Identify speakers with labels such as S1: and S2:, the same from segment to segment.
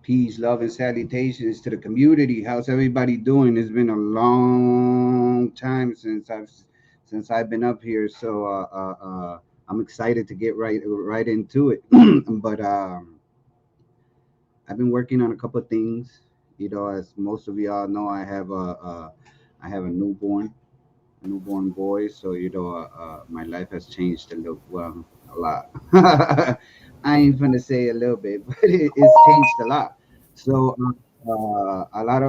S1: Peace, love, and salutations to the community. How's everybody doing? It's been a long time since I've been up here, so I'm excited to get right into it. But I've been working on a couple of things. As most of y'all know, I have a newborn boy. So my life has changed a lot. I ain't gonna say a little bit, but it's changed a lot. So a lot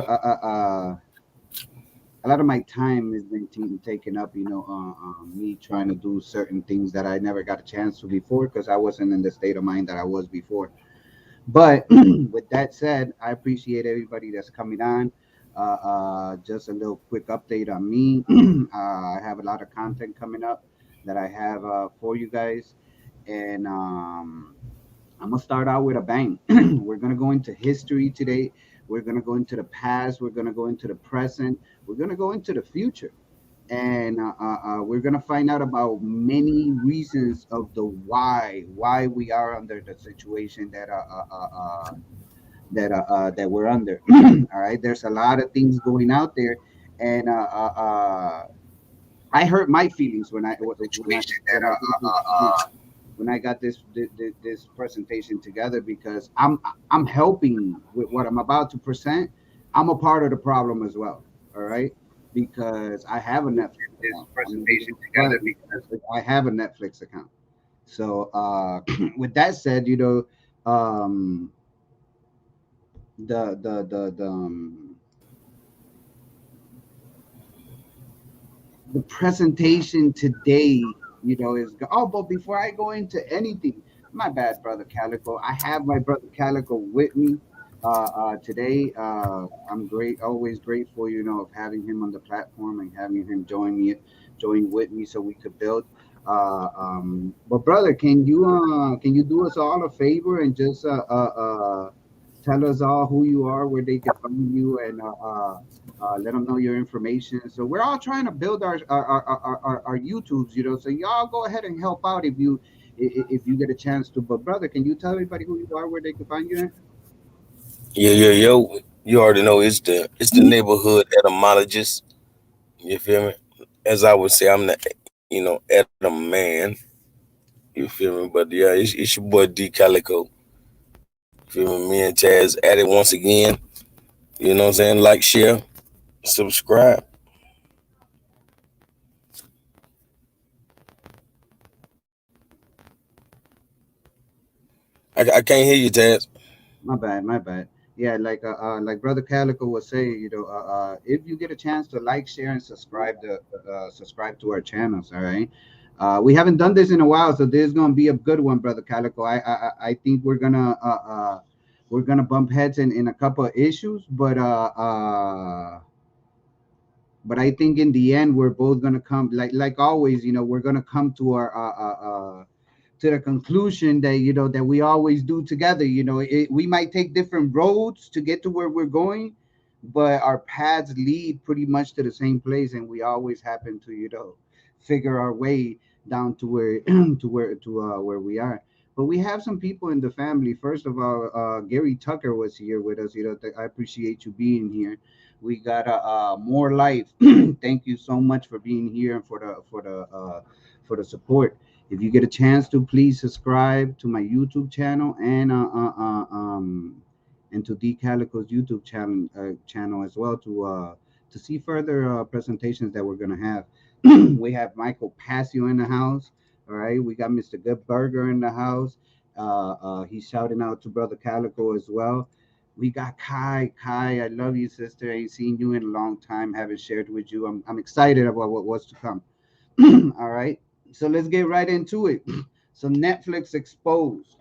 S1: of my time has been taken up. Me trying to do certain things that I never got a chance to before because I wasn't in the state of mind that I was before. But with that said, I appreciate everybody that's coming on. Just a little quick update on me. I have a lot of content coming up that I have for you guys, and I'm gonna start out with a bang. We're gonna go into history today. We're gonna go into the past. We're gonna go into the present. We're gonna go into the future, and we're gonna find out about many reasons of the why we are under the situation that we're under. All right, there's a lot of things going out there, and I hurt my feelings when I got this presentation together because I'm helping with what I'm about to present. I'm a part of the problem as well. All right, because I have a Netflix account. I mean, it is fun, but I have a Netflix account. So with that said, um, the presentation today, but before I go into anything, my bad, brother Calico. I have my brother Calico with me today. I'm always grateful, of having him on the platform and having him join with me so we could build. But brother, can you do us all a favor and just tell us all who you are, where they can find you, and let them know your information. So we're all trying to build our YouTubes, So y'all go ahead and help out if you get a chance to. But brother, can you tell everybody who you are, where they can find you at?
S2: Yo. You already know it's the neighborhood etymologist. You feel me? As I would say, I'm the Adam man. You feel me? But yeah, it's your boy D Calico. You feel me? Me and Chaz at it once again. You know what I'm saying? Like, share, subscribe. I can't hear you, Chaz.
S1: My bad. Yeah, like brother Calico was saying, if you get a chance to like, share, and subscribe to our channels, all right. We haven't done this in a while, so this is gonna be a good one, brother Calico. I think we're gonna bump heads in a couple of issues, but I think in the end we're both gonna come like always. We're gonna come to the conclusion that that we always do together. We might take different roads to get to where we're going, but our paths lead pretty much to the same place, and we always happen to figure our way down to where where we are. But we have some people in the family. First of all, Gary Tucker was here with us. I appreciate you being here. We got more life. Thank you so much for being here and for the support. If you get a chance to, please subscribe to my YouTube channel and to D Calico's YouTube channel as well to see further presentations that we're gonna have. We have Michael Passio in the house. All right, we got Mr. Good Burger in the house. He's shouting out to Brother Calico as well. We got Kai. Kai, I love you, sister. Ain't seen you in a long time. Haven't shared with you. I'm excited about what was to come. All right. So let's get right into it. So Netflix exposed.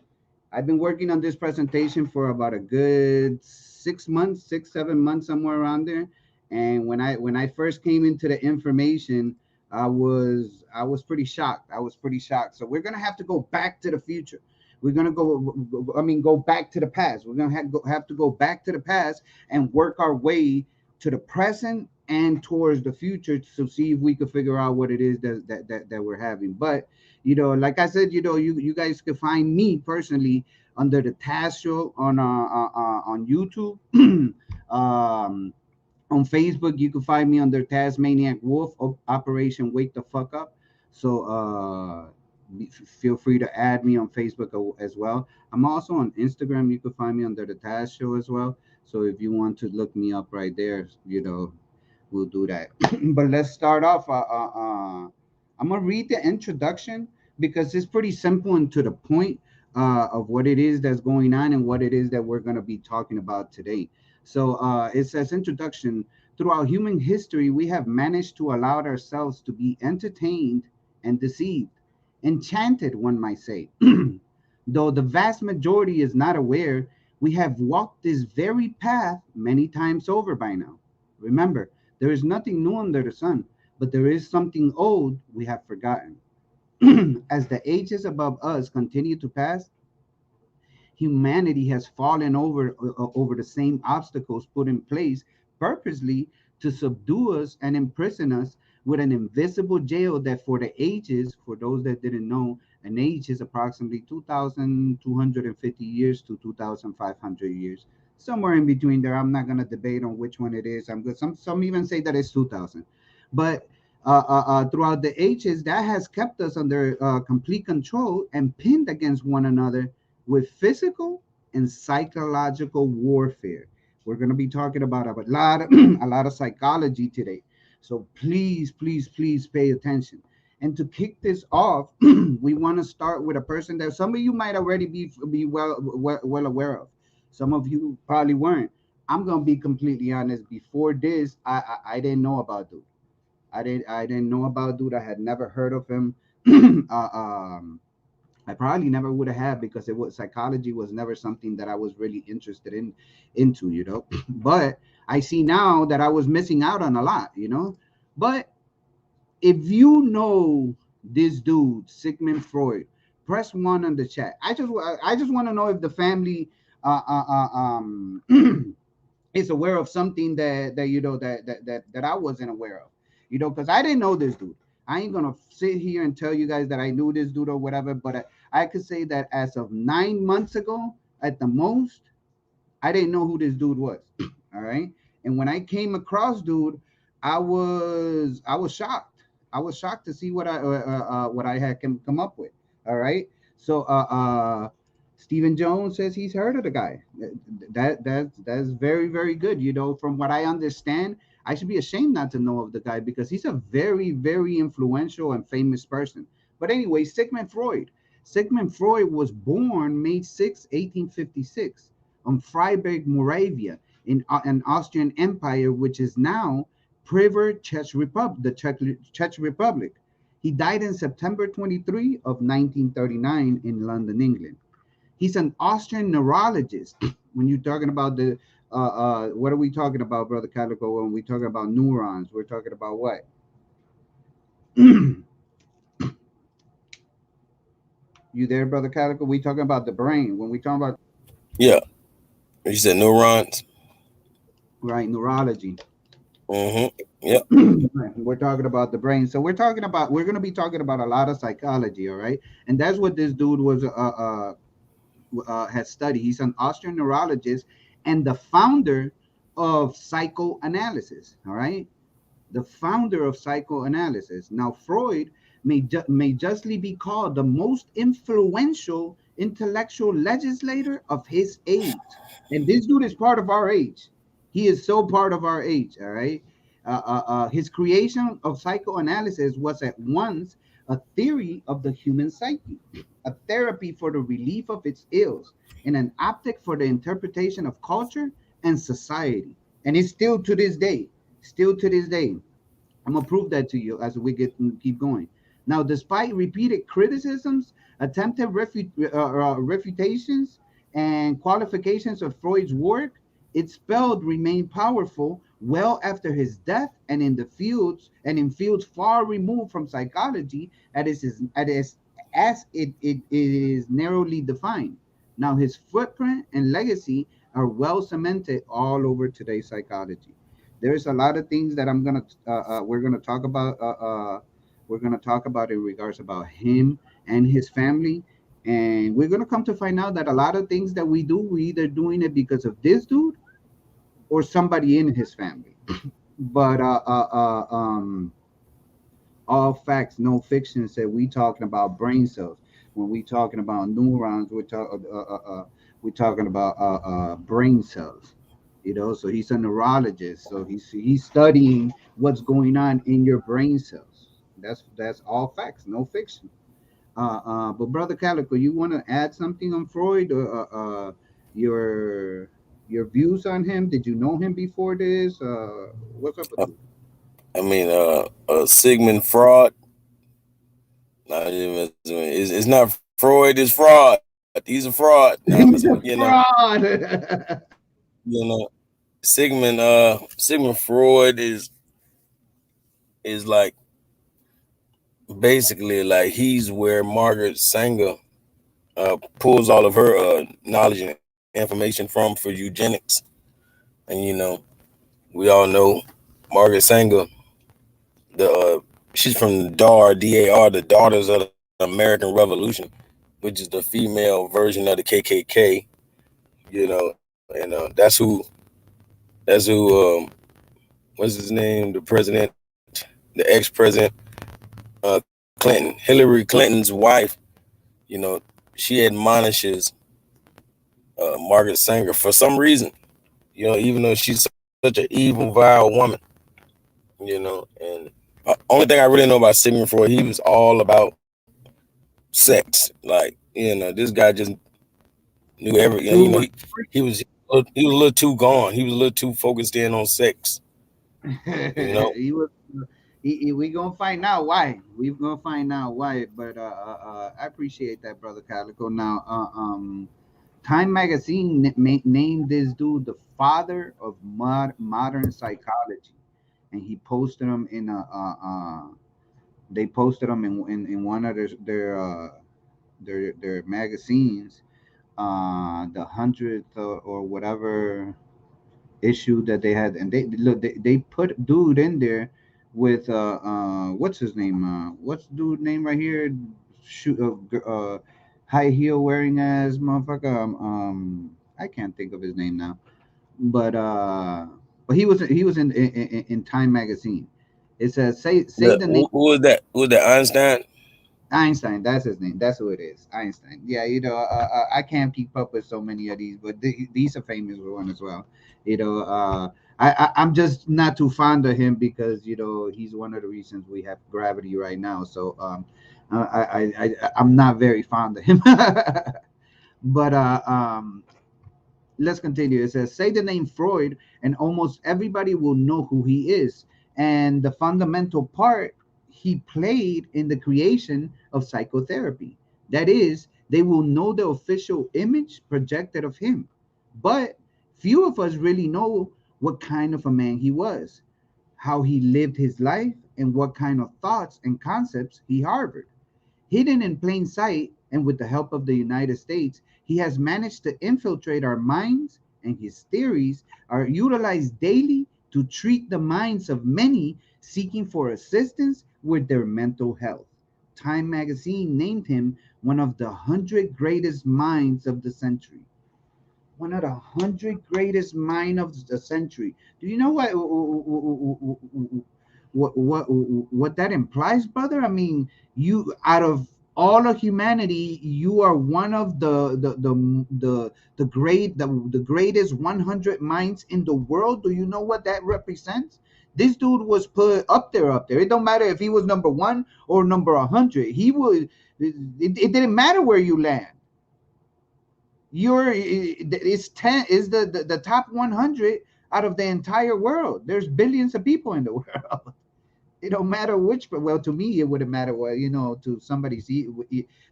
S1: I've been working on this presentation for about a good 6 months, 7 months, somewhere around there. And when I first came into the information, I was pretty shocked. I was pretty shocked. So we're gonna have to go back to the future. We're gonna go back to the past. We're gonna have to go back to the past and work our way to the present and towards the future to see if we could figure out what it is that we're having. But like I said, you guys can find me personally under the Taz Show on YouTube. um, on Facebook, you can find me under Tasmaniac Wolf Operation Wake the Fuck Up. So feel free to add me on Facebook as well. I'm also on Instagram. You can find me under the Taz Show as well. So if you want to look me up right there, we'll do that. But let's start off. I'm gonna read the introduction because it's pretty simple and to the point of what it is that's going on and what it is that we're gonna be talking about today. So it says introduction. Throughout human history, we have managed to allow ourselves to be entertained and deceived, enchanted, one might say. Though the vast majority is not aware, we have walked this very path many times over by now. Remember, there is nothing new under the sun, but there is something old we have forgotten. As the ages above us continue to pass, humanity has fallen over the same obstacles put in place purposely to subdue us and imprison us with an invisible jail that for the ages, for those that didn't know, an age is approximately 2,250 years to 2,500 years, somewhere in between there. I'm not going to debate on which one it is. I'm good. Some even say that it's 2,000, but throughout the ages, that has kept us under complete control and pinned against one another with physical and psychological warfare. We're going to be talking about a lot of, a lot of psychology today. So please, please, please pay attention. And to kick this off, we want to start with a person that some of you might already be well aware of. Some of you probably weren't. I'm gonna be completely honest. Before this, I didn't know about dude. I didn't know about dude. I had never heard of him. I probably never would have had because it was psychology was never something that I was really interested into. But I see now that I was missing out on a lot. But if you know this dude, Sigmund Freud, press one on the chat. I just want to know if the family is aware of something that I wasn't aware of. Because I didn't know this dude. I ain't gonna sit here and tell you guys that I knew this dude or whatever, but I could say that as of 9 months ago, at the most, I didn't know who this dude was. All right. And when I came across dude, I was shocked. I was shocked to see what I had come up with. All right. So Stephen Jones says he's heard of the guy. That's very, very good. From what I understand, I should be ashamed not to know of the guy because he's a very, very influential and famous person. But anyway, Sigmund Freud. Sigmund Freud was born May 6, 1856, on Freiburg, Moravia, in an Austrian Empire, which is now Priver Czech Republic, the Czech Republic. He died in September 23 of 1939 in London, England. He's an Austrian neurologist. When you're talking about what are we talking about, Brother Calico? When we talking about neurons, we're talking about what? You there, Brother Calico? We talking about the brain. When we talking about
S2: Yeah, you said neurons.
S1: right neurology,
S2: Yep.
S1: we're talking about the brain. So we're going to be talking about a lot of psychology, all right? And that's what this dude was has studied. He's an Austrian neurologist and the founder of psychoanalysis. All right, the founder of psychoanalysis. Now, Freud may justly be called the most influential intellectual legislator of his age. And this dude is part of our age. He is so part of our age, all right? His creation of psychoanalysis was at once a theory of the human psyche, a therapy for the relief of its ills, and an optic for the interpretation of culture and society. And it's still to this day, I'm gonna prove that to you as we keep going. Now, despite repeated criticisms, attempted refutations, and qualifications of Freud's work, its spell remained powerful well after his death, and in fields far removed from psychology as it is narrowly defined. Now, his footprint and legacy are well cemented all over today's psychology. There's a lot of things that we're gonna talk about. We're gonna talk about in regards about him and his family, and we're gonna come to find out that a lot of things that we do, we either doing it because of this dude or somebody in his family. But all facts, no fiction. Said we talking about brain cells. When we talking about neurons, we're talking about brain cells. You know, so he's a neurologist. So he's studying what's going on in your brain cells. That's all facts, no fiction. But brother Calico, you want to add something on Freud or your your views on him? Did you know him before this? What's up with
S2: Uh,
S1: you?
S2: I mean, Sigmund Freud. Nah, it's not Freud. It's fraud. He's a fraud. Nah, I'm messing with
S1: He's a fraud.
S2: you know. Sigmund Freud is like basically like he's where Margaret Sanger pulls all of her knowledge and information from for eugenics. And we all know Margaret Sanger, the she's from the DAR, the Daughters of the American Revolution, which is the female version of the KKK. And that's who what's his name, the president, the ex-president, Clinton, Hillary Clinton's wife. You know, she admonishes Margaret Sanger for some reason. Even though she's such an evil, vile woman. And only thing I really know about Sigmund Freud, he was all about sex. Like, this guy just knew every.
S1: Dude was
S2: He was a little too gone. He was a little too focused in on sex.
S1: he was we gonna find out why. We gonna find out why. But I appreciate that, brother Calico. Now, Time Magazine named this dude the father of modern psychology, and he posted him in a. They posted him in one of their magazines, the 100th or whatever issue that they had, and they look they put dude in there with what's his name, what's dude name right here, shoot high heel wearing ass motherfucker, I can't think of his name now, but he was in Time magazine. It says say the name.
S2: Who was that? Who was that? Einstein.
S1: Einstein, that's his name. That's who it is. Einstein. Yeah, I can't keep up with so many of these, but these are famous one as well. You know, I'm just not too fond of him because he's one of the reasons we have gravity right now. So I'm not very fond of him. But let's continue. It says, say the name Freud, and almost everybody will know who he is and the fundamental part he played in the creation of psychotherapy. That is, they will know the official image projected of him. But few of us really know what kind of a man he was, how he lived his life, and what kind of thoughts and concepts he harbored. Hidden in plain sight, and with the help of the United States, he has managed to infiltrate our minds, and his theories are utilized daily to treat the minds of many seeking for assistance with their mental health. Time magazine named him one of the 100 greatest minds of the century. One of the 100 greatest mind of the century. Do you know what that implies, brother? I mean, you out of all of humanity, you are one of the greatest 100 minds in the world. Do you know what that represents? This dude was put up there. It don't matter if he was number one or number 100. He was. It didn't matter where you land. It's 10 is the top 100 out of the entire world. There's billions of people in the world. It don't matter which, but well, to me it wouldn't matter. Well, to somebody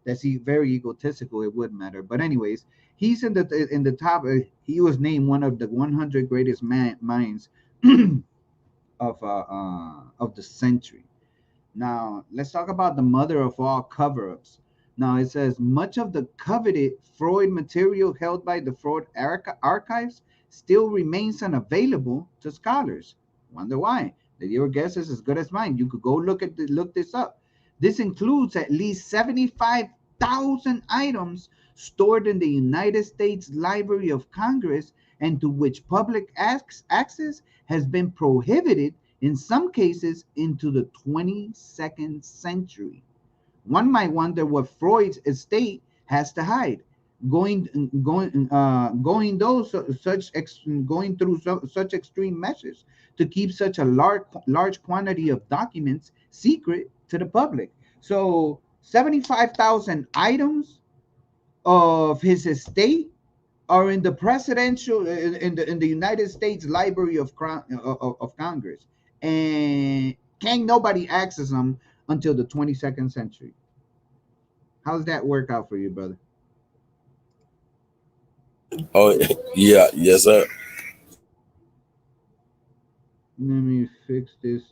S1: that's very egotistical, it would matter. But anyways, he's in the top. He was named one of the 100 greatest minds of the century. Now, let's talk about the mother of all cover ups. Now, it says much of the coveted Freud material held by the Freud archives still remains unavailable to scholars. Wonder why? Your guess is as good as mine. You could go look this up. This includes at least 75,000 items stored in the United States Library of Congress and to which public access has been prohibited in some cases into the 22nd century. One might wonder what Freud's estate has to hide. Going through such extreme measures to keep such a large quantity of documents secret to the public. So 75,000 items of his estate are in the presidential in the United States Library of Congress, and can't nobody access them until the 22nd century. How's that work out for you, brother?
S2: Oh, yeah, yes, sir.
S1: Let me fix this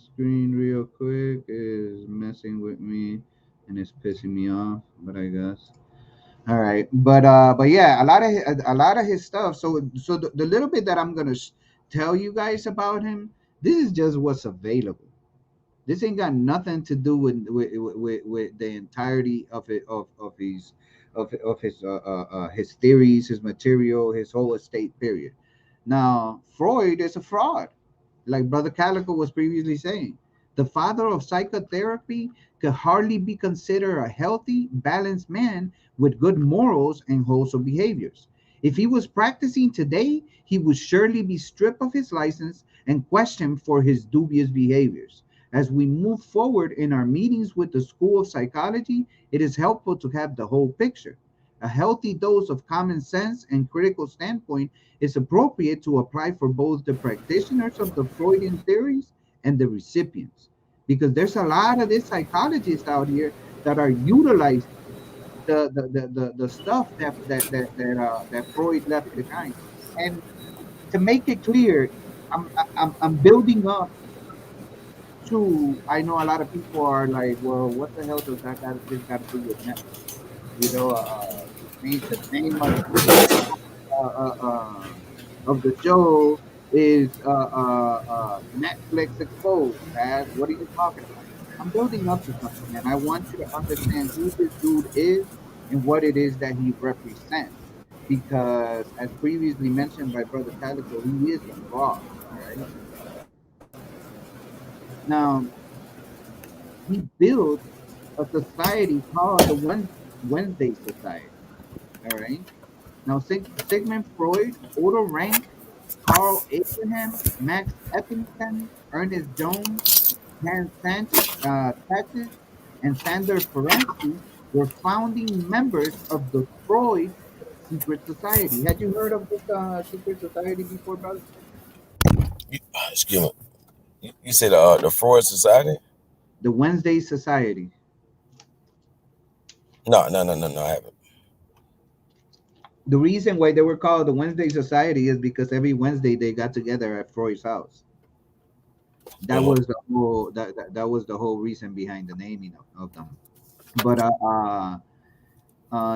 S1: screen real quick. It's messing with me and it's pissing me off, but I guess. All right, but yeah, a lot of his stuff. So the little bit that I'm gonna tell you guys about him, this is just what's available. This ain't got nothing to do with the entirety of it of his theories, his material, his whole estate period. Now, Freud is a fraud, like Brother Calico was previously saying. The father of psychotherapy could hardly be considered a healthy, balanced man with good morals and wholesome behaviors. If he was practicing today, he would surely be stripped of his license and questioned for his dubious behaviors. As we move forward in our meetings with the School of Psychology, it is helpful to have the whole picture. A healthy dose of common sense and critical standpoint is appropriate to apply for both the practitioners of the Freudian theories and the recipients. Because there's a lot of these psychologists out here that are utilizing the stuff that Freud left behind. And to make it clear, I'm building up to. I know a lot of people are like, well, what the hell does this got to do with Netflix? The name of the show is Netflix Exposed. As what are you talking about? I'm building up to something, and I want you to understand who this dude is and what it is that he represents. Because, as previously mentioned by Brother Calico, he is a fraud. All right. Now, he built a society called the Wednesday Society. All right. Now, Sigmund Freud, Otto Rank, Carl Abraham, Max Eppington, Ernest Jones, Hans Tatches, and Sander Ferenczi were founding members of the Freud Secret Society. Had you heard of this secret society before, brother?
S2: Excuse me. You said the Freud Society?
S1: The Wednesday Society.
S2: No, no, no, no, no. I haven't.
S1: The reason why they were called the Wednesday Society is because every Wednesday they got together at Freud's house. That
S2: Hmm.
S1: was the whole that was the whole reason behind the naming of them. But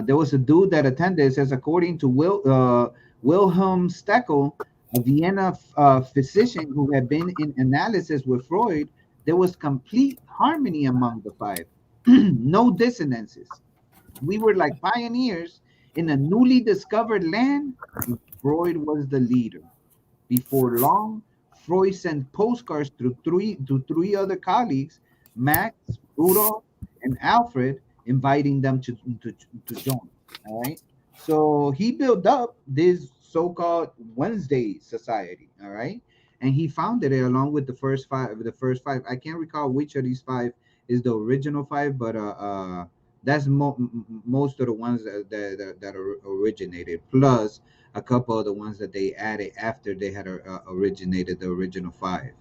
S1: there was a dude that attended. It says according to Wilhelm Steckel, a Vienna physician who had been in analysis with Freud, there was complete harmony among the five, no dissonances. We were like pioneers in a newly discovered land, and Freud was the leader. Before long, Freud sent postcards to three other colleagues, Max, Rudolf, and Alfred, inviting them to join. All right. So he built up this so-called Wednesday Society. All right. And he founded it along with the first five. The first five. I can't recall which of these five is the original five, but that's most of the ones that originated. Plus a couple of the ones that they added after they had originated the original five.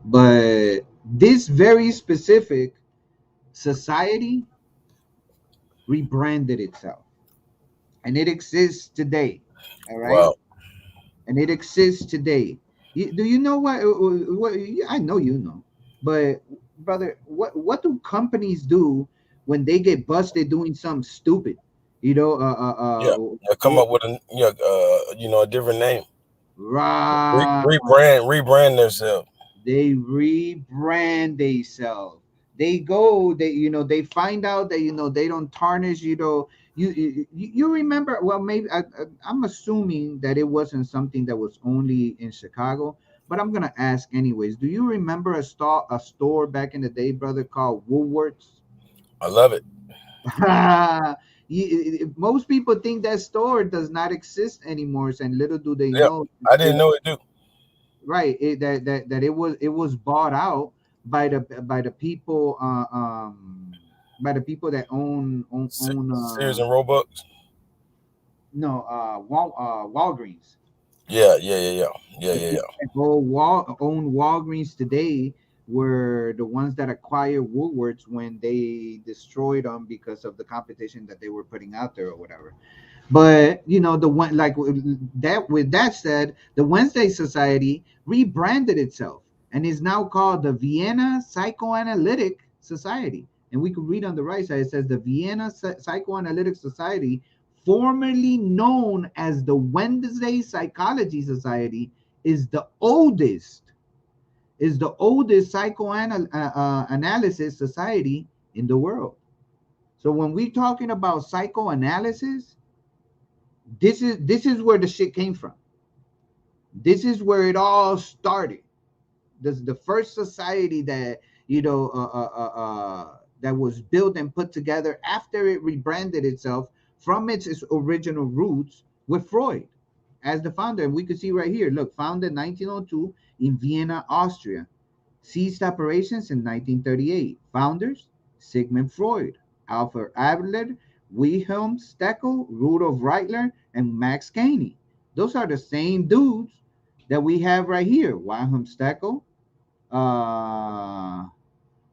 S1: But this very specific society rebranded itself, and it exists today. All right,
S2: Wow.
S1: and it exists today. Do you know what? I know you know, but brother, what do companies do when they get busted doing something stupid? You know,
S2: Yeah. Yeah. Come up with a a different name.
S1: Right.
S2: Rebrand themselves.
S1: They rebrand themselves. They go, they find out that they don't tarnish. You remember? Well, maybe I'm assuming that it wasn't something that was only in Chicago, but I'm gonna ask anyways. Do you remember a store back in the day, brother, called Woolworths?
S2: I love it.
S1: Most people think that store does not exist anymore, and little do they
S2: Yep.
S1: know
S2: I
S1: it
S2: didn't know it do.
S1: right that it was bought out by the people by the people that own
S2: Sears and Roebucks.
S1: no Walgreens.
S2: Yeah, yeah, yeah, yeah, yeah,
S1: The
S2: yeah,
S1: people
S2: yeah.
S1: that own Walgreens today were the ones that acquired Woolworths when they destroyed them because of the competition that they were putting out there or whatever. But the one like that. With that said, the Wednesday Society rebranded itself and is now called the Vienna Psychoanalytic Society. And we could read on the right side. It says the Vienna Psychoanalytic Society, formerly known as the Wednesday Psychology Society, is the oldest psychoanalysis society in the world. So when we're talking about psychoanalysis, this is where the shit came from. This is where it all started. This is the first society that that was built and put together after it rebranded itself from its original roots with Freud as the founder. And we could see right here, look, founded 1902 in Vienna, Austria. Ceased operations in 1938. Founders: Sigmund Freud, Alfred Adler, Wilhelm Steckel, Rudolf Reitler, and Max Caney. Those are the same dudes that we have right here. Wilhelm Steckel, uh,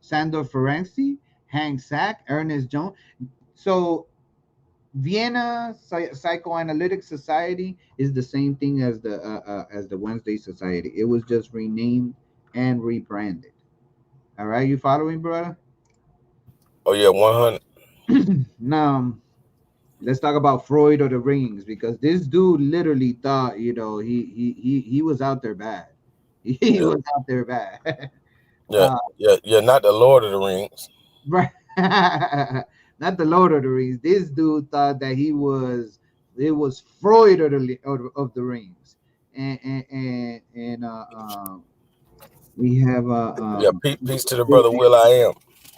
S1: Sandor Ferenczi, Hank Sack, Ernest Jones. So Vienna Psychoanalytic Society is the same thing as the Wednesday Society. It was just renamed and rebranded. All right, you following, brother?
S2: Oh yeah, 100.
S1: Now let's talk about Freud or the rings, because this dude literally thought, he was out there bad. He
S2: Yeah,
S1: was out there bad.
S2: yeah,
S1: uh,
S2: yeah, yeah. Not the Lord of the Rings.
S1: right. Not the Lord of the Rings. This dude thought that it was Freud of the rings, and we have
S2: Yeah, peace to the brother Will I am.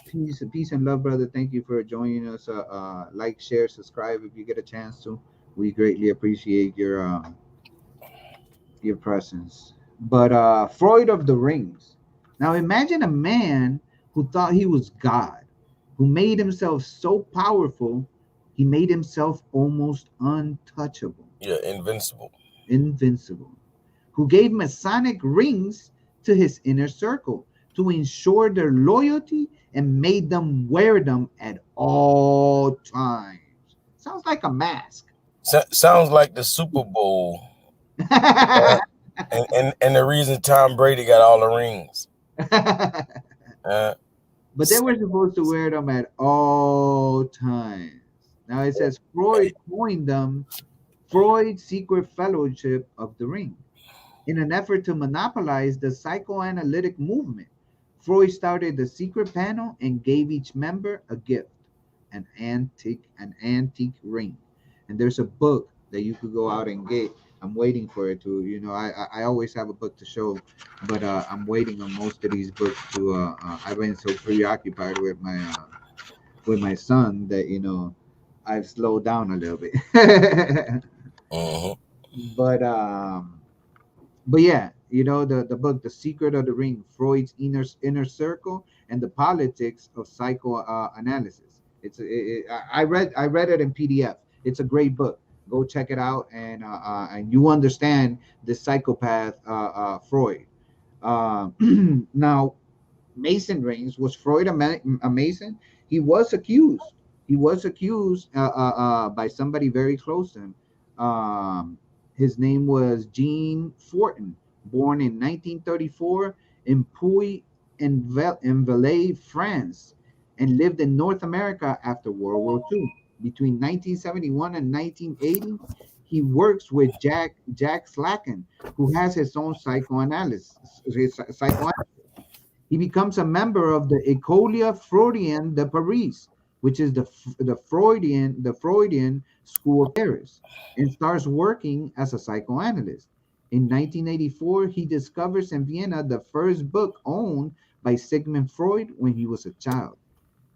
S1: peace and love, brother. Thank you for joining us. Like, share, subscribe if you get a chance to. We greatly appreciate your presence. But Freud of the Rings. Now imagine a man who thought he was God, who made himself so powerful, he made himself almost untouchable,
S2: Yeah, invincible.
S1: invincible, who gave Masonic rings to his inner circle to ensure their loyalty and made them wear them at all times. Sounds like a mask.
S2: Sounds like the Super Bowl. Uh, and the reason Tom Brady got all the rings. Uh,
S1: But they were supposed to wear them at all times. Now it says Freud coined them Freud's secret fellowship of the ring. In an effort to monopolize the psychoanalytic movement, Freud started the secret panel and gave each member a gift, an antique ring. And there's a book that you could go out and get. I'm waiting for it to, I always have a book to show, but I'm waiting on most of these books to. I've been so preoccupied with my son that I've slowed down a little bit.
S2: mhm.
S1: But yeah, the book, The Secret of the Ring: Freud's inner circle and the politics of psychoanalysis. I read it in PDF. It's a great book. Go check it out, and you understand the psychopath, Freud. Now, Mason rings. Was Freud a Mason? He was accused. He was accused by somebody very close to him. His name was Jean Fortin, born in 1934 in in Valais, France, and lived in North America after World War II. Between 1971 and 1980, he works with Jack Slacken, who has his own psychoanalysis. He becomes a member of the École Freudienne de Paris, which is the Freudian School of Paris, and starts working as a psychoanalyst. In 1984, he discovers in Vienna the first book owned by Sigmund Freud when he was a child.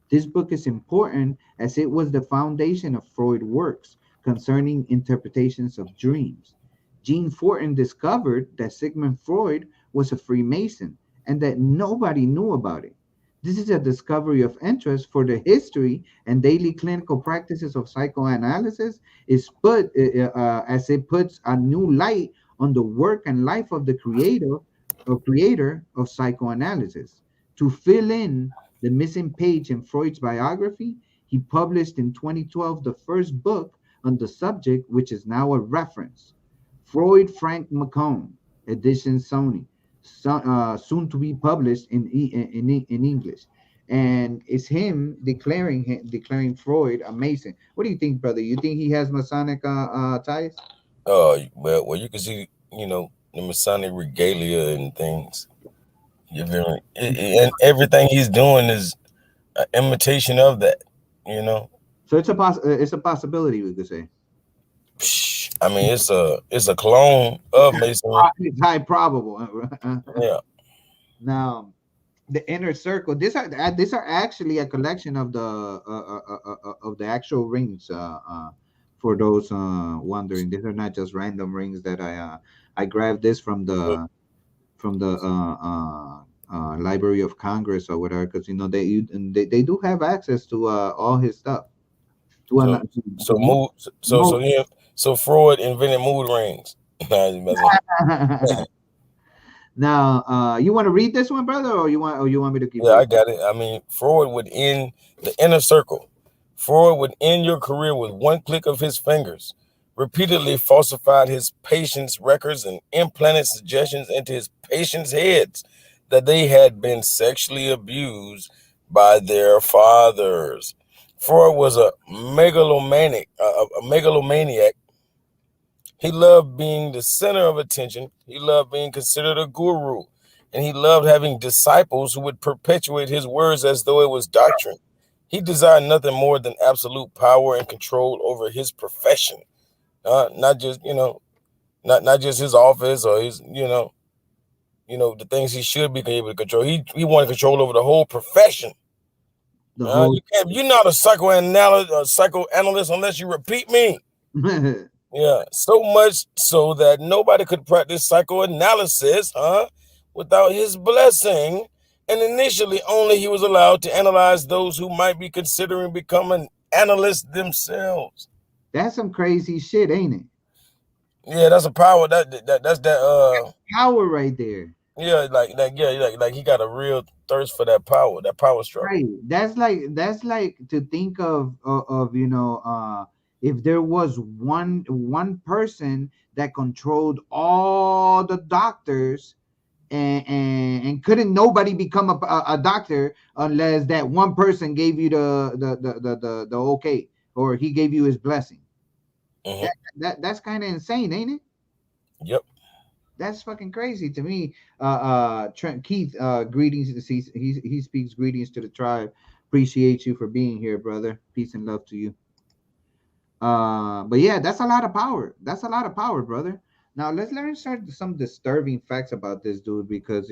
S1: This book is important as it was the foundation of Freud's works concerning interpretations of dreams. Jean Fortin discovered that Sigmund Freud was a Freemason and that nobody knew about it. This is a discovery of interest for the history and daily clinical practices of psychoanalysis is put as it puts a new light on the work and life of the creator of psychoanalysis. To fill in the missing page in Freud's biography, he published in 2012 the first book on the subject, which is now a reference. Freud Frank McComb, edition Sony, soon to be published in English. And it's him declaring Freud amazing. What do you think, brother? You think he has Masonic ties?
S2: Well, you can see, the Masonic regalia and things. You feel me? And everything he's doing is an imitation of that. You know,
S1: So it's a possibility we could say.
S2: I mean, it's a clone of Masonry.
S1: It's high probable.
S2: Yeah,
S1: Now, the inner circle. These are actually a collection of the actual rings. For those wondering, these are not just random rings that I grabbed this
S2: but
S1: from the Library of Congress or whatever, because they do have access to all his stuff. To
S2: so
S1: an,
S2: so
S1: to
S2: mood so
S1: mo-
S2: so yeah so Freud invented mood rings. Nah, just messing.
S1: Now, you want to read this one, brother, or you want me to keep
S2: Yeah, I
S1: reading?
S2: got it. I mean, Freud would end the inner circle. Freud would end your career with one click of his fingers. Repeatedly falsified his patients' records and implanted suggestions into his patients' heads that they had been sexually abused by their fathers. Freud was a megalomaniac. He loved being the center of attention. He loved being considered a guru. And he loved having disciples who would perpetuate his words as though it was doctrine. He desired nothing more than absolute power and control over his profession. Not just, not just his office or his, the things he should be able to control. He wanted control over the whole profession.
S1: The whole.
S2: You're not a psychoanalyst unless you repeat me. Yeah, so much so that nobody could practice psychoanalysis, without his blessing. And initially, only he was allowed to analyze those who might be considering becoming analysts themselves.
S1: That's some crazy shit, ain't it?
S2: Yeah, that's a power. That's that.
S1: Power right there.
S2: Yeah, like he got a real thirst for that power. That power struggle.
S1: Right. That's like to think of if there was one person that controlled all the doctors and couldn't nobody become a doctor unless that one person gave you the okay, or he gave you his blessing.
S2: Hmm.
S1: That's kind of insane, ain't it?
S2: Yep.
S1: That's fucking crazy to me. Trent Keith, greetings. He speaks greetings to the tribe. Appreciate you for being here, brother. Peace and love to you. But yeah, that's a lot of power. That's a lot of power, brother. Now let's learn some disturbing facts about this dude, because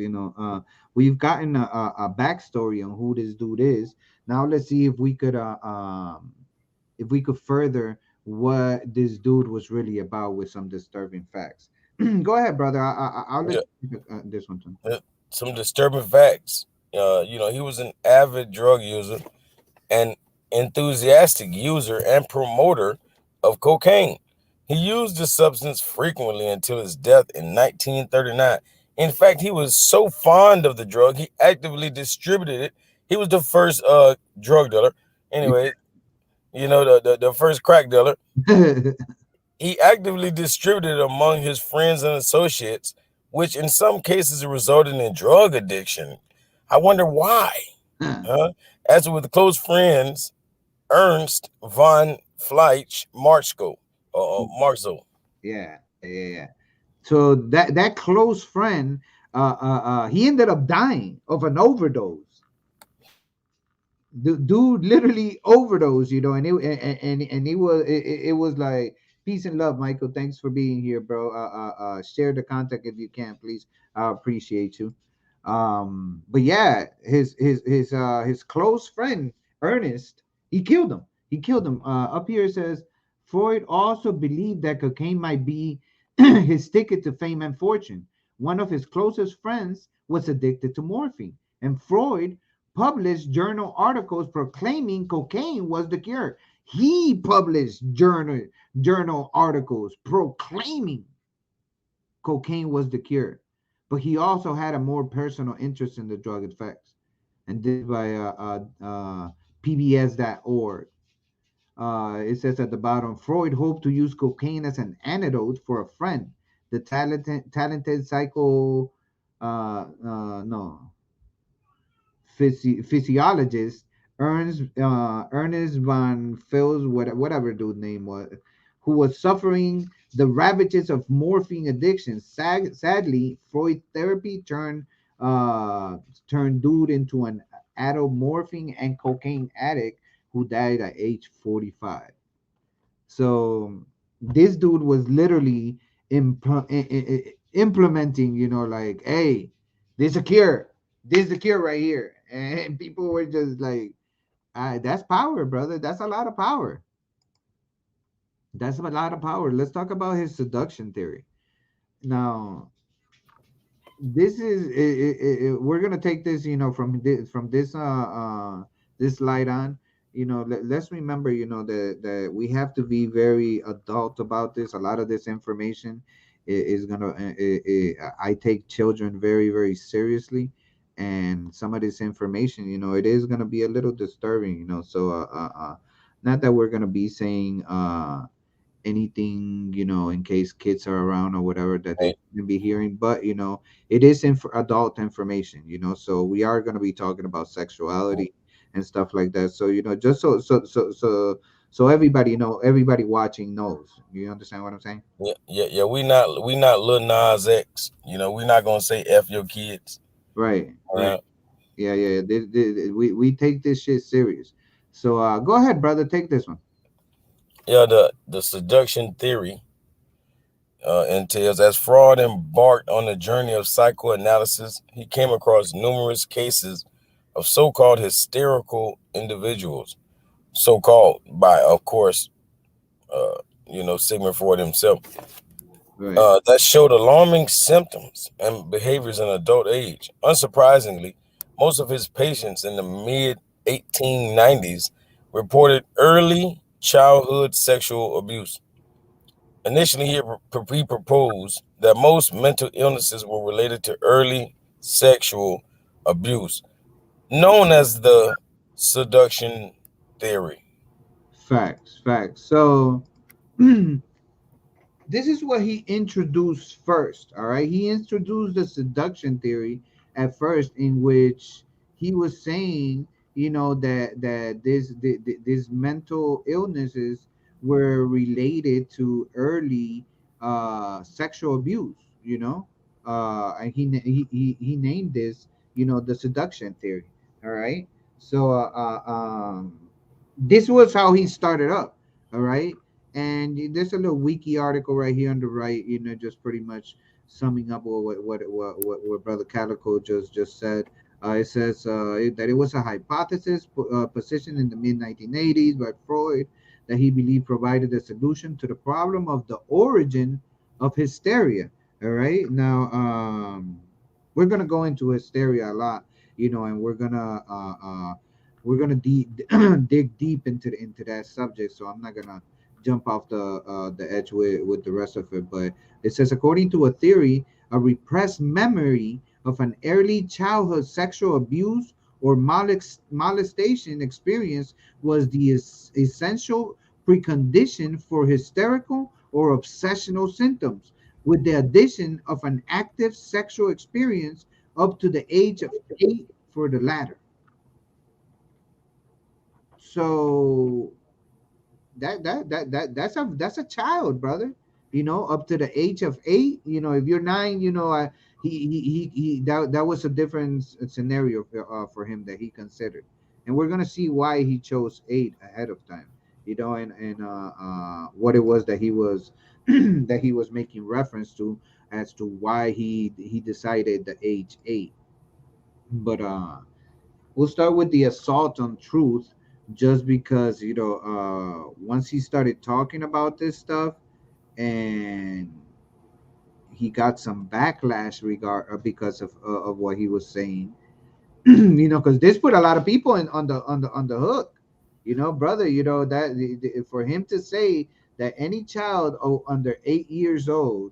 S1: we've gotten a backstory on who this dude is. Now let's see if we could further what this dude was really about with some disturbing facts. Go ahead, brother. I'll let
S2: Yeah.
S1: you take this one too.
S2: Some disturbing facts. He was an avid drug user and enthusiastic user and promoter of cocaine. He used the substance frequently until his death in 1939. In fact, he was so fond of the drug, he actively distributed it. He was the first drug dealer. Anyway, the first crack dealer. He actively distributed it among his friends and associates, which in some cases resulted in drug addiction. I wonder why. As with close friends, Ernst von Fleisch Marxo.
S1: Yeah, yeah, yeah, yeah. So that close friend, he ended up dying of an overdose. Dude literally overdosed, and and he was it was like peace and love, Michael. Thanks for being here, bro. Share the contact if you can, please. I appreciate you. But yeah, his close friend Ernest, he killed him. He killed him. Up here it says Freud also believed that cocaine might be his ticket to fame and fortune. One of his closest friends was addicted to morphine, and Freud published journal articles proclaiming cocaine was the cure. He published journal articles proclaiming cocaine was the cure, but he also had a more personal interest in the drug effects. And this is by PBS.org. It says at the bottom, Freud hoped to use cocaine as an antidote for a friend. The talented psycho, no, physiologist Ernest von Fils, whatever dude name was, who was suffering the ravages of morphine addiction. Sadly, Freud therapy turned dude into an adult morphine and cocaine addict who died at age 45. So this dude was literally implementing, like, hey, there's a cure. There's a cure right here. And people were just like, that's power, brother. That's a lot of power. That's a lot of power. Let's talk about his seduction theory. Now, this is we're gonna take this, from this light on. Let's remember, that we have to be very adult about this. A lot of this information is gonna I take children very, very seriously, and some of this information, it is gonna be a little disturbing, so not that we're gonna be saying anything, in case kids are around or whatever that they
S2: Right.
S1: can be hearing, but it is adult information, so we are going to be talking about sexuality and stuff like that. So just so everybody everybody watching knows. You understand what I'm saying?
S2: Yeah. We not Lil Nas X. We not gonna say F your kids.
S1: Right, right.
S2: Uh,
S1: Yeah, yeah, yeah. We take this shit serious. So go ahead, brother, take this one.
S2: yeah, the seduction theory entails as Fraud embarked on the journey of psychoanalysis, he came across numerous cases of so-called hysterical individuals, so-called by, of course, uh, Sigmund Freud himself,
S1: Right.
S2: that showed alarming symptoms and behaviors in adult age. Unsurprisingly, most of his patients in the mid 1890s reported early childhood sexual abuse. Initially, he proposed that most mental illnesses were related to early sexual abuse, known as the seduction theory.
S1: Facts, facts. So this is what he introduced first. All right, he introduced the seduction theory at first, in which he was saying, that this mental illnesses were related to early sexual abuse. And he named this, the seduction theory. All right, so this was how he started up. All right, and there's a little wiki article right here on the right, just pretty much summing up what Brother Calico just said. It says that it was a hypothesis positioned in the mid 1980s by Freud that he believed provided a solution to the problem of the origin of hysteria. All right, now we're gonna go into hysteria a lot, and we're gonna dig deep into that subject. So I'm not gonna jump off the edge with the rest of it. But it says, according to a theory, a repressed memory of an early childhood sexual abuse or molestation experience was the essential precondition for hysterical or obsessional symptoms, with the addition of an active sexual experience up to the age of 8 for the latter. So that's a child, brother. up to the age of 8. If you're 9, that was a different scenario for him that he considered, and we're gonna see why he chose 8 ahead of time. And what it was that he was that he was making reference to as to why he decided the age 8. But we'll start with the assault on truth, just because once he started talking about this stuff, and he got some backlash because of what he was saying. Because this put a lot of people on the hook. Brother, that for him to say that any child under 8 years old,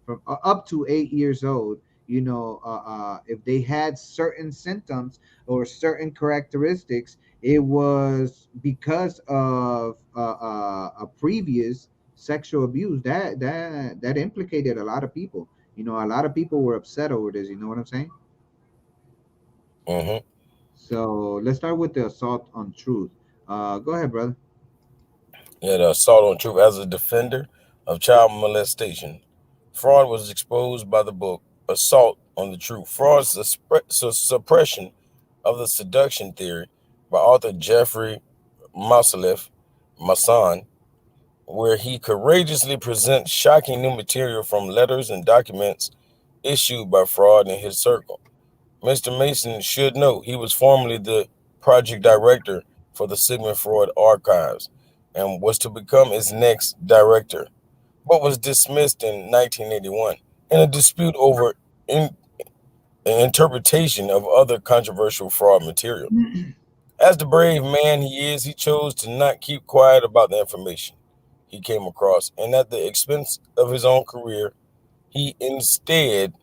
S1: from up to 8 years old, if they had certain symptoms or certain characteristics, it was because of a previous sexual abuse that implicated a lot of people. A lot of people were upset over this. You know what I'm saying?
S2: Mm-hmm.
S1: So let's start with the assault on truth. Go ahead, brother.
S2: Yeah, the assault on truth as a defender of child molestation. Fraud was exposed by the book Assault on the Truth. Fraud's suppression of the seduction theory by author Jeffrey Masaleff, Masan, where he courageously presents shocking new material from letters and documents issued by Fraud in his circle. Mr. Mason should know he was formerly the project director for the Sigmund Freud archives and was to become its next director, but was dismissed in 1981 in a dispute over in, interpretation of other controversial fraud material. As the brave man he is, he chose to not keep quiet about the information he came across, and at the expense of his own career, he instead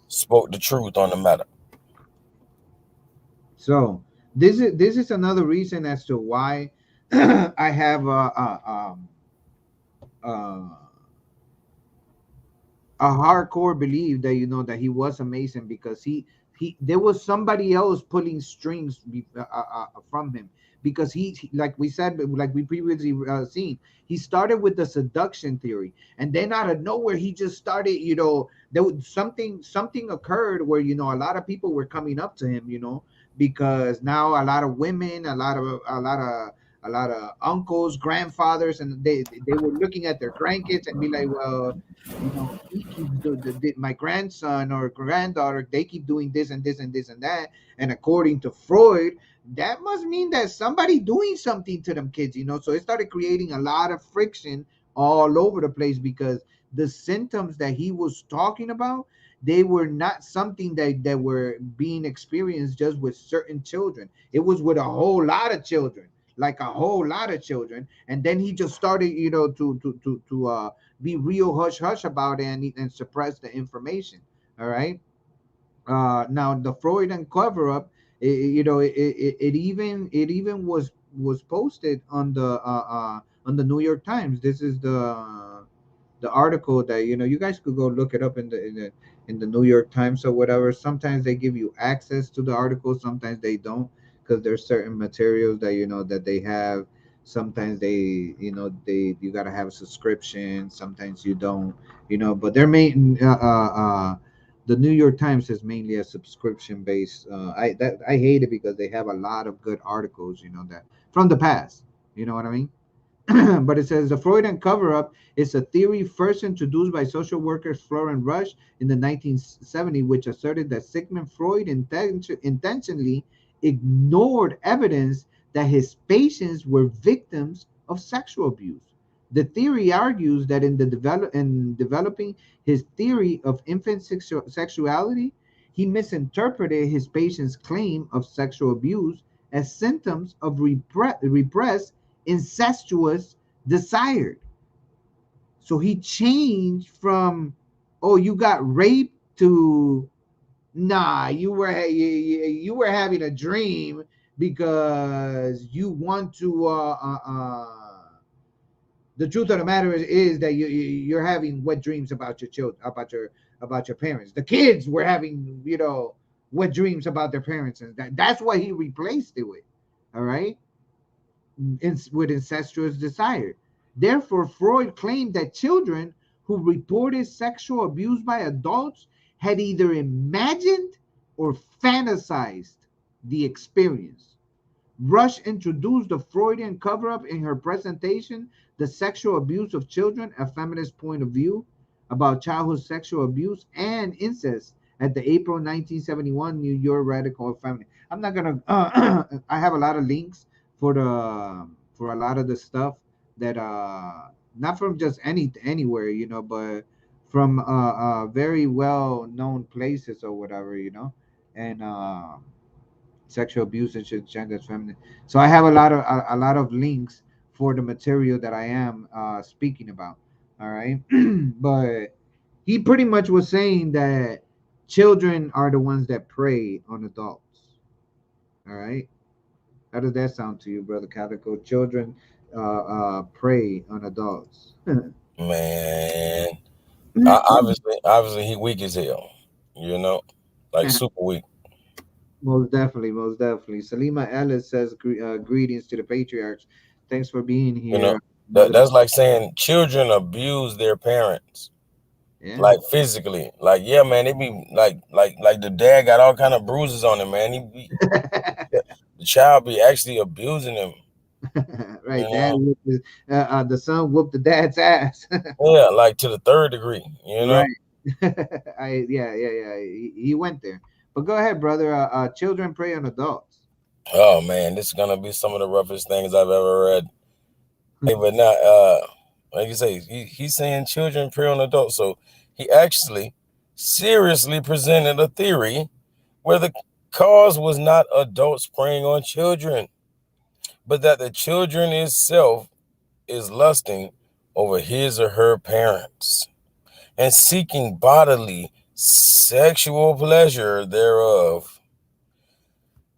S2: spoke the truth on the matter.
S1: So this is another reason as to why I have uh, a hardcore belief that that he was a Mason, because he there was somebody else pulling strings from him, because like we said, like we previously seen, he started with the seduction theory, and then out of nowhere he just started, there was something occurred where a lot of people were coming up to him, because now a lot of women, a lot of uncles, grandfathers, and they were looking at their grandkids and be like, well, he keeps my grandson or granddaughter, they keep doing this and this and this and that, and according to Freud, that must mean that somebody doing something to them kids. So it started creating a lot of friction all over the place, because the symptoms that he was talking about, they were not something that were being experienced just with certain children. It was with a whole lot of children, like a whole lot of children. And then he just started, to be real hush hush about it, and suppress the information. All right. Now the Freudian cover up, it even was posted on the New York Times. This is the article that you guys could go look it up in the New York Times or whatever. Sometimes they give you access to the article, sometimes they don't, because there's certain materials that that they have. Sometimes you gotta have a subscription. Sometimes you don't. But they're main the New York Times is mainly a subscription based. I hate it because they have a lot of good articles. That from the past. You know what I mean? But it says the Freudian cover up is a theory first introduced by social worker Florence Rush in the 1970s, which asserted that Sigmund Freud intentionally ignored evidence that his patients were victims of sexual abuse. The theory argues that in developing his theory of infant sexuality, he misinterpreted his patients' claim of sexual abuse as symptoms of repressed incestuous desire. So he changed from, oh, you got raped, to, nah, you were having a dream because you want to. The truth of the matter is that you're having wet dreams about your children, about your parents. The kids were having wet dreams about their parents, and that's what he replaced it with. All right, with incestuous desire. Therefore, Freud claimed that children who reported sexual abuse by adults had either imagined or fantasized the experience. Rush introduced the Freudian cover up in her presentation, The Sexual Abuse of Children, a Feminist Point of View about childhood sexual abuse and incest at the April 1971 New York Radical Feminist. I'm not going to, I have a lot of links for for a lot of the stuff that, not from just anywhere, but from very well known places or whatever, and, sexual abuse and shit, gender feminine. So I have a lot of links for the material that I am speaking about. All right, but he pretty much was saying that children are the ones that prey on adults. All right, how does that sound to you, brother Calico? Children prey on adults.
S2: Man, obviously he weak as hell. You know, like super weak.
S1: Most definitely, most definitely. Salima Ellis says greetings to the patriarchs. Thanks for being
S2: You know,
S1: here, mother.
S2: that's like saying children abuse their parents,
S1: Yeah.
S2: like physically. Like yeah, man, they be like the dad got all kind of bruises on him, man. The child be actually abusing him. You
S1: Right,
S2: know,
S1: the son whooped the dad's ass.
S2: yeah, like to the third degree. You know.
S1: Right. Yeah. He went there. But go ahead, brother. Children prey on adults.
S2: Oh man, this is gonna be some of the roughest things I've ever read. Hey, but now, like you say, he's saying children prey on adults. So he actually seriously presented a theory where the cause was not adults preying on children, but that the children itself is lusting over his or her parents and seeking bodily sexual pleasure thereof.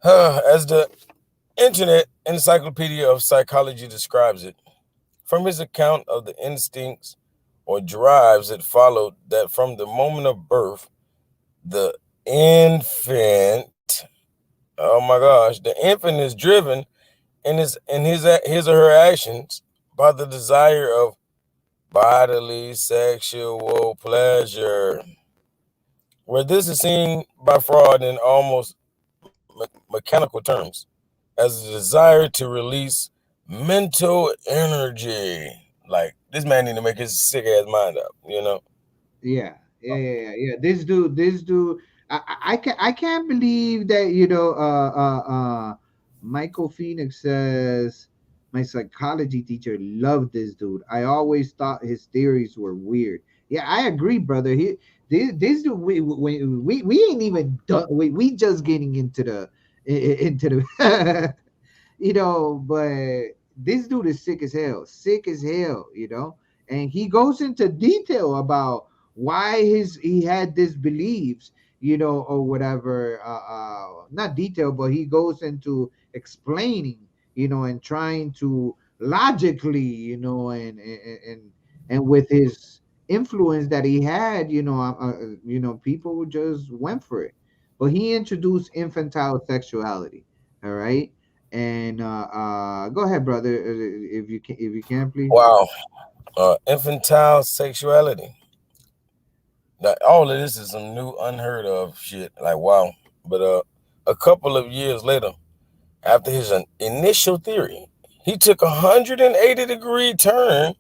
S2: As the Internet Encyclopedia of Psychology describes it, from his account of the instincts or drives that followed that from the moment of birth, the infant, oh my gosh, the infant is driven in his or her actions by the desire of bodily sexual pleasure, where this is seen by fraud in almost mechanical terms as a desire to release mental energy. Like this man need to make his sick ass mind up, you know?
S1: Yeah. This dude. I can't believe that Michael Phoenix says my psychology teacher loved this dude. I always thought his theories were weird. Yeah, I agree, brother. This dude, we ain't even done. We just getting into into the but this dude is sick as hell, and he goes into detail about why he had these beliefs, or whatever. Not detail, but he goes into explaining, and trying to logically, and with his influence that he had, people just went for it. But he introduced infantile sexuality. All right, and go ahead, brother, if you can, please.
S2: Wow. Infantile sexuality. Now, all of this is some new unheard of shit. Like wow. But a couple of years later, after his initial theory, he took a 180-degree turn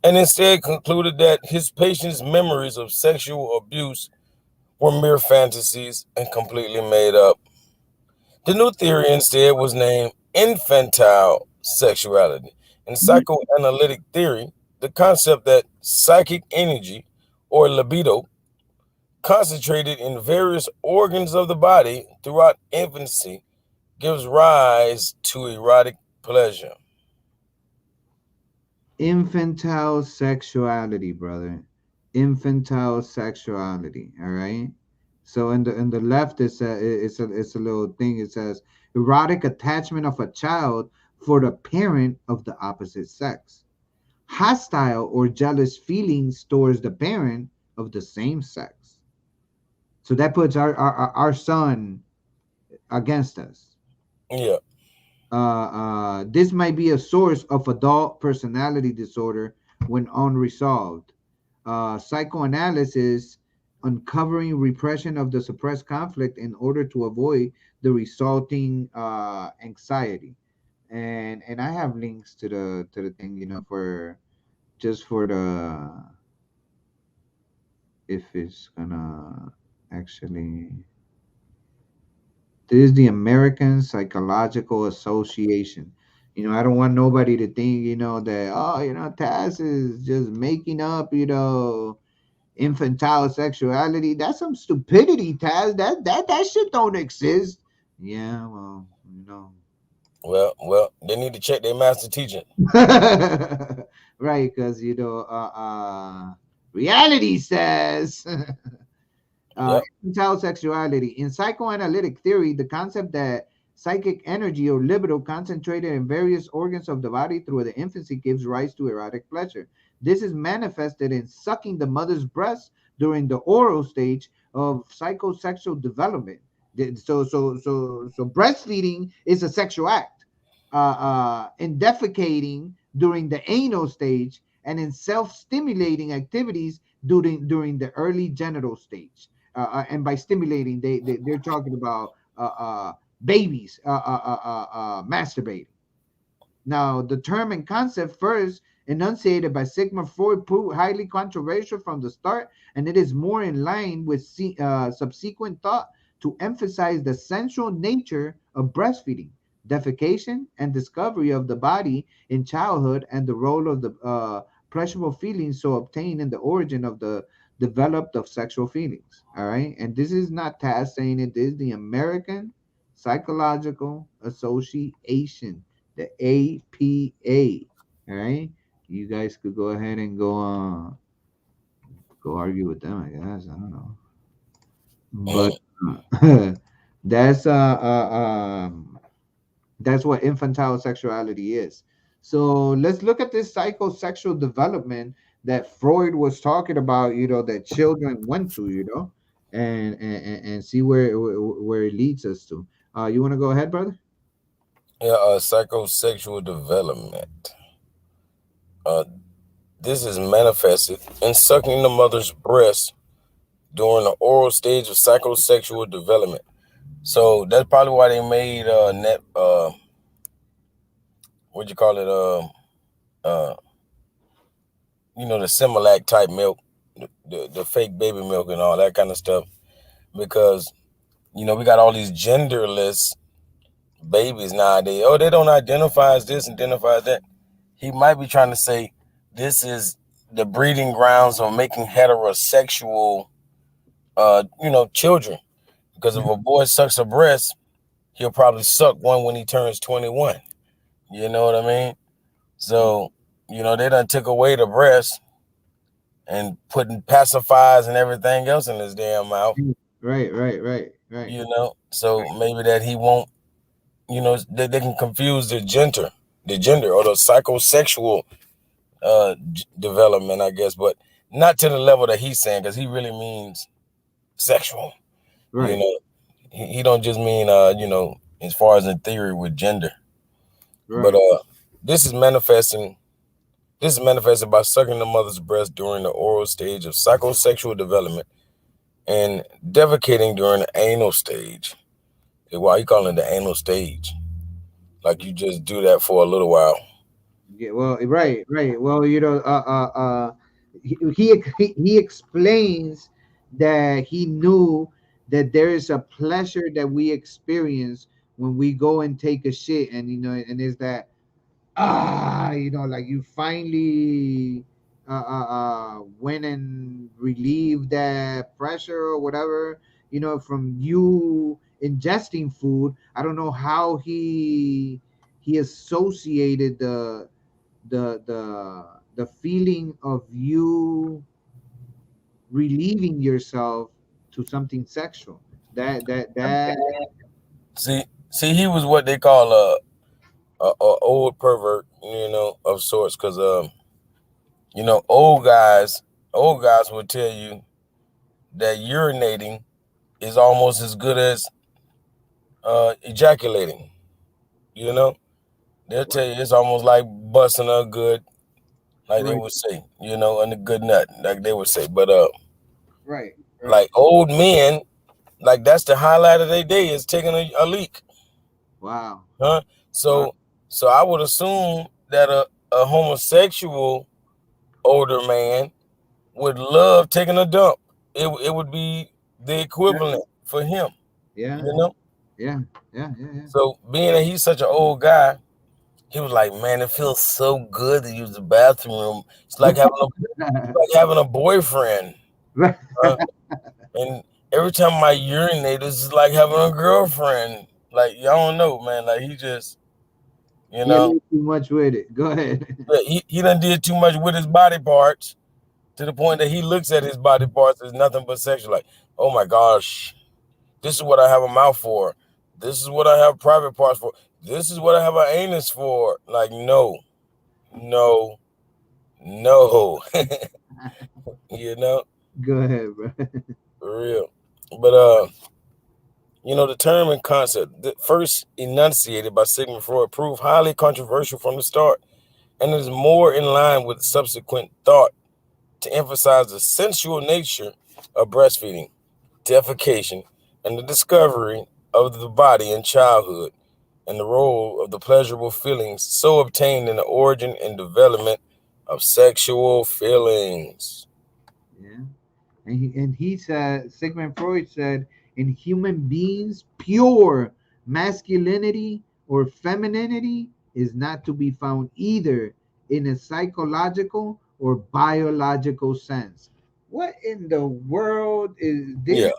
S2: and instead concluded that his patient's memories of sexual abuse were mere fantasies and completely made up. The new theory instead was named infantile sexuality. In psychoanalytic theory, the concept that psychic energy or libido concentrated in various organs of the body throughout infancy gives rise to erotic pleasure.
S1: Infantile sexuality, brother. Infantile sexuality. All right. So in the left, it's a little thing. It says erotic attachment of a child for the parent of the opposite sex. Hostile or jealous feelings towards the parent of the same sex. So that puts our son against us.
S2: Yeah.
S1: This might be a source of adult personality disorder when unresolved. psychoanalysis uncovering repression of the suppressed conflict in order to avoid the resulting anxiety. And I have links to the thing, for just for the, if it's gonna actually, this is the American Psychological Association. I don't want nobody to think, that, oh, Taz is just making up, infantile sexuality. That's some stupidity, Taz. That shit don't exist. Yeah, well,
S2: Well, they need to check their master teacher.
S1: right, because reality says
S2: Yep.
S1: infantile sexuality. In psychoanalytic theory, the concept that psychic energy or libido concentrated in various organs of the body through the infancy gives rise to erotic pleasure. This is manifested in sucking the mother's breast during the oral stage of psychosexual development. So breastfeeding is a sexual act. In defecating during the anal stage, and in self-stimulating activities during the early genital stage. And by stimulating, they're talking about babies masturbating. Now, the term and concept first enunciated by Sigmund Freud proved highly controversial from the start, and it is more in line with subsequent thought to emphasize the sensual nature of breastfeeding, defecation, and discovery of the body in childhood, and the role of the pleasurable feelings so obtained in the origin of the developed of sexual feelings. All right, and this is not Taz saying it. This is the American Psychological Association, the APA. All right, you guys could go ahead and go argue with them, I guess. I don't know, but
S2: Mm.
S1: that's that's what infantile sexuality is. So let's look at this psychosexual development that Freud was talking about. That children went through. And see where it leads us to. You want to go ahead, brother?
S2: Yeah. Psychosexual development. Uh, this is manifested in sucking the mother's breast during the oral stage of psychosexual development. So that's probably why they made net what you call it uh the Similac type milk, the fake baby milk and all that kind of stuff, because we got all these genderless babies nowadays. Oh, they don't identify as this and identify as that. He might be trying to say this is the breeding grounds of making heterosexual children, because if a boy sucks a breast, he'll probably suck one when he turns 21. You know what I mean? So, they done took away the breast and putting pacifiers and everything else in his damn mouth.
S1: Right, right, right, right,
S2: So maybe that he won't. They can confuse the gender or the psychosexual development, I guess, but not to the level that he's saying, because he really means sexual. You
S1: right,
S2: know, he don't just mean as far as in theory with gender. But
S1: right.
S2: this is manifesting. This is manifested by sucking the mother's breast during the oral stage of psychosexual development and defecating during the anal stage. Why you calling it the anal stage? Like you just do that for a little while.
S1: Yeah, well, right, right. Well, he explains that he knew that there is a pleasure that we experience when we go and take a shit, and and is that, like you finally went and relieved that pressure or whatever, from you ingesting food. I don't know how he associated the feeling of you relieving yourself to something sexual. That
S2: See, he was what they call a old pervert, of sorts, because old guys will tell you that urinating is almost as good as ejaculating. You know, they'll tell you it's almost like busting a good like they
S1: Right,
S2: would say, and a good nut, like they would say. But
S1: right, right.
S2: like old men, like that's the highlight of their day is taking a leak,
S1: Wow,
S2: huh?
S1: wow.
S2: So I would assume that a homosexual older man would love taking a dump. It would be the
S1: Yeah,
S2: equivalent for him,
S1: yeah,
S2: you know.
S1: yeah, yeah, yeah, yeah.
S2: So being that he's such an old guy, he was like, "Man, it feels so good to use the bathroom. It's like having a boyfriend,
S1: Right.
S2: uh, and every time I urinate, it's just like having a girlfriend. Like y'all don't know, man. Like he just, you
S1: He a
S2: know,
S1: little too much with it. Go ahead.
S2: yeah, he done did too much with his body parts to the point that he looks at his body parts as nothing but sexual. Like, oh my gosh, this is what I have a mouth for. This is what I have private parts for. This is what I have an anus for. Like, no, no, no. you know,
S1: Go ahead, bro.
S2: for real. But the term and concept that first enunciated by Sigmund Freud proved highly controversial from the start, and is more in line with subsequent thought to emphasize the sensual nature of breastfeeding, defecation, and the discovery of the body in childhood, and the role of the pleasurable feelings so obtained in the origin and development of sexual feelings.
S1: Yeah. And he said, Sigmund Freud said, in human beings, pure masculinity or femininity is not to be found either in a psychological or biological sense. What in the world is
S2: Yeah,
S1: this?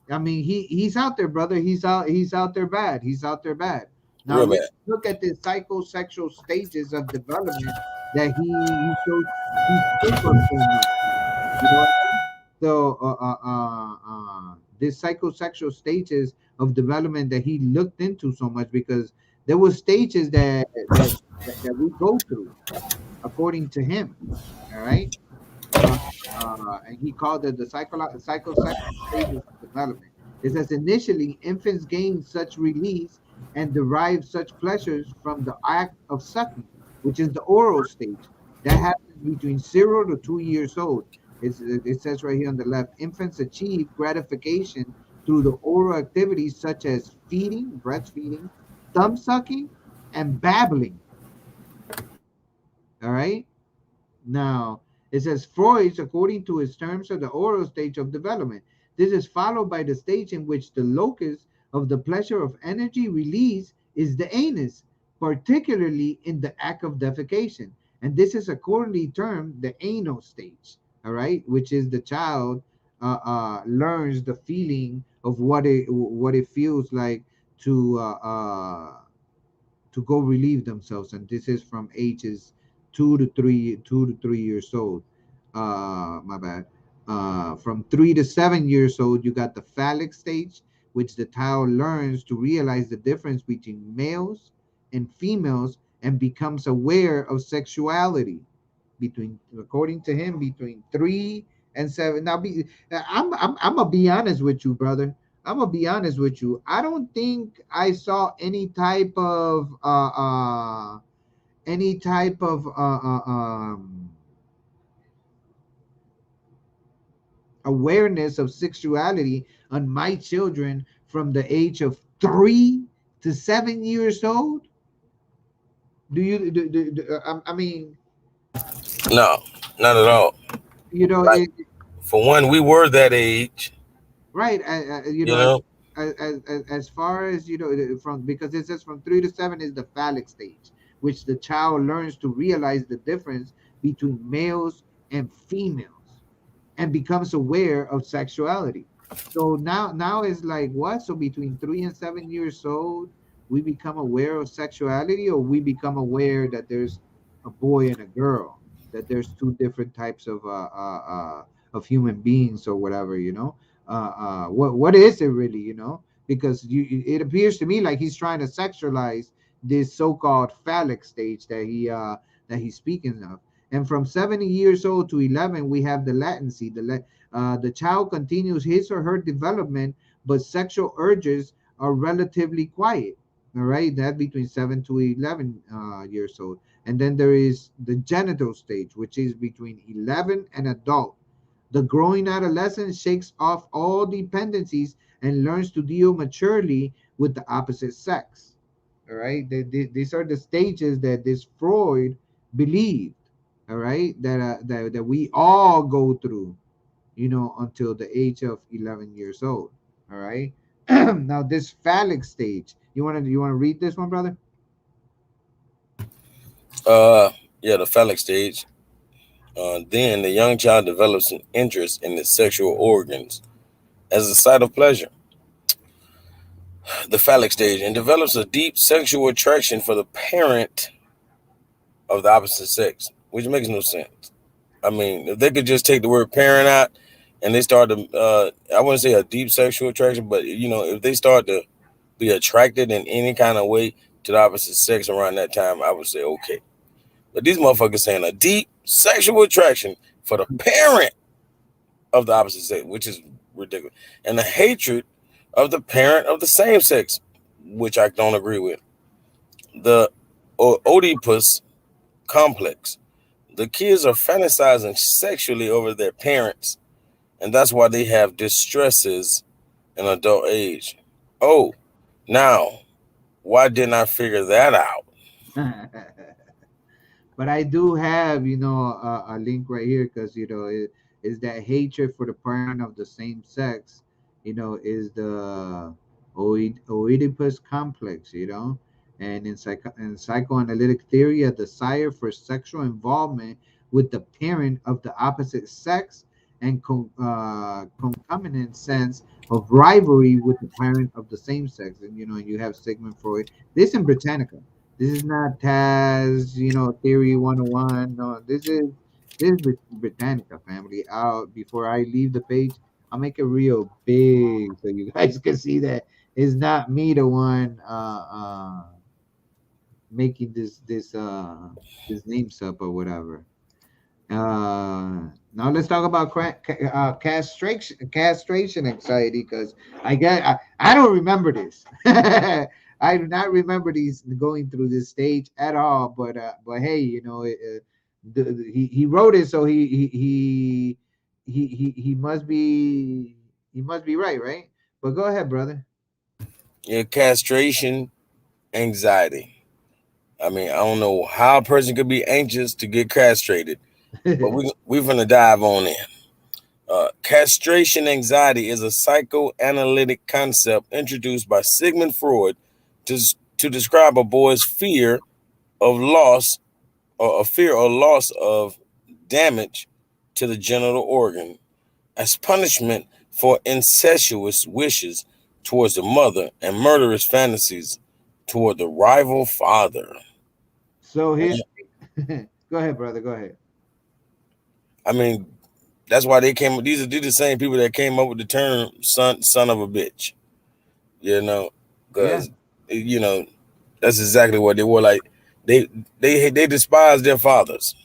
S1: I mean, he's out there, brother. He's out there bad. He's out there bad. Now
S2: real bad.
S1: let's look at the psychosexual stages of development that he spoke of so much. You know what I mean? So, this psychosexual stages of development that he looked into so much, because there were stages that we go through according to him. All right. uh, and he called it the psychosexual stages of development. It says initially infants gain such release and derive such pleasures from the act of sucking, which is the oral stage. That happens between 0 to 2 years old. It says right here on the left, infants achieve gratification through the oral activities such as feeding, breastfeeding, thumb sucking, and babbling. All right. Now, it says Freud's, according to his terms, of the oral stage of development. This is followed by the stage in which the locus of the pleasure of energy release is the anus, particularly in the act of defecation. And this is accordingly termed the anal stage, all right, which is the child learns the feeling of what it feels like to go relieve themselves, and this is from ages 2 to 3 years old. My bad. From 3 to 7 years old, you got the phallic stage, which the child learns to realize the difference between males and females and becomes aware of sexuality. Between, according to him, between 3 and 7. Now, I'm gonna be honest with you, brother. I'm gonna be honest with you. I don't think I saw any type of awareness of sexuality on my children from the age of 3 to 7 years old. Do you? I mean,
S2: No, not at all.
S1: you know,
S2: Like for one, we were that age,
S1: right? You
S2: you
S1: know,
S2: know.
S1: as far as from, because it says from 3 to 7 is the phallic stage, which the child learns to realize the difference between males and females and becomes aware of sexuality. So now it's like what? So between 3 and 7 years old, we become aware of sexuality, or we become aware that there's a boy and a girl, that there's two different types of human beings or whatever. What is it really? Because it appears to me like he's trying to sexualize this so-called phallic stage that he's speaking of. And from 70 years old to 11, we have the latency. The child continues his or her development, but sexual urges are relatively quiet. All right, that between 7 to 11 years old. And then there is the genital stage, which is between 11 and adult. The growing adolescent shakes off all dependencies and learns to deal maturely with the opposite sex. All right, these are the stages that this Freud believed. All right, that we all go through, until the age of 11 years old. All right. Now this phallic stage, you want to read this one, brother?
S2: Yeah, the phallic stage. Then the young child develops an interest in the sexual organs as a site of pleasure, the phallic stage, and develops a deep sexual attraction for the parent of the opposite sex, which makes no sense. I mean, if they could just take the word parent out and they start to, I wouldn't say a deep sexual attraction, but if they start to be attracted in any kind of way to the opposite sex around that time, I would say okay. But these motherfuckers saying a deep sexual attraction for the parent of the opposite sex, which is ridiculous, and the hatred of the parent of the same sex, which I don't agree with. The Oedipus complex. The kids are fantasizing sexually over their parents, and that's why they have distresses in adult age. Oh, now, why didn't I figure that out?
S1: But I do have, a link right here because it is that hatred for the parent of the same sex, is the Oedipus complex, and in psychoanalytic theory, a desire for sexual involvement with the parent of the opposite sex and concomitant sense of rivalry with the parent of the same sex, and you have Sigmund Freud. This in Britannica. This is not Taz, Theory 101. No, this is Britannica family. Before I leave the page, I'll make it real big so you guys can see that it's not me the one making this names up or whatever. Now let's talk about castration anxiety because I don't remember this. I do not remember these going through this stage at all. But hey, he wrote it, so he must be right. But go ahead, brother.
S2: Yeah, castration anxiety. I mean, I don't know how a person could be anxious to get castrated, but we're gonna dive on in. Castration anxiety is a psychoanalytic concept introduced by Sigmund Freud to describe a boy's fear of loss or a fear or loss of damage to the genital organ as punishment for incestuous wishes towards the mother and murderous fantasies toward the rival father.
S1: So his go ahead, brother. Go ahead.
S2: I mean, that's why they came. These are the same people that came up with the term "son of a bitch." You know,
S1: Yeah,
S2: because you know that's exactly what they were like. They they despise their fathers.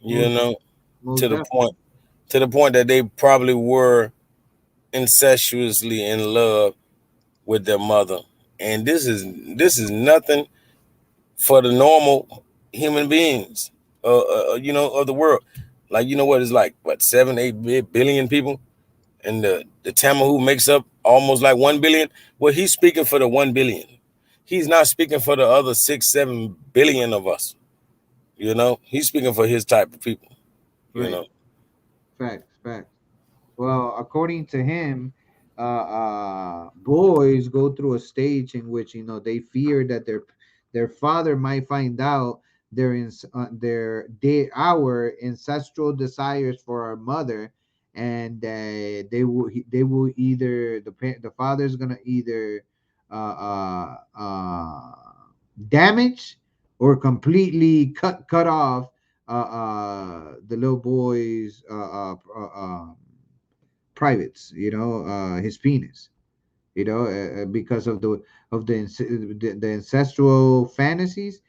S2: You
S1: most
S2: know,
S1: most
S2: to the
S1: definitely.
S2: point that they probably were incestuously in love with their mother, and this is nothing for the normal human beings, of the world. Like what is like what 7 8 billion people, and the Tamahu makes up almost like 1 billion. Well, he's speaking for the 1 billion. He's not speaking for the other 6 7 billion of us. He's speaking for his type of people. You
S1: Right.
S2: know,
S1: Facts. Well, according to him, boys go through a stage in which they fear that their father might find out our ancestral desires for our mother, and they will either the father's gonna either damage or completely cut off the little boy's privates, his penis, because of the ancestral fantasies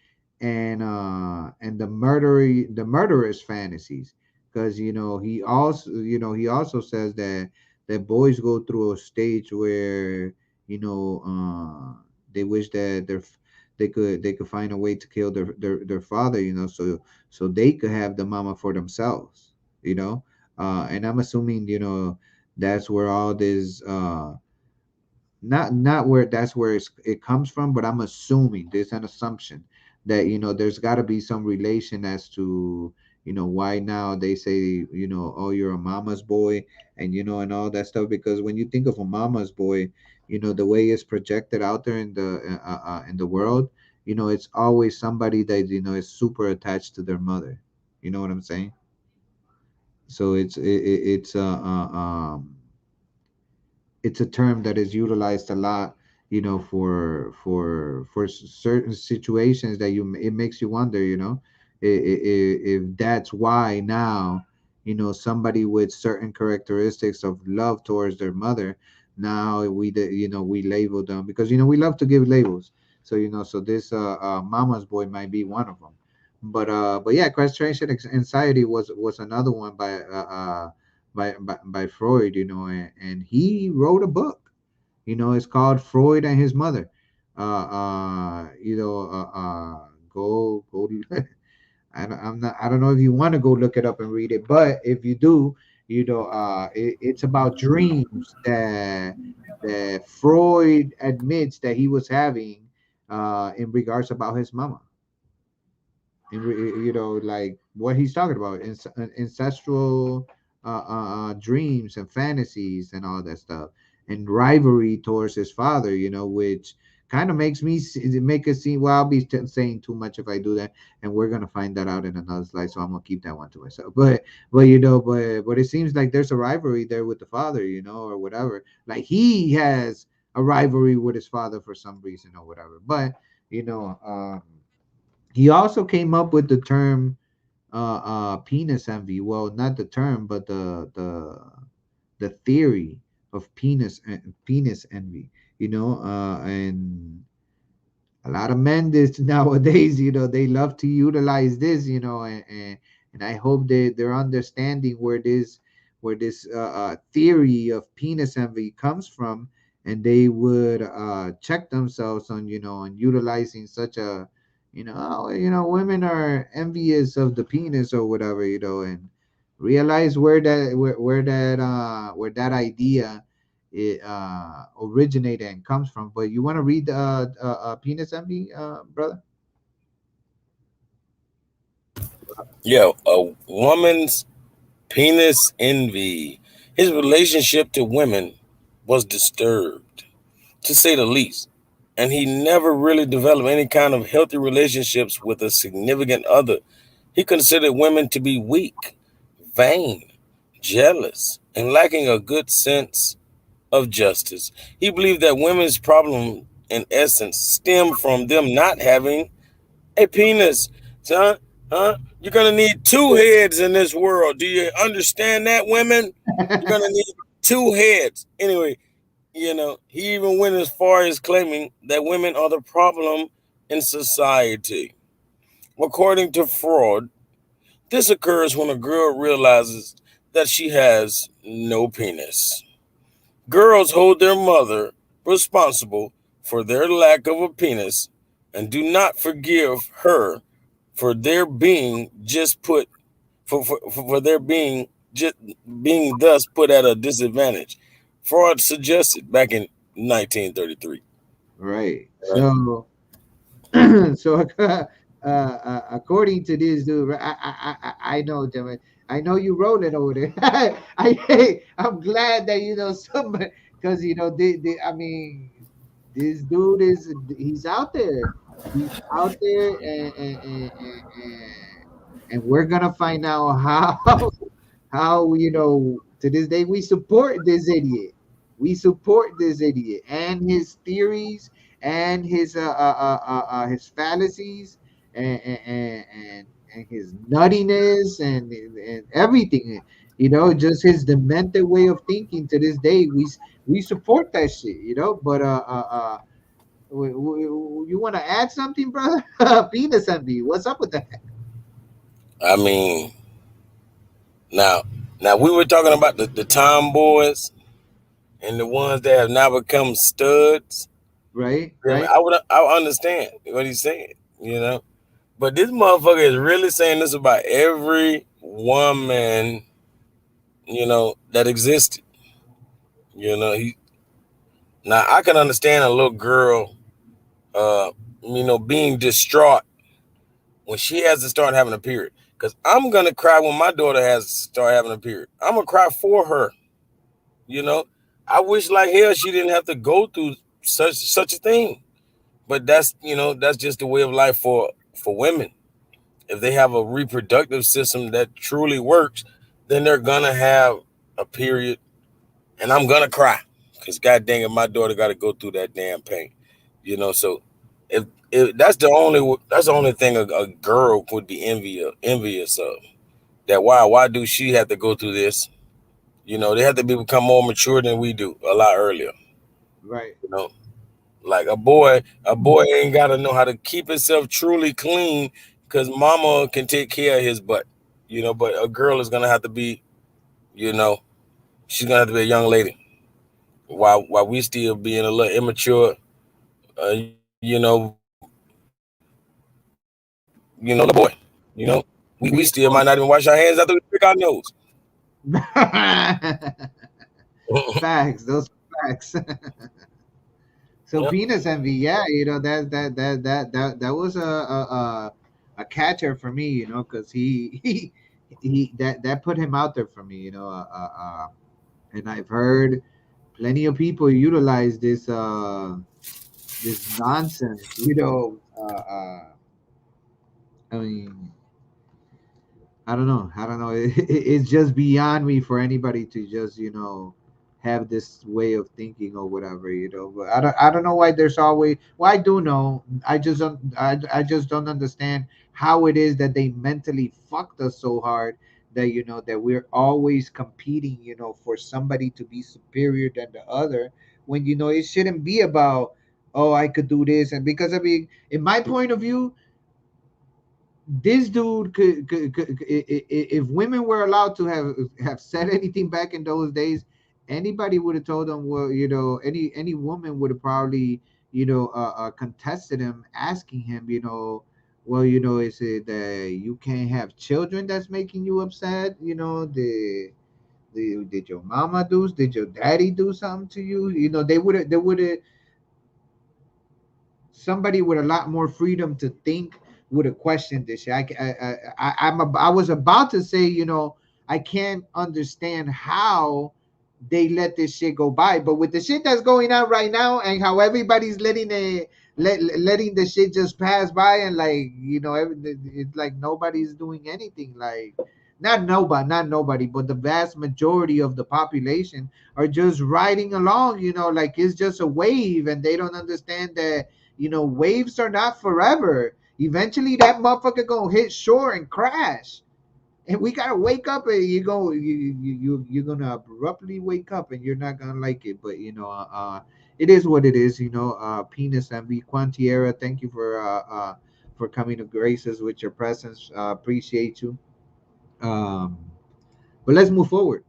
S1: and the murderous fantasies, because he also says that boys go through a stage where you know they wish that they could find a way to kill their father, so they could have the mama for themselves, you know. And I'm assuming, that's where all this not where that's where it comes from, but I'm assuming there's an assumption that, there's got to be some relation as to, why now they say, oh, you're a mama's boy, and and all that stuff. Because when you think of a mama's boy, the way it's projected out there in the world, it's always somebody that, is super attached to their mother. You know what I'm saying? So it's a term that is utilized a lot, for certain situations that it makes you wonder, if that's why now, somebody with certain characteristics of love towards their mother, now we label them, because we love to give labels. So so this mama's boy might be one of them. But yeah, castration anxiety was another one by Freud, and he wrote a book. It's called Freud and His Mother. Go. I don't know if you want to go look it up and read it, but if you do, it's about dreams that Freud admits that he was having, in regards about his mama. Like what he's talking about, ancestral dreams and fantasies and all that stuff, and rivalry towards his father, which kind of makes make it seem, well, I'll be saying too much if I do that, and we're gonna find that out in another slide, so I'm gonna keep that one to myself. But it seems like there's a rivalry there with the father, or whatever. Like he has a rivalry with his father for some reason or whatever. But you know he also came up with the term, penis envy. Well, not the term, but the theory of penis envy. And a lot of men this nowadays, they love to utilize this, and I hope they're understanding where this theory of penis envy comes from, and they would check themselves on, on utilizing such a, women are envious of the penis or whatever, and realize where that idea originated and comes from. But you want to read penis envy, brother?
S2: Yeah, a woman's penis envy. His relationship to women was disturbed, to say the least, and he never really developed any kind of healthy relationships with a significant other. He considered women to be weak, vain, jealous, and lacking a good sense of justice. He believed that women's problem, in essence, stemmed from them not having a penis. Son, huh? You're gonna need two heads in this world. Do you understand that, women? You're gonna need two heads. Anyway, he even went as far as claiming that women are the problem in society. According to Freud, this occurs when a girl realizes that she has no penis. Girls hold their mother responsible for their lack of a penis and do not forgive her for their being just put for their being just being thus put at a disadvantage. Freud suggested back in 1933.
S1: Right. So so according to this dude, right, I know, Jimmy. I know you wrote it over there. I'm glad that somebody, because I mean, this dude he's out there. He's out there, and we're gonna find out how to this day we support this idiot. We support this idiot and his theories and his fallacies, and his nuttiness, and everything. Just his demented way of thinking. To this day, we support that shit. But you want to add something, brother? Penis envy. What's up with that?
S2: I mean, now, now we were talking about the tomboys and the ones that have now become studs.
S1: right,
S2: I mean,
S1: right.
S2: I would understand what he's saying, you know. But this motherfucker is really saying this about every woman, that existed. He now I can understand a little girl, uh, being distraught when she has to start having a period. Cause I'm gonna cry when my daughter has to start having a period. I'm gonna cry for her. You know, I wish like hell she didn't have to go through such a thing. But that's just the way of life for women. If they have a reproductive system that truly works, then they're gonna have a period, and I'm gonna cry because god dang it, my daughter got to go through that damn pain. So if that's the only thing a girl would be envious of. That why do she have to go through this? They have to become more mature than we do a lot earlier.
S1: Right.
S2: You know, like a boy ain't got to know how to keep himself truly clean because mama can take care of his butt. But a girl is gonna have to be, you know, she's gonna have to be a young lady. While we still being a little immature, little boy. You know, we
S1: Being
S2: still might not even wash our hands after we pick our nose.
S1: facts. Those are facts. So
S2: Yeah.
S1: penis envy, yeah, that was a catcher for me, because he that put him out there for me, and I've heard plenty of people utilize this nonsense, I mean, I don't know. I don't know. It's just beyond me for anybody to just have this way of thinking or whatever. But I don't know why there's always. Well, I do know. I just don't understand how it is that they mentally fucked us so hard that that we're always competing. For somebody to be superior than the other when it shouldn't be about, oh, I could do this. And because I mean, in my point of view, this dude if women were allowed to have said anything back in those days, anybody would have told them, well, any woman would have probably contested him, asking him, well, is it that you can't have children that's making you upset? Did your mama do, did your daddy do something to you? They would have somebody with a lot more freedom to think would have questioned this shit. I was about to say, I can't understand how they let this shit go by, but with the shit that's going on right now and how everybody's letting the shit just pass by, and like it's like nobody's doing anything. Like not nobody, but the vast majority of the population are just riding along. Like it's just a wave, and they don't understand that waves are not forever. Eventually, that motherfucker gonna hit shore and crash, and we gotta wake up. And you're gonna abruptly wake up, and you're not gonna like it. But it is what it is. Penis and B Quantiera. Thank you for coming to graces with your presence. Appreciate you. Um, but let's move forward.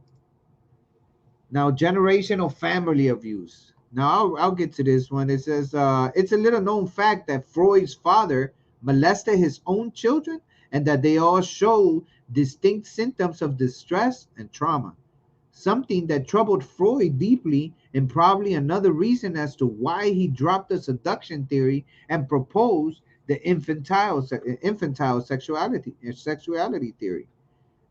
S1: Now, generational family abuse. Now, I'll get to this one. It says it's a little known fact that Freud's father molested his own children and that they all show distinct symptoms of distress and trauma. Something that troubled Freud deeply, and probably another reason as to why he dropped the seduction theory and proposed the infantile sexuality theory,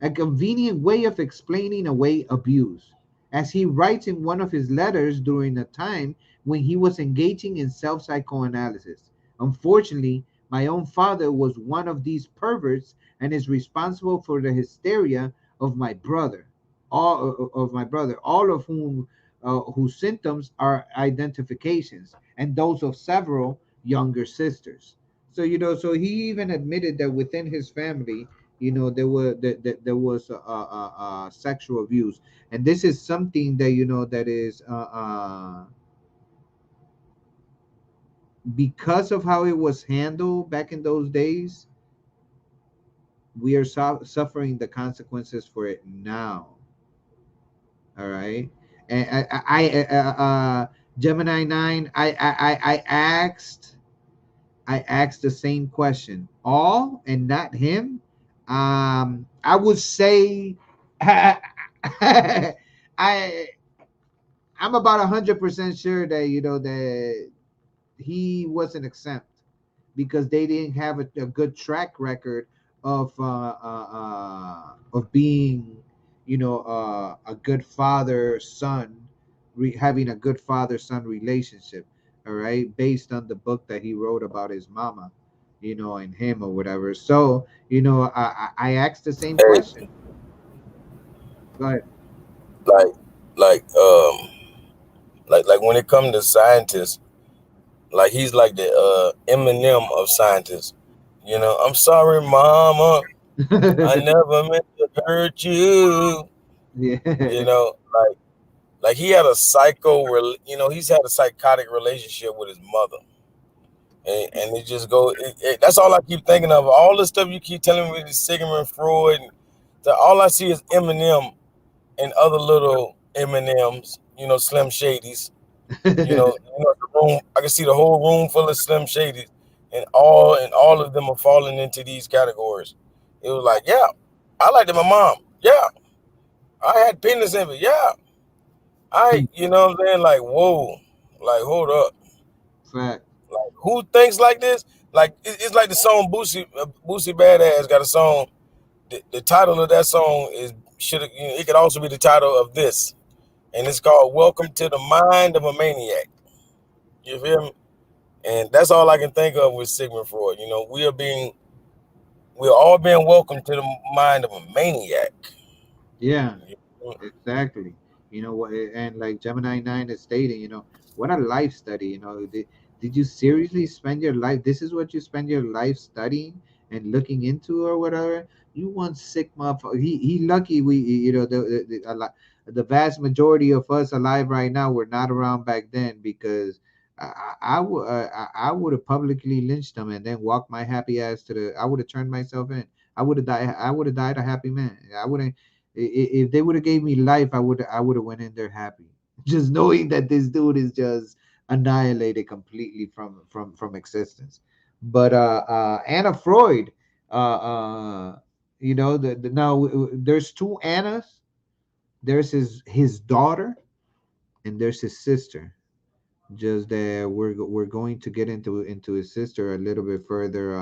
S1: a convenient way of explaining away abuse, as he writes in one of his letters during a time when he was engaging in self psychoanalysis. Unfortunately, my own father was one of these perverts and is responsible for the hysteria of my brother, all of whom whose symptoms are identifications, and those of several younger sisters. So so he even admitted that within his family there was sexual abuse, and this is something that that is because of how it was handled back in those days. We are suffering the consequences for it now. All right. And Gemini 9, I asked the same question. All and not him. I would say I I'm about 100% sure that that he wasn't exempt because they didn't have a good track record of being, a good father son, having a good father son relationship. All right, based on the book that he wrote about his mama, and him or whatever. So I asked the same
S2: Hey,
S1: question. Go ahead.
S2: like like like when it comes to scientists, like he's like the Eminem of scientists. I'm sorry, mama. I never meant to hurt you. You
S1: Yeah.
S2: know, like he had a he's had a psychotic relationship with his mother, and it just that's all I keep thinking of. All the stuff you keep telling me is Sigmund Freud, and all I see is Eminem and other little Eminems. Slim Shadys. The room. I can see the whole room full of Slim Shadys, and all of them are falling into these categories. It was like, yeah, I liked my mom. Yeah, I had penis envy. Yeah, you know what I'm saying? Like, whoa, like, hold up.
S1: Fact.
S2: Like, who thinks like this? Like, it's like the song Boosie Badass got a song. The title of that song is should it could also be the title of this, and it's called "Welcome to the Mind of a Maniac." You feel me? And that's all I can think of with Sigmund Freud. We're all being welcomed to the mind of a maniac.
S1: Yeah.
S2: You know?
S1: Exactly. What, and like Gemini 9 is stating, what a life study. Did you seriously spend your life? This is what you spend your life studying and looking into or whatever. You want sick motherfucker. He lucky we, the vast majority of us alive right now were not around back then because I would have publicly lynched him and then walked my happy ass I would have turned myself in. I would have died a happy man. I wouldn't if they would have gave me life, I would have went in there happy, just knowing that this dude is just annihilated completely from existence. But Anna Freud, there's two Annas. There's his daughter and there's his sister. Just that we're going to get into his sister a little bit further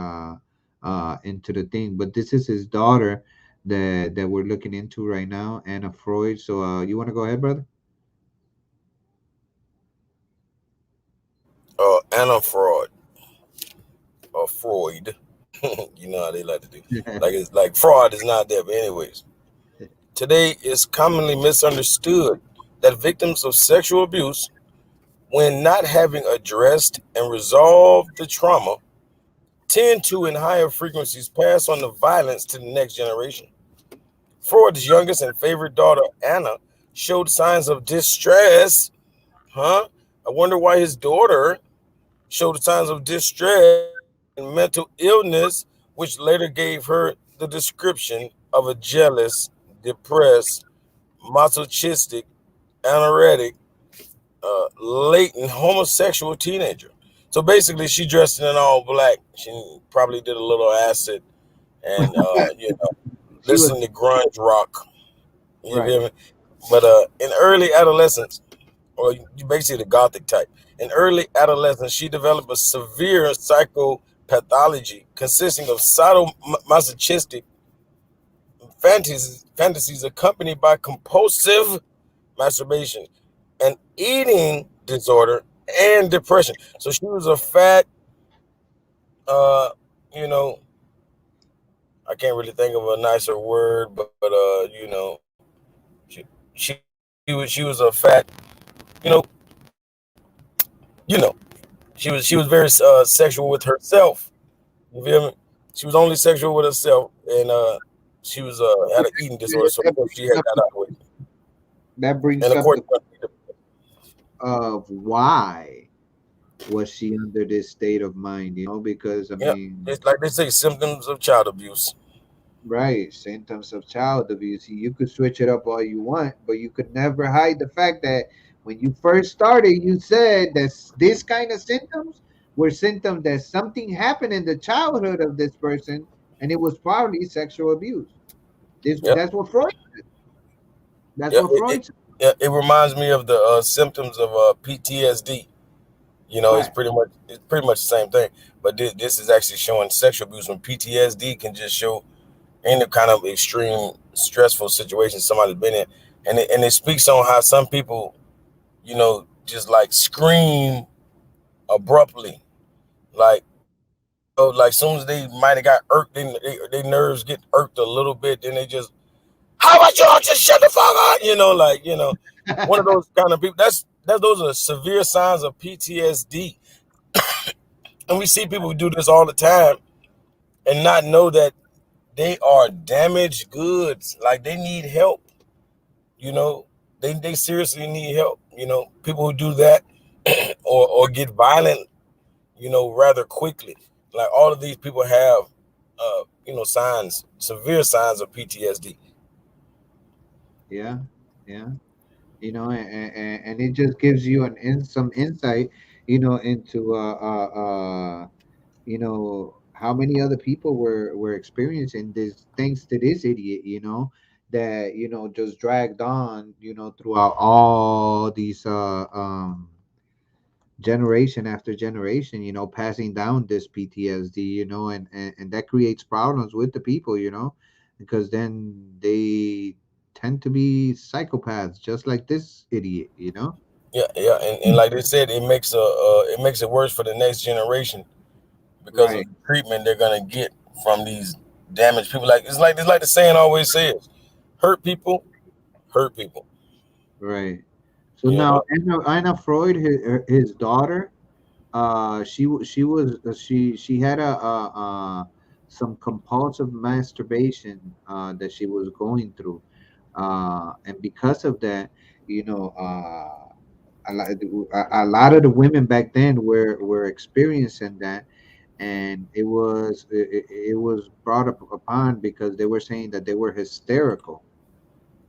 S1: into the thing, but this is his daughter that we're looking into right now, Anna Freud. So you want to go ahead, brother?
S2: Anna Freud or Freud. You know how they like to do. Like it's like fraud is not there. But anyways, today it's commonly misunderstood that victims of sexual abuse, when not having addressed and resolved the trauma, tend to, in higher frequencies, pass on the violence to the next generation. Freud's youngest and favorite daughter, Anna, showed signs of distress. Huh? I wonder why his daughter showed signs of distress and mental illness, which later gave her the description of a jealous, depressed, masochistic, anoretic, latent homosexual teenager. So basically, she dressed in all black. She probably did a little acid and
S1: She was
S2: listened to grunge rock. You
S1: right.
S2: feel me? But in early adolescence, or you basically the gothic type. In early adolescence, she developed a severe psychopathology consisting of sadomasochistic fantasies accompanied by compulsive masturbation, an eating disorder, and depression. So she was a fat, uh, you know, I can't really think of a nicer word, but she was a fat, you know, you know, she was very sexual with herself. You feel me? She was only sexual with herself, and she was had an eating disorder, so of
S1: That
S2: course she
S1: brings
S2: had
S1: up
S2: that out of the way.
S1: that
S2: And
S1: brings
S2: of
S1: up
S2: course,
S1: the of why was she under this state of mind, because I
S2: yeah,
S1: mean,
S2: it's like they say, symptoms of child abuse.
S1: right, symptoms of child abuse. You could switch it up all you want, but you could never hide the fact that When you first started, you said that this kind of symptoms were symptoms that something happened in the childhood of this person, and it was probably sexual abuse. This
S2: Yep.
S1: that's what Freud. That's
S2: Yeah,
S1: what Freud said.
S2: yeah, it reminds me of the symptoms of PTSD. You know,
S1: Fact.
S2: it's pretty much the same thing. But this is actually showing sexual abuse. When PTSD can just show any kind of extreme stressful situation somebody's been in, and it speaks on how some people, you know, just like scream abruptly, like like soon as they might have got irked, they nerves get irked a little bit, then they just, how about y'all just shut the fuck up? One of those kind of people. Those are severe signs of PTSD, and we see people who do this all the time and not know that they are damaged goods. Like they need help. You know, they seriously need help. You know, people who do that or get violent, you know, rather quickly. Like all of these people have, signs, severe signs of PTSD.
S1: Yeah, yeah. And it just gives you some insight, into how many other people were experiencing these things to this idiot, that just dragged on, throughout all these generation after generation, passing down this PTSD, and that creates problems with the people, because then they tend to be psychopaths, just like this idiot.
S2: Yeah, yeah, and like they said, it makes it worse for the next generation because of
S1: Right,
S2: the treatment they're gonna get from these damaged people. Like it's like the saying always says, hurt people, hurt people.
S1: right. So
S2: You
S1: now
S2: know.
S1: Anna Freud, his daughter, she had some compulsive masturbation that she was going through, and because of that, you know, a lot of the women back then were experiencing that, and it was brought up upon because they were saying that they were hysterical,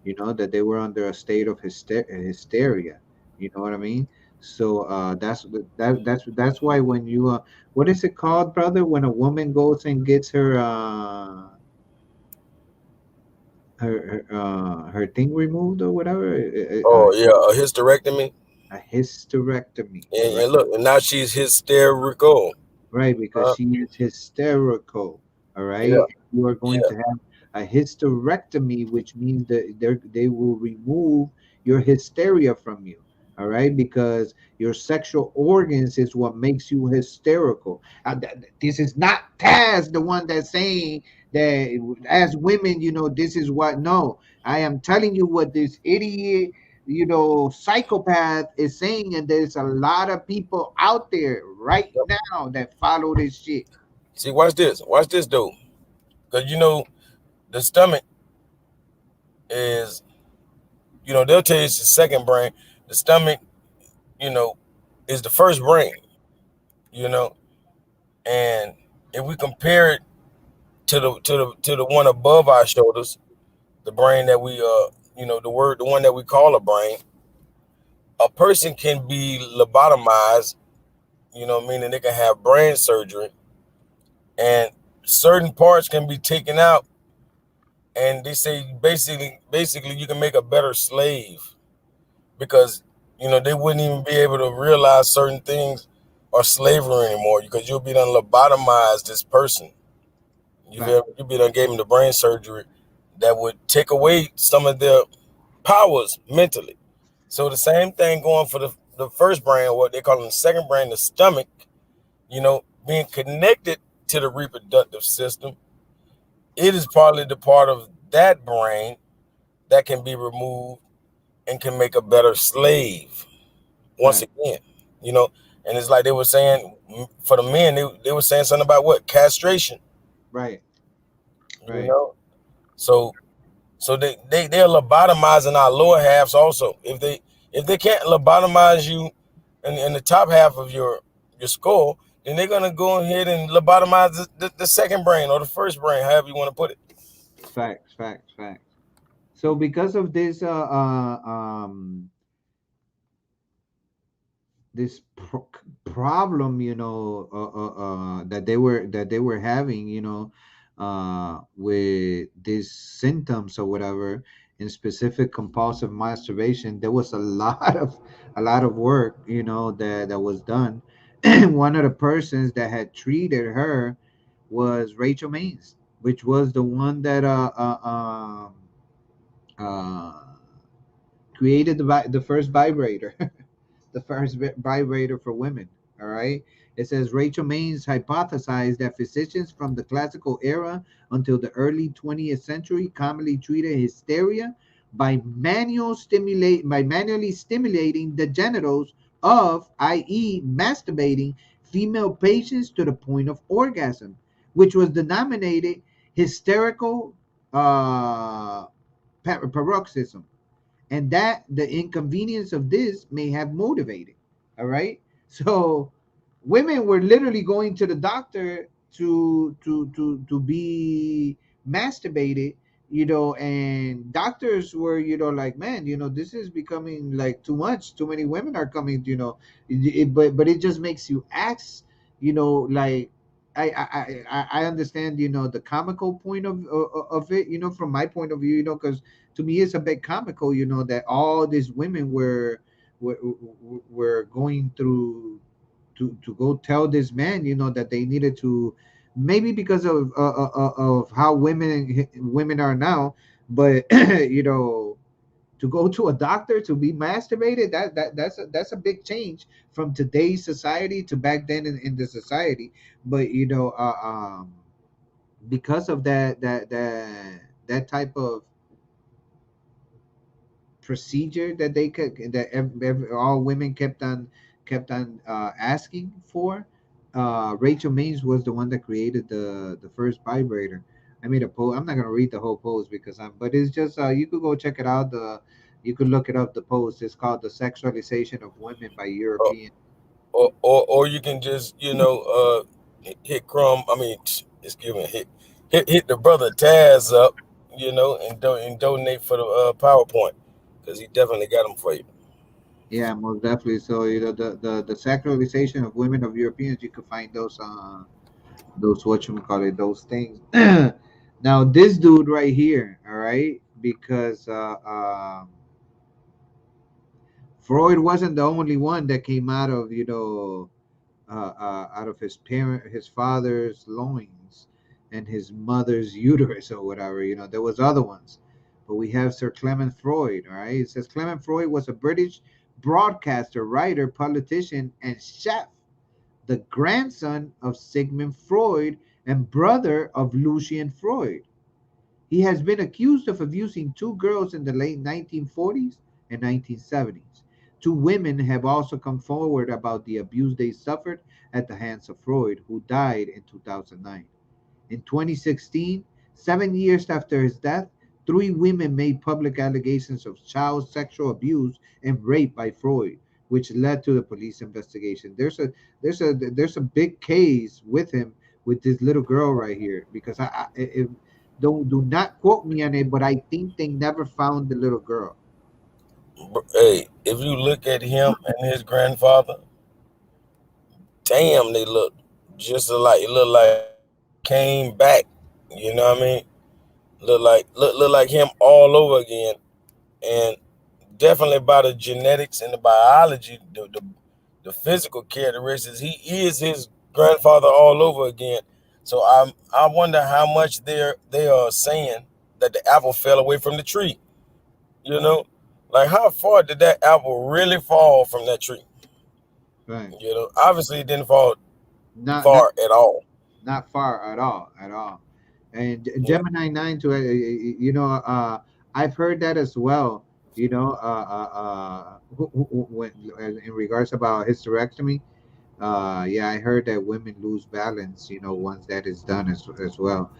S1: that they were under a state of hysteria. You know what I mean? So that's why when you what is it called, brother, when a woman goes and gets her thing removed or whatever,
S2: Oh yeah, a hysterectomy.
S1: a hysterectomy, right?
S2: And look, and now she's hysterical.
S1: Right, because
S2: Huh?
S1: she is hysterical. All right.
S2: Yeah,
S1: You are going
S2: yeah.
S1: to have a hysterectomy, which means that they will remove your hysteria from you. All right, because your sexual organs is what makes you hysterical. This is not Taz, the one that's saying that as women, this is what. No, I am telling you what this idiot, psychopath is saying, and there's a lot of people out there right
S2: Yep.
S1: now that follow this shit.
S2: See, watch this. Watch this though, because the stomach is, they'll tell you it's the second brain. The stomach, you know, is the first brain. You know, and if we compare it to the one above our shoulders, the brain that we the one that we call a brain, a person can be lobotomized, meaning they can have brain surgery and certain parts can be taken out, and they say basically you can make a better slave because they wouldn't even be able to realize certain things are slavery anymore because you'll be done lobotomized this person. You
S1: Fact,
S2: feel me? You be done gave them the brain surgery that would take away some of their powers mentally. So the same thing going for the first brain, what they call the second brain, the stomach, being connected to the reproductive system. It is partly the part of that brain that can be removed and can make a better slave once
S1: fact.
S2: again. You know, and it's like they were saying for the men, they were saying something about what? Castration,
S1: Right,
S2: you
S1: right.
S2: know? So they're lobotomizing our lower halves also. If they can't lobotomize you in the top half of your skull, then they're gonna go ahead and lobotomize the second brain or the first brain, however you want to put it.
S1: Facts, facts, facts. So because of this this problem, that they were having, with these symptoms or whatever. In specific compulsive masturbation, there was a lot of work, that was done. One of the persons that had treated her was Rachel Maines, which was the one that uh created the first vibrator. The first vibrator for women. All right. It says Rachel Maines hypothesized that physicians from the classical era until the early 20th century commonly treated hysteria by manually stimulating the genitals of, i.e., masturbating female patients to the point of orgasm, which was denominated hysterical uh, paroxysm, and that the inconvenience of this may have motivated. All right. So women were literally going to the doctor to be masturbated, and doctors were, like, man, this is becoming like too much. Too many women are coming, but it just makes you ask, like, I understand, the comical point of it, from my point of view, because to me it's a bit comical, that all these women were, were going through to go tell this man, that they needed to, maybe because of how women are now, but to go to a doctor to be masturbated, that's a big change from today's society to back then in the society. But because of that type of procedure that they could that all women kept on asking for. Rachel Maines was the one that created the first vibrator. I made a post. I'm not gonna read the whole post because but it's just, you could go check it out. You could look it up. The post is called "The Sexualization of Women by
S2: or
S1: European."
S2: or you can just hit Chrome. I mean, excuse me, hit the brother Taz up, and donate for the PowerPoint because he definitely got them for you.
S1: Yeah, most definitely. So the sexualization of women of Europeans. You could find those whatchamacallit, those things. Now this dude right here, all right, because Freud wasn't the only one that came out of, out of his father's loins and his mother's uterus or whatever. There was other ones, but we have Sir Clement Freud. All right, it says Clement Freud was a British broadcaster, writer, politician, and chef, the grandson of Sigmund Freud and brother of Lucian Freud. He has been accused of abusing two girls in the late 1940s and 1970s. Two women have also come forward about the abuse they suffered at the hands of Freud, who died in 2009. In 2016, 7 years after his death, three women made public allegations of child sexual abuse and rape by Freud, which led to the police investigation. There's a big case with him, with this little girl right here, because don't do not quote me on it, but I think they never found the little girl.
S2: Hey, if you look at him and his grandfather, damn, they look just alike. It look like they came back. You know what I mean? Look like him all over again. And definitely by the genetics and the biology, the physical characteristics, he is his grandfather all over again. So I wonder how much they are saying that the apple fell away from the tree. You know, like how far did that apple really fall from that tree?
S1: Right.
S2: Obviously it didn't fall
S1: Not not
S2: far at all.
S1: not far at all, at all. And
S2: Yeah.
S1: Gemini 9 to I've heard that as well. When in regards about hysterectomy, yeah, I heard that women lose balance, once that is done as well.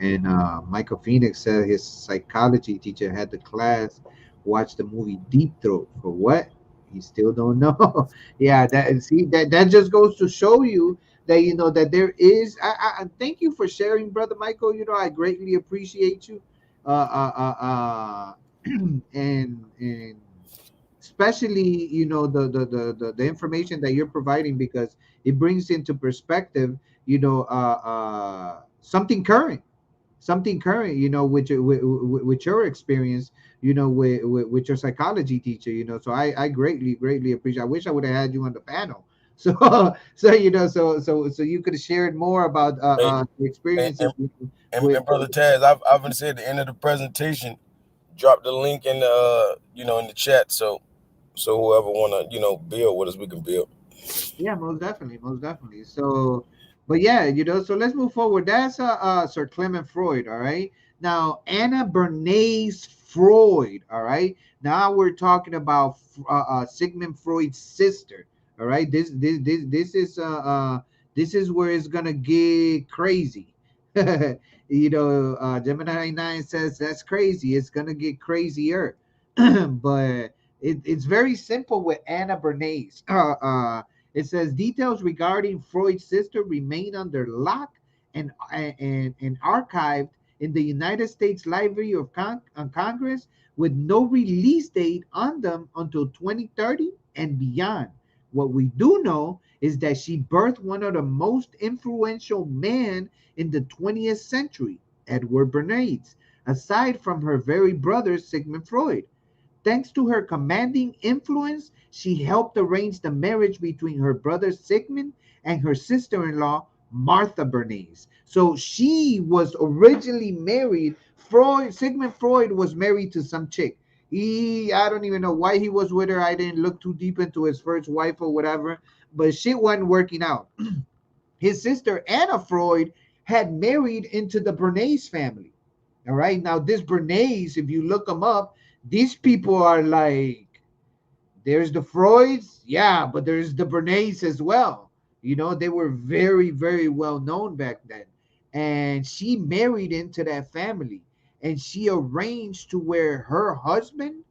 S1: And Michael Phoenix said his psychology teacher had the class watch the movie Deep Throat. For what? He still don't know. Yeah, that just goes to show you that, that there is. I thank you for sharing, brother Michael. I greatly appreciate you. Uh, uh, uh, uh, and especially the information that you're providing, because it brings into perspective, something current, with with your experience, with your psychology teacher. So I greatly appreciate. I wish I would have had you on the panel. So so you could have shared more about
S2: Hey,
S1: the experiences with.
S2: and brother Taz, I've been said at the end of the presentation, drop the link in the in the chat, so whoever wanna build with us, we can build.
S1: Yeah, most definitely, most definitely. So, but yeah, so let's move forward. That's Sir Clement Freud. All right. Now Anna Bernays Freud. All right. Now we're talking about Sigmund Freud's sister. All right. This is where it's gonna get crazy. Gemini 9 says that's crazy. It's gonna get crazier. But it's very simple with Anna Bernays. It says details regarding Freud's sister remain under lock and archived in the United States Library of Congress, with no release date on them until 2030 and beyond. What we do know is that she birthed one of the most influential men in the 20th century, Edward Bernays, aside from her very brother Sigmund Freud. Thanks to her commanding influence, she helped arrange the marriage between her brother Sigmund and her sister in law, Martha Bernays. So she was originally married. Sigmund Freud was married to some chick. I don't even know why he was with her. I didn't look too deep into his first wife or whatever, but shit wasn't working out. His sister, Anna Freud, had married into the Bernays family. All right. Now, this Bernays, if you look them up, these people are like, there's the Freuds, yeah, but there's the Bernays as well. They were very, very well known back then. And she married into that family. And she arranged to where her husband's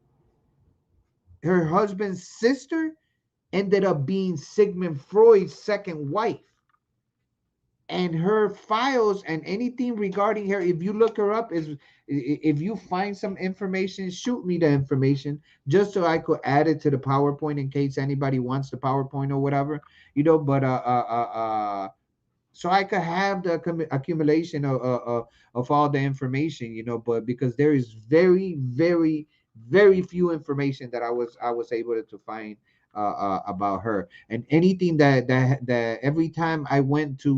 S1: sister, ended up being Sigmund Freud's second wife. And her files and anything regarding her, if you look her up, is if you find some information, shoot me the information, just so I could add it to the PowerPoint in case anybody wants the PowerPoint or whatever. But so I could have the accumulation of all the information, but because there is very, very, very few information that I was able to find about her. And anything that every time I went to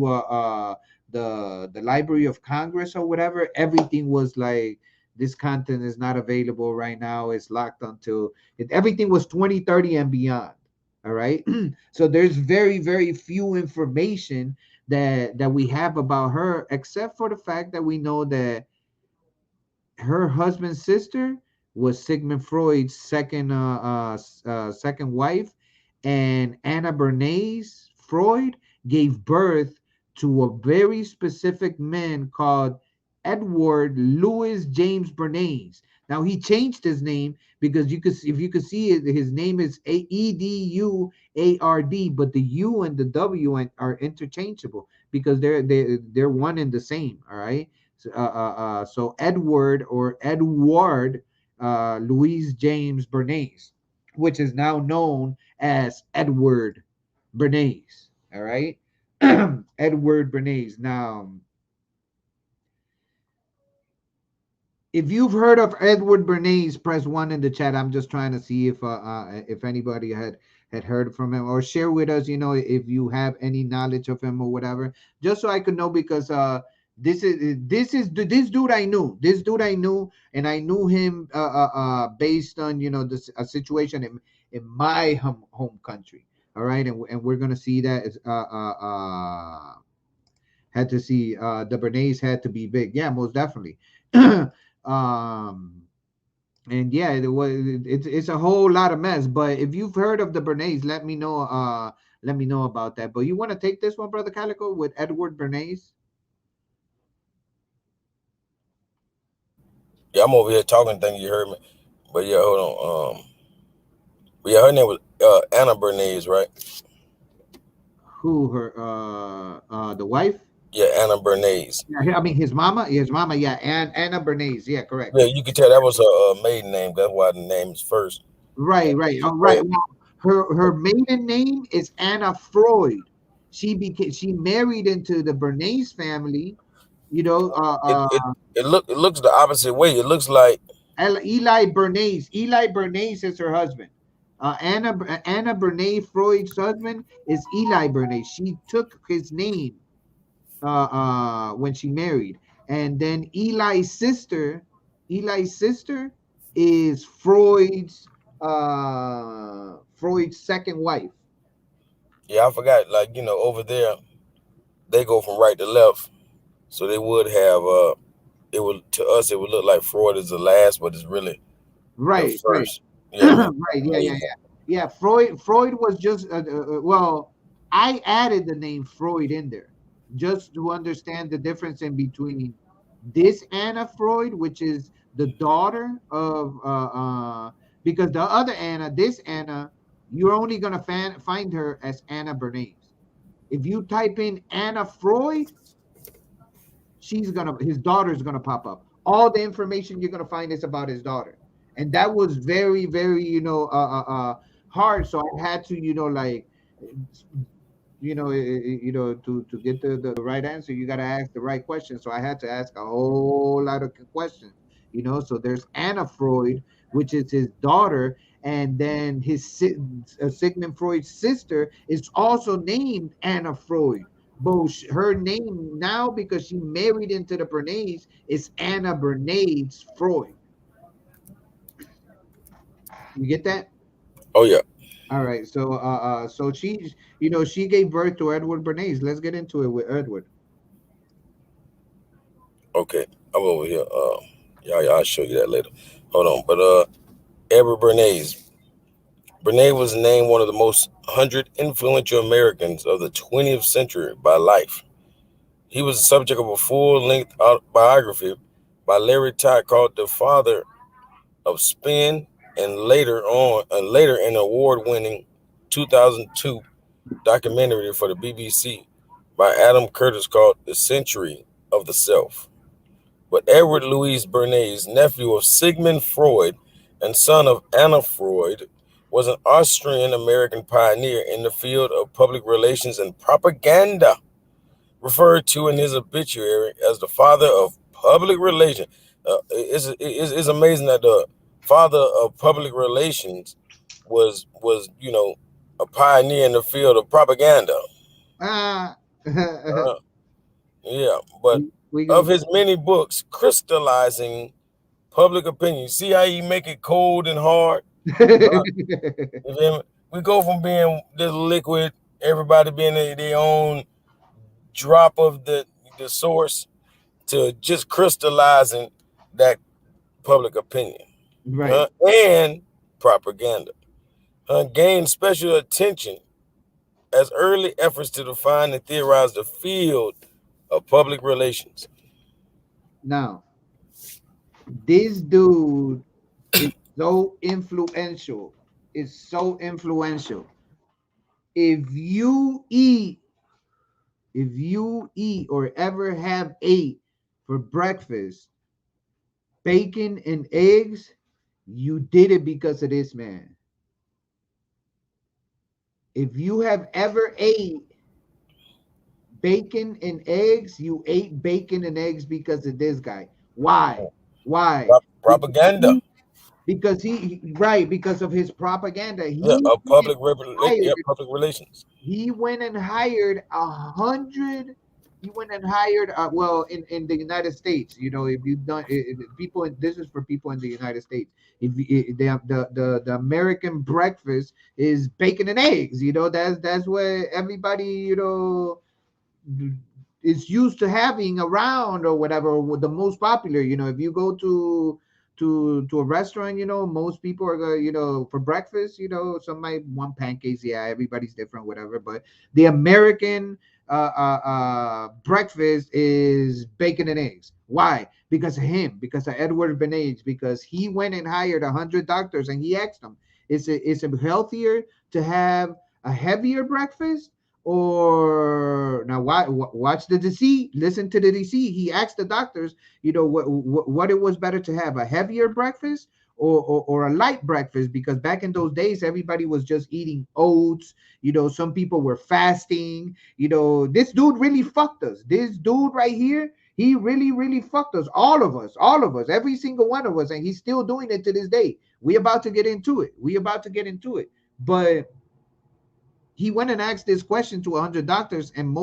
S1: the Library of Congress or whatever, everything was like, this content is not available right now. It's locked until everything was 2030 and beyond. All right. So there's very, very few information that we have about her, except for the fact that we know that her husband's sister was Sigmund Freud's second wife, and Anna Bernays Freud gave birth to a very specific man called Edward Louis James Bernays. Now he changed his name because if you could see it, his name is Eduard, but the U and the W are interchangeable because they're one and the same. All right. So Edward Louise James Bernays, which is now known as Edward Bernays. All right. Edward Bernays. Now, if you've heard of Edward Bernays, press one in the chat. I'm just trying to see if anybody had heard from him, or share with us, if you have any knowledge of him or whatever, just so I could know, because this dude I knew. This dude I knew, and I knew him based on this a situation in my home country. All right, and we're gonna see that had to see the Bernays had to be big. Yeah, most definitely. um and yeah, it's a whole lot of mess. But if you've heard of the Bernays, let me know about that. But you want to take this one, brother Calico, with Edward Bernays?
S2: Yeah, I'm over here talking. Think you heard me, but yeah, hold on. But yeah, her name was Anna Bernays, right?
S1: Who, her the wife?
S2: Yeah, Anna Bernays.
S1: Yeah, I mean his mama, yeah, and Anna Bernays, yeah, correct.
S2: Yeah, you can tell that was her maiden name. That's why the name is first.
S1: Right, right, oh, right.
S2: Right.
S1: Well, her maiden name is Anna Freud. She married into the Bernays family. You know,
S2: It looks the opposite way. It looks like
S1: Eli Bernays. Eli Bernays is her husband. Anna Bernays Freud's husband is Eli Bernays. She took his name when she married, and then Eli's sister is Freud's second wife.
S2: yeah, I forgot. Like over there they go from right to left, so they would have it would to us it would look like Freud is the last, but it's really the
S1: Right, right.
S2: first. Yeah,
S1: Right, yeah, yeah, yeah. Yeah, Freud was just well, I added the name Freud in there just to understand the difference in between this Anna Freud, which is the daughter of because the other Anna, this Anna, you're only gonna find her as Anna Bernays. If you type in Anna Freud, his daughter's gonna pop up. All the information you're gonna find is about his daughter, and that was very, very, hard. So I had to, like, to get the right answer, you got to ask the right question. So I had to ask a whole lot of questions. So there's Anna Freud, which is his daughter, and then Sigmund Freud's sister is also named Anna Freud. But her name now, because she married into the Bernays, is Anna Bernays Freud. You get that?
S2: Oh yeah.
S1: All right. So she gave birth to Edward Bernays. Let's get into it with Edward.
S2: Okay. I'm over here. Yeah, I'll show you that later. Hold on. But Edward Bernays. Bernays was named one of the most 100 influential Americans of the 20th century by Life. He was the subject of a full-length biography by Larry Todd called "The Father of Spin," and later an award-winning 2002 documentary for the BBC by Adam Curtis called "The Century of the Self." But Edward Louis Bernays, nephew of Sigmund Freud and son of Anna Freud, was an Austrian American pioneer in the field of public relations and propaganda, referred to in his obituary as the father of public relations. It's amazing that the father of public relations was a pioneer in the field of propaganda.
S1: Ah,
S2: Uh, yeah, but
S1: we
S2: of
S1: go.
S2: his many books crystallizing public opinion, see how he make it cold and hard. Uh, you feel me? We go from being this liquid, everybody being their own drop of the source, to just crystallizing that public opinion
S1: Right
S2: and propaganda. Gained special attention as early efforts to define and theorize the field of public relations.
S1: now, this dude is so influential. Is so influential. If you eat, if you eat or ever have ate for breakfast bacon and eggs, you did it because of this man. If you have ever ate bacon and eggs, you ate bacon and eggs because of this guy. Why? Why? Because
S2: Propaganda.
S1: right, because of his propaganda.
S2: Yeah,
S1: Hired,
S2: public relations.
S1: he went and hired 100. He went and hired well, in the United States. If you've done people, this is for people in the United States. If the American breakfast is bacon and eggs, that's where everybody, is used to having around or whatever. The most popular, if you go to a restaurant, most people are going, for breakfast, some might want pancakes. Yeah, everybody's different, whatever. But the American breakfast is bacon and eggs. Why? Because of him, because of Edward Bernays, because he went and hired 100 doctors, and he asked them, is it healthier to have a heavier breakfast, or now watch the deceit, listen to the deceit. He asked the doctors, what it was better to have, a heavier breakfast or a light breakfast, because back in those days everybody was just eating oats. Some people were fasting. This dude really fucked us. This dude right here, he really really fucked us, all of us, every single one of us, and he's still doing it to this day. We about to get into it. But he went and asked this question to 100 doctors, and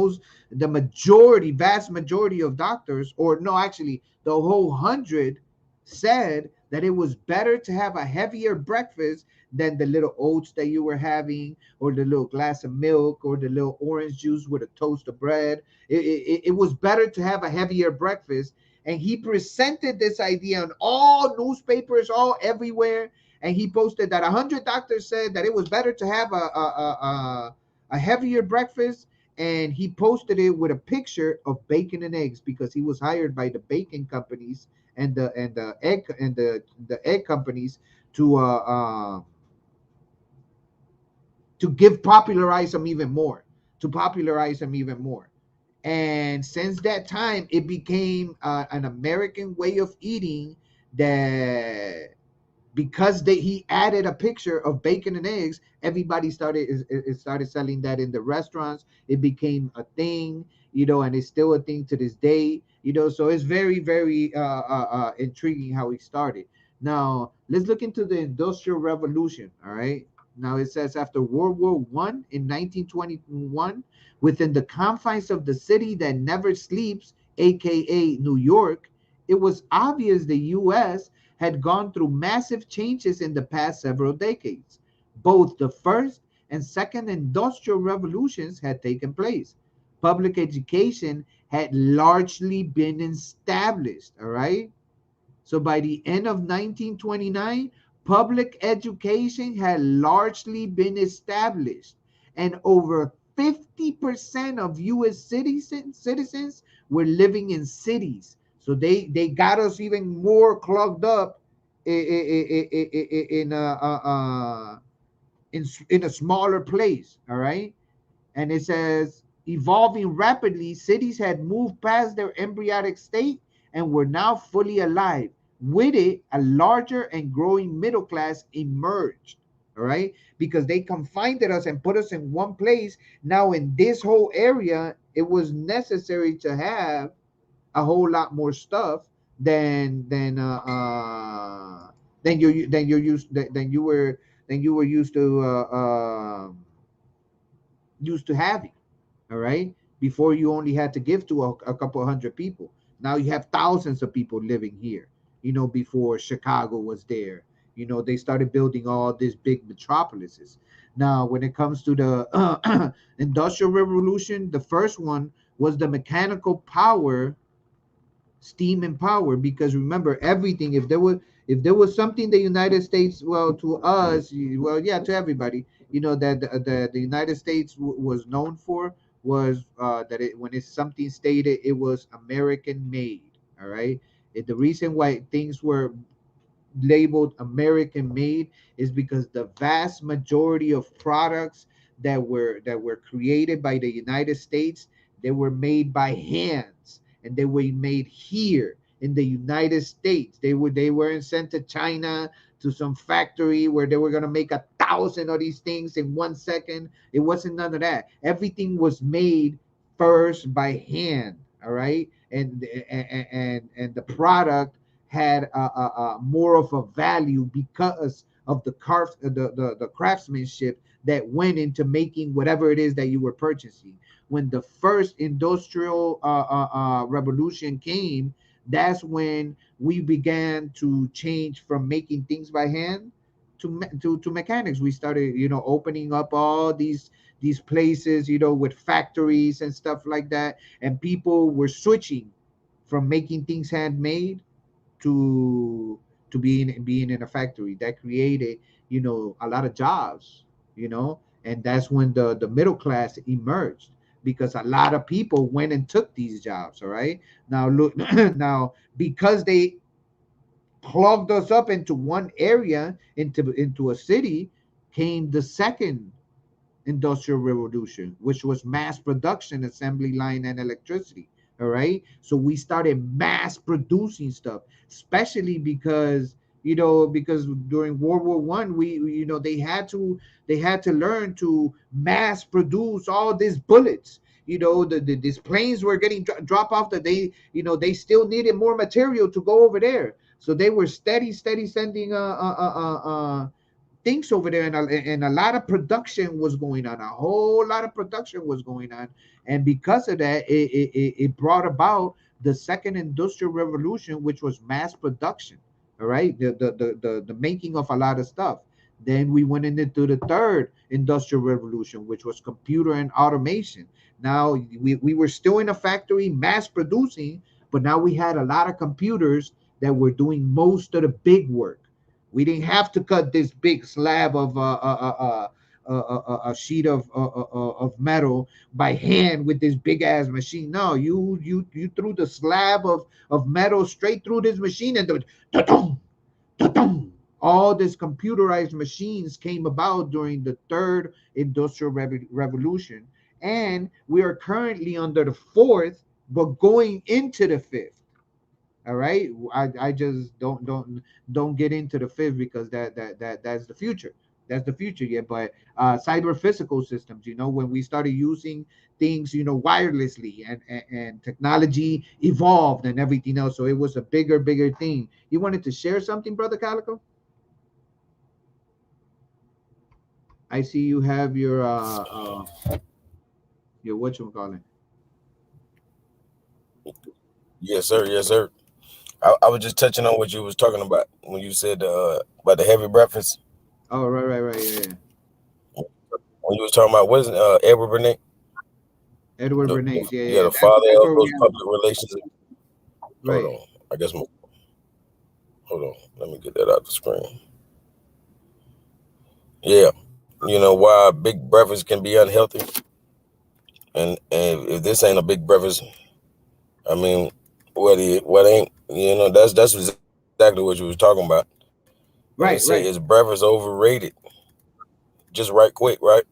S1: vast majority of doctors, or no, actually the whole 100, said that it was better to have a heavier breakfast than the little oats that you were having, or the little glass of milk, or the little orange juice with a toast of bread. It was better to have a heavier breakfast. And he presented this idea on all newspapers, all everywhere. And he posted that 100 doctors said that it was better to have a heavier breakfast. And he posted it with a picture of bacon and eggs, because he was hired by the bacon companies and the egg companies to give popularize them even more, and since that time it became an American way of eating, that because he added a picture of bacon and eggs, everybody started selling that in the restaurants. It became a thing, and it's still a thing to this day. So it's very very intriguing how he started. Now let's look into the Industrial Revolution. All right. Now it says, after World War One in 1921, within the confines of the city that never sleeps, aka New York, it was obvious the US had gone through massive changes in the past several decades. Both the first and second industrial revolutions had taken place. Public education had largely been established, all right? So by the end of 1929, public education had largely been established, and over 50% of US citizens were living in cities. So they got us even more clogged up in in a smaller place, all right? And it says, evolving rapidly, cities had moved past their embryonic state and were now fully alive. With it, a larger and growing middle class emerged. All right, because they confined us and put us in one place. Now, in this whole area, it was necessary to have a whole lot more stuff than you were used to having. All right, before you only had to give to a couple hundred people. Now you have thousands of people living here. Before Chicago was there, they started building all these big metropolises. Now when it comes to the industrial revolution, the first one was the mechanical power, steam and power. Because remember, everything, if there was something the United States, well, to us, well, yeah, to everybody, that the United States was known for, was that when it's something stated, it was American made. All right. The reason why things were labeled American made is because the vast majority of products that were created by the United States, they were made by hands, and they were made here in the United States. They weren't sent to China to some factory where they were gonna make 1,000 of these things in 1 second. It wasn't none of that. Everything was made first by hand. All right, and the product had more of a value because of the craftsmanship that went into making whatever it is that you were purchasing. When the first industrial revolution came, that's when we began to change from making things by hand to mechanics. We started, opening up all these places, with factories and stuff like that, and people were switching from making things handmade to being in a factory. That created, a lot of jobs, and that's when the middle class emerged, because a lot of people went and took these jobs. All right, now look, now because they clogged us up into one area, into a city, came the second industrial revolution, which was mass production, assembly line, and electricity. All right. So we started mass producing stuff, especially because because during World War I, they had to learn to mass produce all these bullets. These planes were getting drop off, that they still needed more material to go over there. So they were steady sending things over there, and a lot of production was going on. A whole lot of production was going on, and because of that, it brought about the second industrial revolution, which was mass production. All right, the making of a lot of stuff. Then we went into the third industrial revolution, which was computer and automation. Now we were still in a factory mass producing, but now we had a lot of computers that were doing most of the big work. We didn't have to cut this big slab of a sheet of metal by hand with this big ass machine. No, you threw the slab of metal straight through this machine, and the all these computerized machines came about during the third industrial revolution, and we are currently under the fourth, but going into the fifth. All right, I just don't get into the fifth, because that's the future. That's the future. Yeah, but cyber physical systems. When we started using things, wirelessly, and technology evolved and everything else, so it was a bigger thing. You wanted to share something, brother Calico? I see you have your what you call it.
S2: Yes, sir. Yes, sir. I was just touching on what you was talking about when you said about the heavy breakfast.
S1: Oh, right, yeah.
S2: When you was talking about wasn't Edward Bernays,
S1: Edward
S2: the,
S1: Bernays. Yeah,
S2: yeah,
S1: yeah.
S2: the
S1: That's
S2: father
S1: that's
S2: of
S1: where we
S2: those
S1: have.
S2: public relations. Hold
S1: Right,
S2: on, I guess. Hold on, let me get that out the screen. Yeah, why big breakfast can be unhealthy, and if this ain't a big breakfast, I mean, what ain't? That's exactly what you was talking about. And it say is
S1: right,
S2: breakfast overrated. Just right quick, right?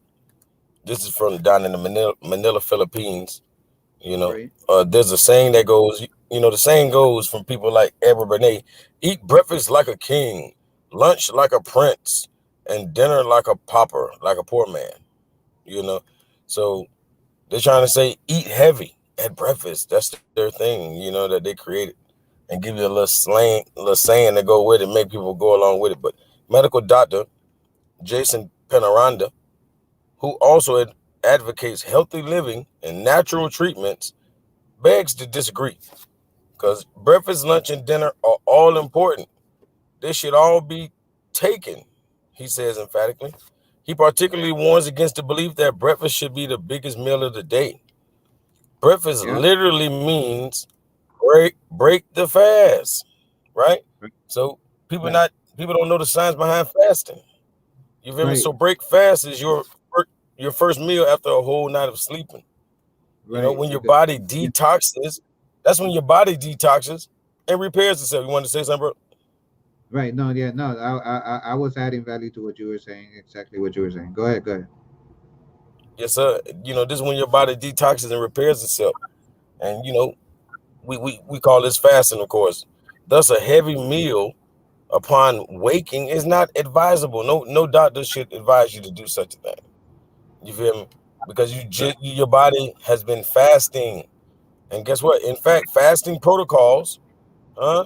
S2: This is from down in the Manila, Philippines.
S1: right.
S2: There's a saying that goes, the saying goes from people like Edward Bernays: eat breakfast like a king, lunch like a prince, and dinner like a pauper, like a poor man. You know, so they're trying to say eat heavy at breakfast. That's their thing, that they created, and give you a little saying to go with it, make people go along with it. But medical doctor Jason Penaranda, who also advocates healthy living and natural treatments, begs to disagree because breakfast, lunch, and dinner are all important. They should all be taken, he says emphatically. He particularly warns against the belief that breakfast should be the biggest meal of the day. Breakfast
S1: Yeah,
S2: literally means break the fast, right?
S1: right,
S2: So people
S1: right,
S2: not people don't know the science behind fasting. You feel me?
S1: right,
S2: So break fast is your first meal after a whole night of sleeping.
S1: right.
S2: When your
S1: Because
S2: body
S1: yeah,
S2: detoxes, that's when your body detoxes and repairs itself. You want to say something, bro?
S1: right. No, yeah, no. I was adding value to what you were saying. Exactly what you were saying. Go ahead, go ahead.
S2: Yes, sir. This is when your body detoxes and repairs itself. And we call this fasting, of course. Thus, a heavy meal upon waking is not advisable. No doctor should advise you to do such a thing. You feel me? Because
S1: Right,
S2: your body has been fasting, and guess what? In fact, uh,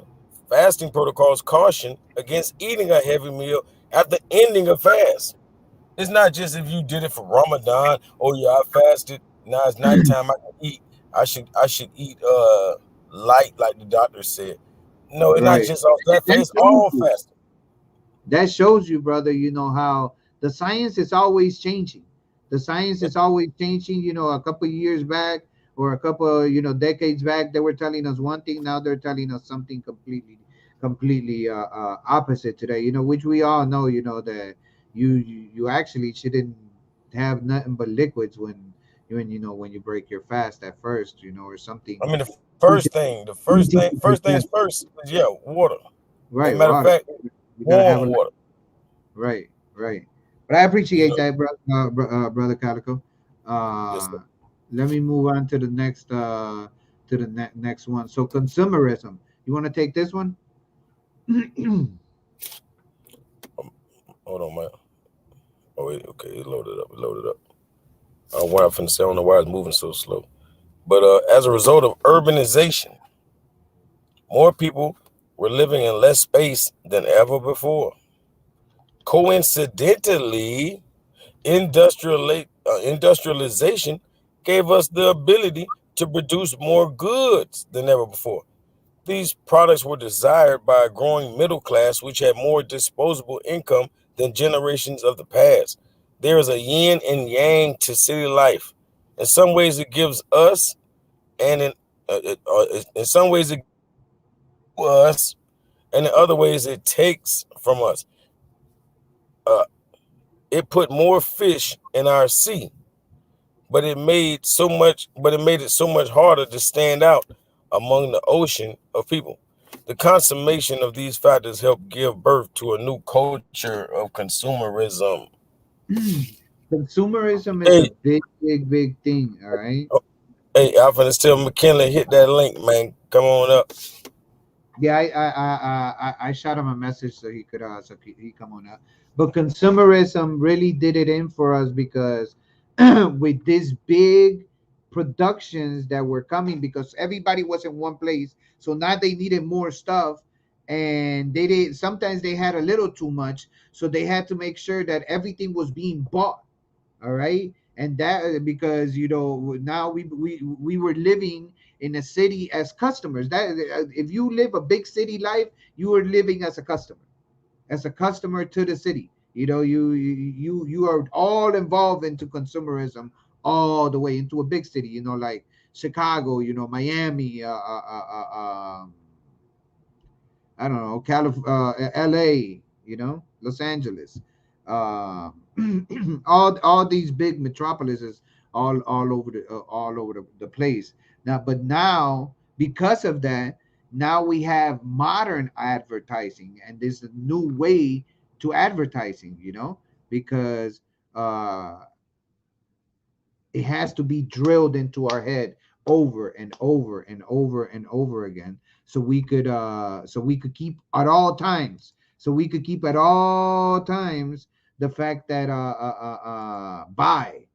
S2: fasting protocols caution against eating a heavy meal after ending a fast. It's not just if you did it for Ramadan. Oh yeah, I fasted. Now it's nighttime. I can eat. I should eat light, like the doctor said. No, it's not
S1: right.
S2: just off that
S1: That
S2: fast. It's
S1: shows
S2: all
S1: you.
S2: fasting.
S1: That shows you, brother. How the science is always changing. The science is always changing. A couple of years back, or a couple, decades back, they were telling us one thing. Now they're telling us something completely opposite today. Which we all know. That you actually shouldn't have nothing but liquids when you break your fast at first. Or something.
S2: I mean, the
S1: Easy, easy to
S2: first things
S1: digest.
S2: first is, yeah, water. And
S1: Right,
S2: matter of
S1: water.
S2: fact,
S1: You gotta have
S2: warm
S1: a
S2: water.
S1: right, right. But I
S2: You
S1: appreciate
S2: know,
S1: that, brother Calico.
S2: yes,
S1: Uh, Let me move on to the next one. So consumerism. You want to take this one?
S2: Hold on, man. Oh, wait, okay, it loaded up. It loaded up. What I'm finna say, I don't know why it's moving so slow. But as a result of urbanization, more people were living in less space than ever before. Coincidentally, industrialization gave us the ability to produce more goods than ever before. These products were desired by a growing middle class, which had more disposable income than generations of the past. There is a yin and yang to city life. In some ways, it gives us, and in some ways, it gives to us, and in other ways, it takes from us. Uh, it put more fish in our sea, but it made it so much harder to stand out among the ocean of people. The consummation of these factors helped give birth to a new culture of consumerism.
S1: Consumerism is a
S2: Hey,
S1: big thing. All right.
S2: oh, hey, Alfred, tell McKinley hit that link, man. Come on up.
S1: Yeah, I shot him a message so he come on up. But consumerism really did it in for us because with these big productions that were coming, because everybody was in one place, so now they needed more stuff, and they did sometimes they had a little too much, so they had to make sure that everything was being bought. All right, and that because now we were living in a city as customers. That if you live a big city life, you are living as a customer to the city. You are all involved into consumerism all the way into a big city, like Chicago, Miami, I don't know, L.A., Los Angeles, uh, all these big metropolises all over the place. Now, because of that, now we have modern advertising, and there's a new way to advertising, because uh, it has to be drilled into our head over and over and over and over again, so we could keep at all times the fact that buy,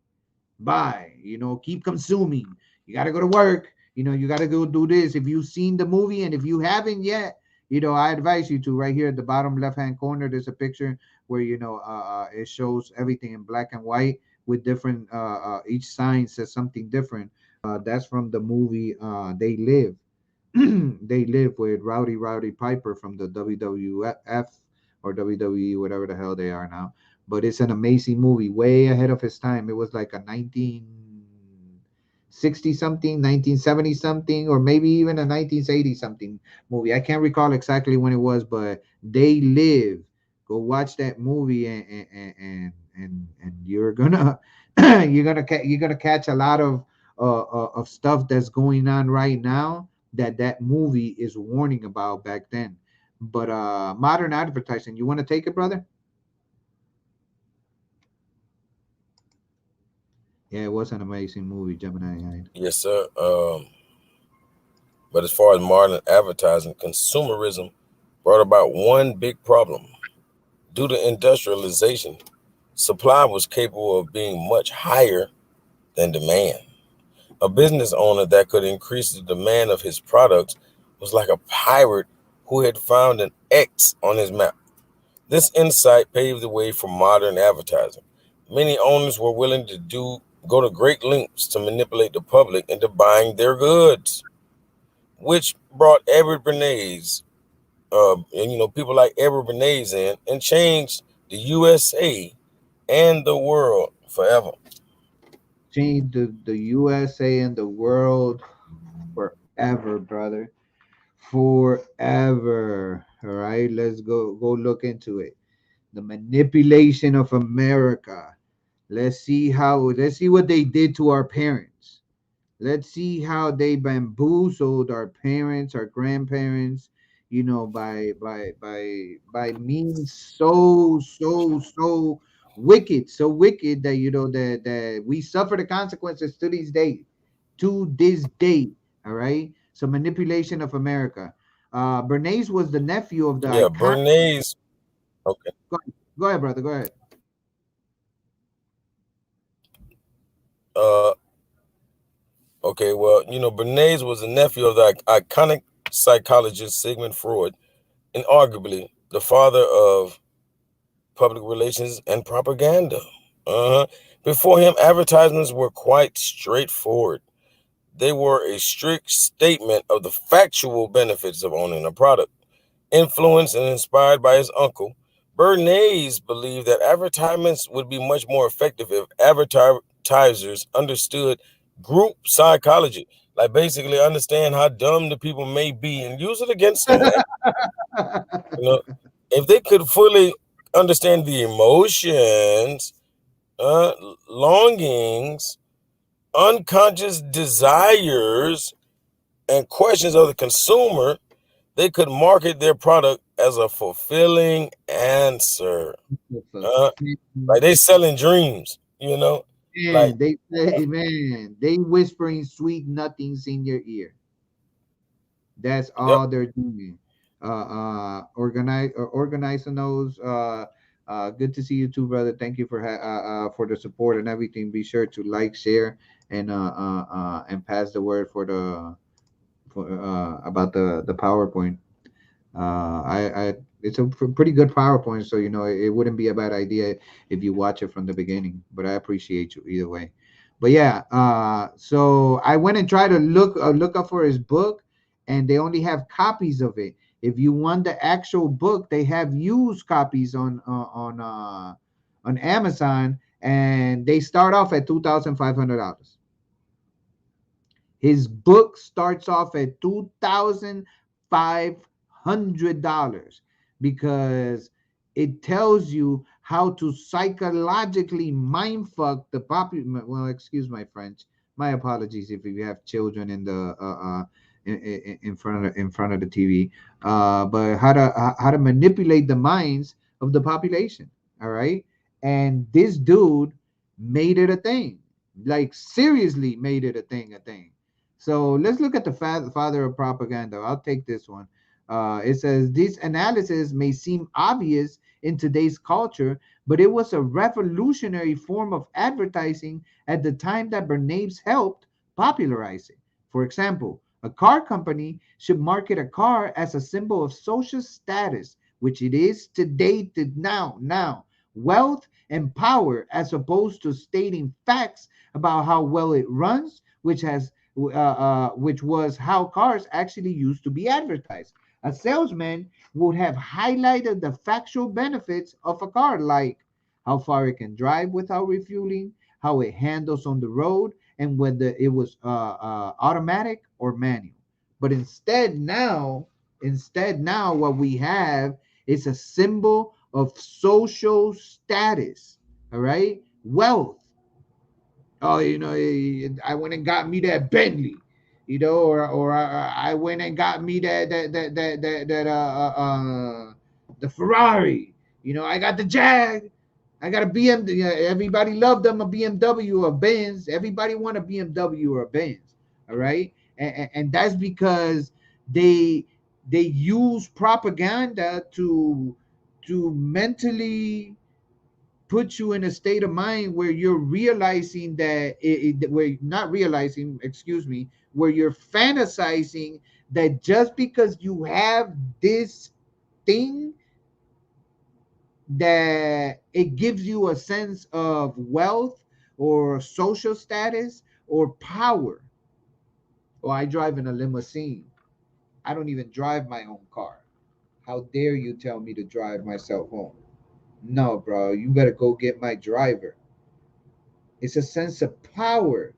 S1: keep consuming. You got to go to work, you got to go do this. If you've seen the movie, and if you haven't yet, I advise you to. Right here at the bottom left hand corner, there's a picture where it shows everything in black and white with different each sign says something different. That's from the movie They Live. They Live with Rowdy Piper from the WWF or WWE, whatever the hell they are now. But it's an amazing movie, way ahead of his time. It was like a 1960 something, 1970 something, or maybe even a 1980 something movie. I can't recall exactly when it was, but They Live. Go watch that movie, and you're gonna you're gonna catch a lot of stuff that's going on right now that movie is warning about back then. But modern advertising, you want to take it, brother? Yeah, it was an amazing movie, Gemini Eye.
S2: Yes, sir. But as far as modern advertising, consumerism brought about one big problem. Due to industrialization, supply was capable of being much higher than demand. A business owner that could increase the demand of his products was like a pirate who had found an X on his map. This insight paved the way for modern advertising. Many owners were willing to go to great lengths to manipulate the public into buying their goods, which brought Edward Bernays, and people like Edward Bernays in and changed the USA and the world forever.
S1: Change the USA and the world forever, brother. Forever. All right, let's go look into it. The manipulation of America. Let's see what they did to our parents. Let's see how they bamboozled our parents, our grandparents, by means so wicked that that we suffer the consequences to this day. All right. So manipulation of America. Bernays was the nephew of the
S2: Yeah,
S1: iconic.
S2: Bernays. Okay.
S1: Go Go ahead, brother. Go ahead.
S2: Uh, okay, well, Bernays was a nephew of the iconic psychologist Sigmund Freud, and arguably the father of public relations and propaganda. Uh-huh. Before him, advertisements were quite straightforward. They were a strict statement of the factual benefits of owning a product. Influenced and inspired by his uncle, Bernays believed that advertisements would be much more effective if advertisers understood group psychology, like basically understand how dumb the people may be and use it against them, man. You know, if they could fully understand the emotions, uh, longings, unconscious desires, and questions of the consumer, they could market their product as a fulfilling answer. Uh, like they selling dreams. Like,
S1: Man, they say, man, they whispering sweet nothings in your ear. That's
S2: yep.
S1: all they're doing. Organizing those. Good to see you too, brother. Thank you for the support and everything. Be sure to like, share, and pass the word for about the PowerPoint. I it's a pretty good PowerPoint, so it wouldn't be a bad idea if you watch it from the beginning. But I appreciate you either way. But yeah, so I went and tried to look up for his book, and they only have copies of it. If you want the actual book, they have used copies on Amazon, and they start off at $2,500. His book starts off at $2,500 because it tells you how to psychologically mindfuck the popular. Well, excuse my French. My apologies if you have children in the in front of the TV. But how to manipulate the minds of the population. All right, and this dude made it a thing. Like seriously, made it a thing. A thing. So let's look at the father of propaganda. I'll take this one. It says this analysis may seem obvious in today's culture, but it was a revolutionary form of advertising at the time that Bernays helped popularize it. For example, a car company should market a car as a symbol of social status, which it is today to now, wealth and power, as opposed to stating facts about how well it runs, which was how cars actually used to be advertised. A salesman would have highlighted the factual benefits of a car, like how far it can drive without refueling, how it handles on the road, and whether it was automatic or manual. But instead now, what we have is a symbol of social status. All right, wealth. Oh, I went and got me that Bentley, or I went and got me the Ferrari. I got the Jag. I got a BMW. Everybody loved them a BMW or a Benz. Everybody want a BMW or a Benz. All right, and that's because they they use propaganda to mentally put you in a state of mind where you're realizing where not realizing, excuse me, where you're fantasizing that just because you have this thing, that it gives you a sense of wealth or social status or power. Or I drive in a limousine. I don't even drive my own car. How dare you tell me to drive myself home? No, bro, you better go get my driver. It's a sense of power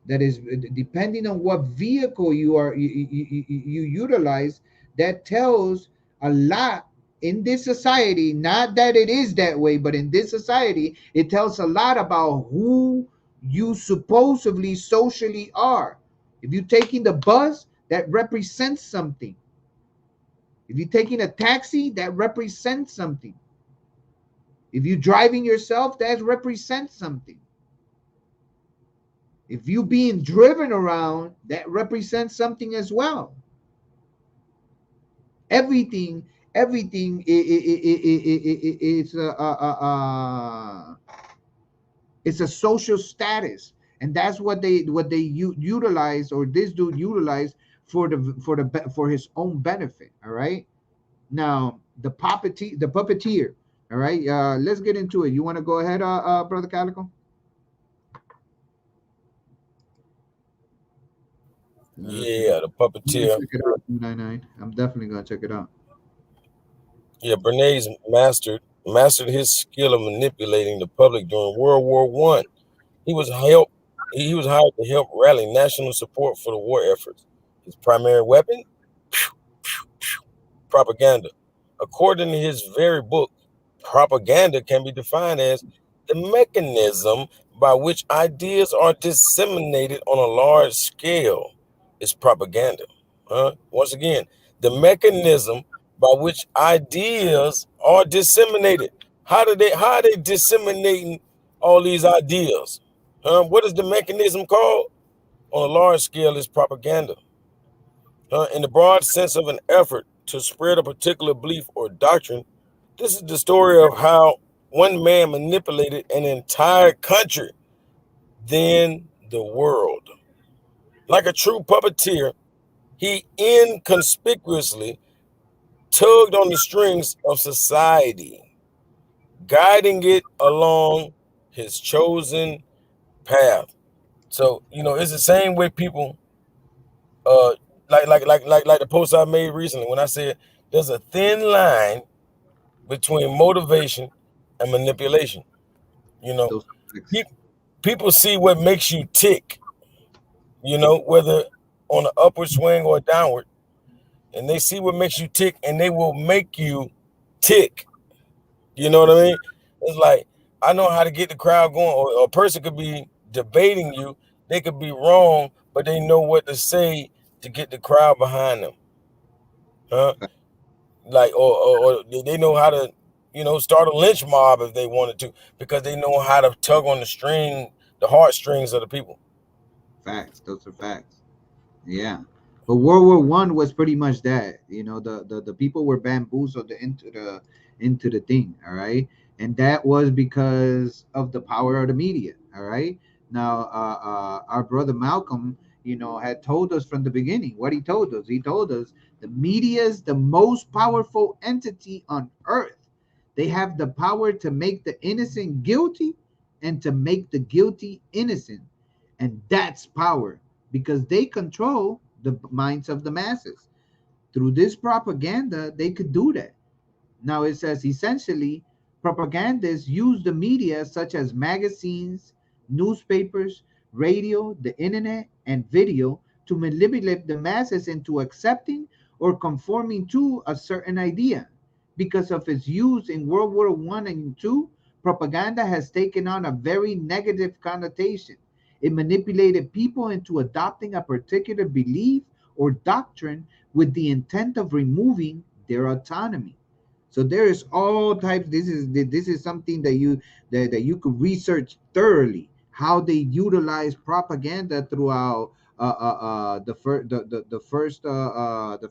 S1: that is depending on what vehicle you utilize. That tells a lot in this society. Not that it is that way, but in this society it tells a lot about who you supposedly socially are. If you're taking the bus, that represents something. If you're taking a taxi, that represents something. If you're driving yourself, that represents something. If you being driven around, that represents something as well. Everything everything it's it's a social status, and that's what they utilize, or this dude utilized for his own benefit. All right. Now the puppeteer. All right. Let's get into it. You want to go ahead, brother Calico?
S2: Yeah, the
S1: I'm gonna
S2: puppeteer.
S1: check it out. 299. I'm definitely gonna check it out.
S2: Yeah, Bernays mastered his skill of manipulating the public during World War One. He was help he was hired to help rally national support for the war efforts. His primary weapon, propaganda. According to his very book, propaganda can be defined as the mechanism by which ideas are disseminated on a large scale. Is propaganda. Once again, the mechanism by which ideas are disseminated. How are they disseminating all these ideas? What is the mechanism called? On a large scale is propaganda. In the broad sense of an effort to spread a particular belief or doctrine, this is the story of how one man manipulated an entire country, then the world. Like a true puppeteer, he inconspicuously tugged on the strings of society, guiding it along his chosen path. So, it's the same way people uh like the post I made recently when I said there's a thin line between motivation and manipulation. You know,
S1: Those are facts.
S2: Pe- people see what makes you tick, whether on an upward swing or a downward, and they see what makes you tick and they will make you tick. You know what I mean? It's like, I know how to get the crowd going, or a person could be debating you, they could be wrong, but they know what to say to get the crowd behind them. Huh? Like, or they know how to, start a lynch mob if they wanted to, because they know how to tug on the heartstrings of the people.
S1: Facts. Those are facts. Yeah, but World War I was pretty much that. The people were bamboozled into the thing. All right, and that was because of the power of the media. All right. Now, our brother Malcolm, had told us from the beginning what he told us. He told us the media is the most powerful entity on earth. They have the power to make the innocent guilty and to make the guilty innocent, and that's power because they control the minds of the masses. Through this propaganda, they could do that. Now it says essentially, propagandists use the media such as magazines, newspapers, radio, the internet, and video to manipulate the masses into accepting or conforming to a certain idea. Because of its use in World War One and Two, propaganda has taken on a very negative connotation. It manipulated people into adopting a particular belief or doctrine with the intent of removing their autonomy. So there is all types. This is something that you could research thoroughly how they utilize propaganda throughout the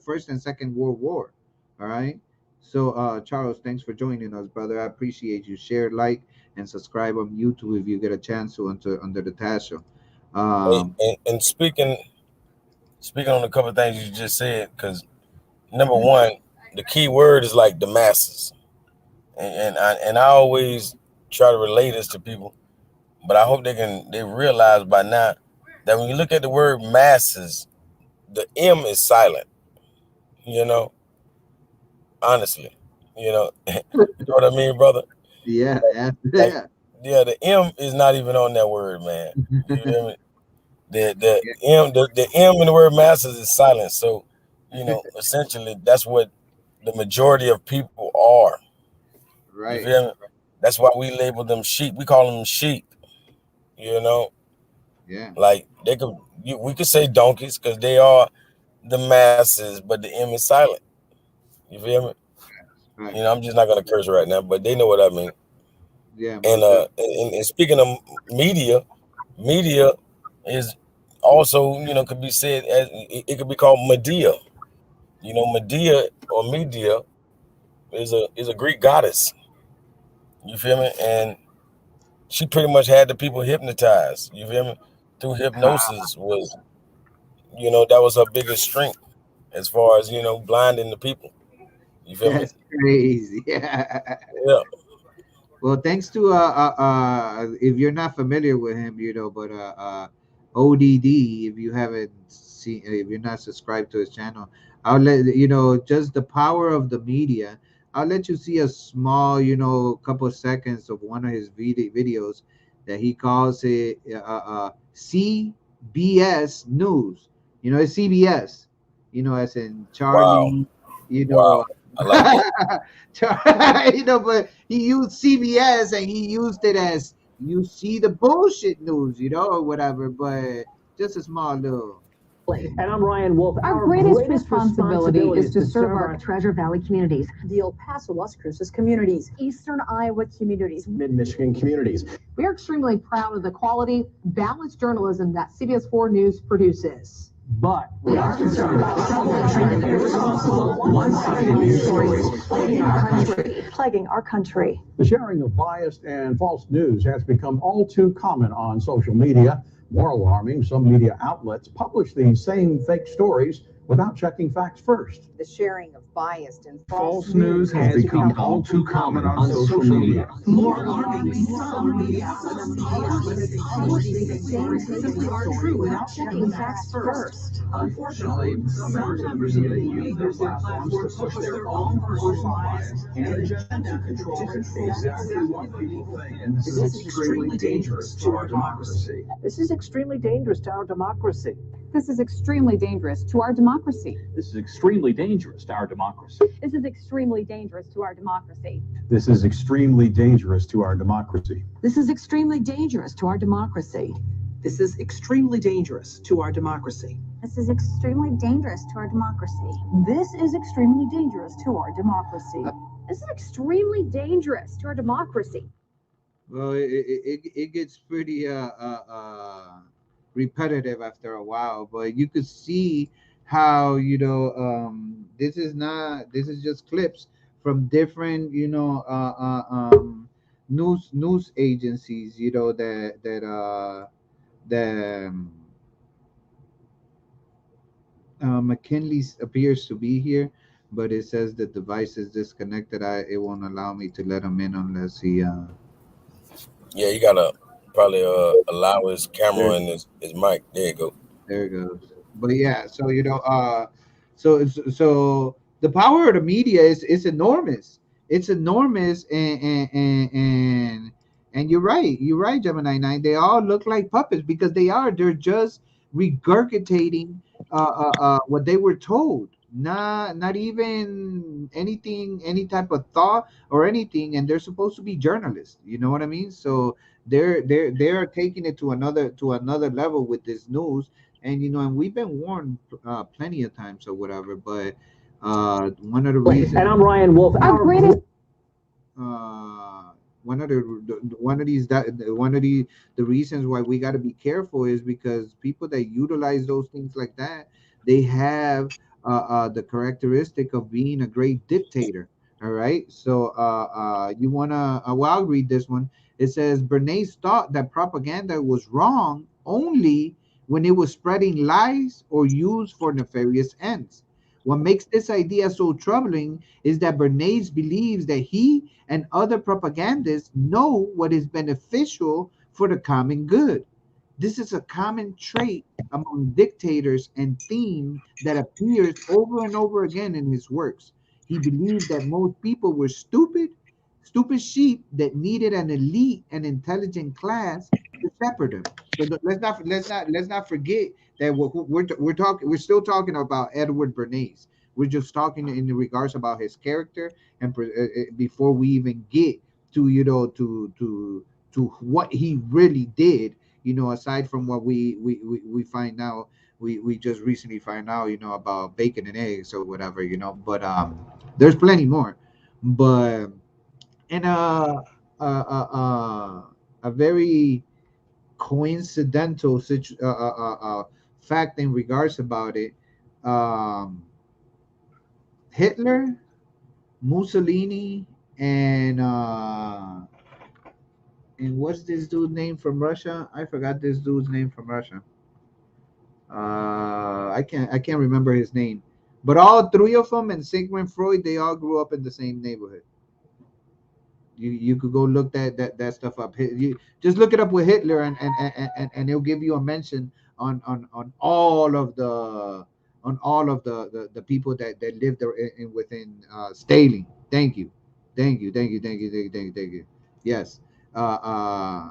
S1: first and second World War. All right. So Charles, thanks for joining us, brother. I appreciate you. Share, like, and subscribe on YouTube if you get a chance to under the Tasha.
S2: Hey,
S1: Um,
S2: and speaking on a couple of things you just said, because number
S1: mhm.
S2: one, the key word is like the masses, and I always try to relate this to people, but I hope they realize by now that when you look at the word masses, the M is silent. You know, honestly, you know what I mean, brother.
S1: Yeah, yeah,
S2: Like,
S1: yeah.
S2: yeah, the M is not even on that word, man. You hear me? The
S1: Yeah,
S2: the M in the word masses is silent. So, essentially, that's what the majority of people are. You
S1: right.
S2: feel me? That's why we label them sheep. We call them sheep. You know,
S1: Yeah,
S2: like we could say donkeys because they are the masses, but the M is silent. You feel me?
S1: right.
S2: I'm just not gonna curse right now, but they know what I mean.
S1: Yeah,
S2: And
S1: most
S2: and speaking of media, media is also, could be said as it could be called media. Media or media is a Greek goddess. You feel me? And she pretty much had the people hypnotized. You feel me? Through hypnosis was, that was her biggest strength as far as blinding the people. You feel me?
S1: That's crazy. Yeah.
S2: Yeah.
S1: Well, thanks to if you're not familiar with him, but ODD, if you haven't seen, if you're not subscribed to his channel, I'll let just the power of the media. I'll let you see a small, couple seconds of one of his videos that he calls it CBS News. It's CBS. As in
S2: Wow.
S1: Charlie. You know.
S2: Wow. I like that.
S1: But he used CBS and he used it as you see the bullshit news, or whatever. But just a small little.
S3: And I'm Ryan Wolf.
S4: Our greatest responsibility is to serve our Treasure Valley communities,
S3: the El Paso, Las Cruces communities,
S4: Eastern Iowa communities.
S3: Mid-Michigan communities.
S4: We are extremely proud of the quality, balanced journalism that CBS 4 News produces.
S3: But we are concerned about troubling and irresponsible one-sided news stories
S4: Plaguing our country.
S3: The sharing of biased and false news has become all too common on social media. More alarming, some media outlets publish these same fake stories without checking facts first.
S5: The sharing of biased and
S3: False news has become all too common on social media.
S6: More alarming, some media outlets publish these stories simply aren't true without checking facts first. Unfortunately, some members of the media use their platforms to push their own personal bias and agenda to control exactly what people think. And this is extremely dangerous to our democracy.
S3: This is extremely dangerous to our democracy.
S4: This is extremely dangerous to our democracy.
S3: This is extremely dangerous to our democracy.
S4: This is extremely dangerous to our democracy.
S3: This is extremely dangerous to our democracy.
S6: This is extremely dangerous to our democracy.
S5: This is extremely dangerous to our democracy.
S4: This is extremely dangerous to our democracy.
S6: This is extremely dangerous to our democracy.
S4: This is extremely dangerous to our democracy.
S1: Well, it gets pretty repetitive after a while, but you could see how this is just clips from different news agencies that McKinley appears to be here, but it says the device is disconnected. It won't allow me to let him in unless he
S2: Yeah, you gotta probably allow his camera
S1: there,
S2: and his mic. There you go.
S1: there it goes. But yeah, so so the power of the media is enormous. It's enormous, and you're right, Gemini 9. They all look like puppets because they're just regurgitating what they were told, not even anything, any type of thought or anything. And they're supposed to be journalists, you know what I mean? So they're taking it to another level with this news. And and we've been warned plenty of times or whatever, but one of the reasons.
S3: And I'm Ryan Wolf.
S4: Our greatest
S1: uh one of these that one of the reasons why we got to be careful is because people that utilize those things like that, they have the characteristic of being a great dictator. All right, so you want to well, I'll read this one. It says Bernays thought that propaganda was wrong only when it was spreading lies or used for nefarious ends. What makes this idea so troubling is that Bernays believes that he and other propagandists know what is beneficial for the common good. This is a common trait among dictators and theme that appears over and over again in his works. He believed that most people were stupid sheep that needed an elite and intelligent class to shepherd them. So let's not forget that we're still talking about Edward Bernays. We're just talking in regards about his character and before we even get to what he really did. Aside from what we find out, we just recently find out about bacon and eggs or whatever. But there's plenty more. But and a very coincidental fact in regards about it. um Hitler Mussolini, and what's this dude's name from Russia? I forgot this dude's name from Russia. I can't remember his name. But all three of them and Sigmund Freud, they all grew up in the same neighborhood. You could go look that stuff up. You just look it up with Hitler, and it'll give you a mention on all of the people that lived there within Stalin. Thank you, thank you. Yes. Uh, uh,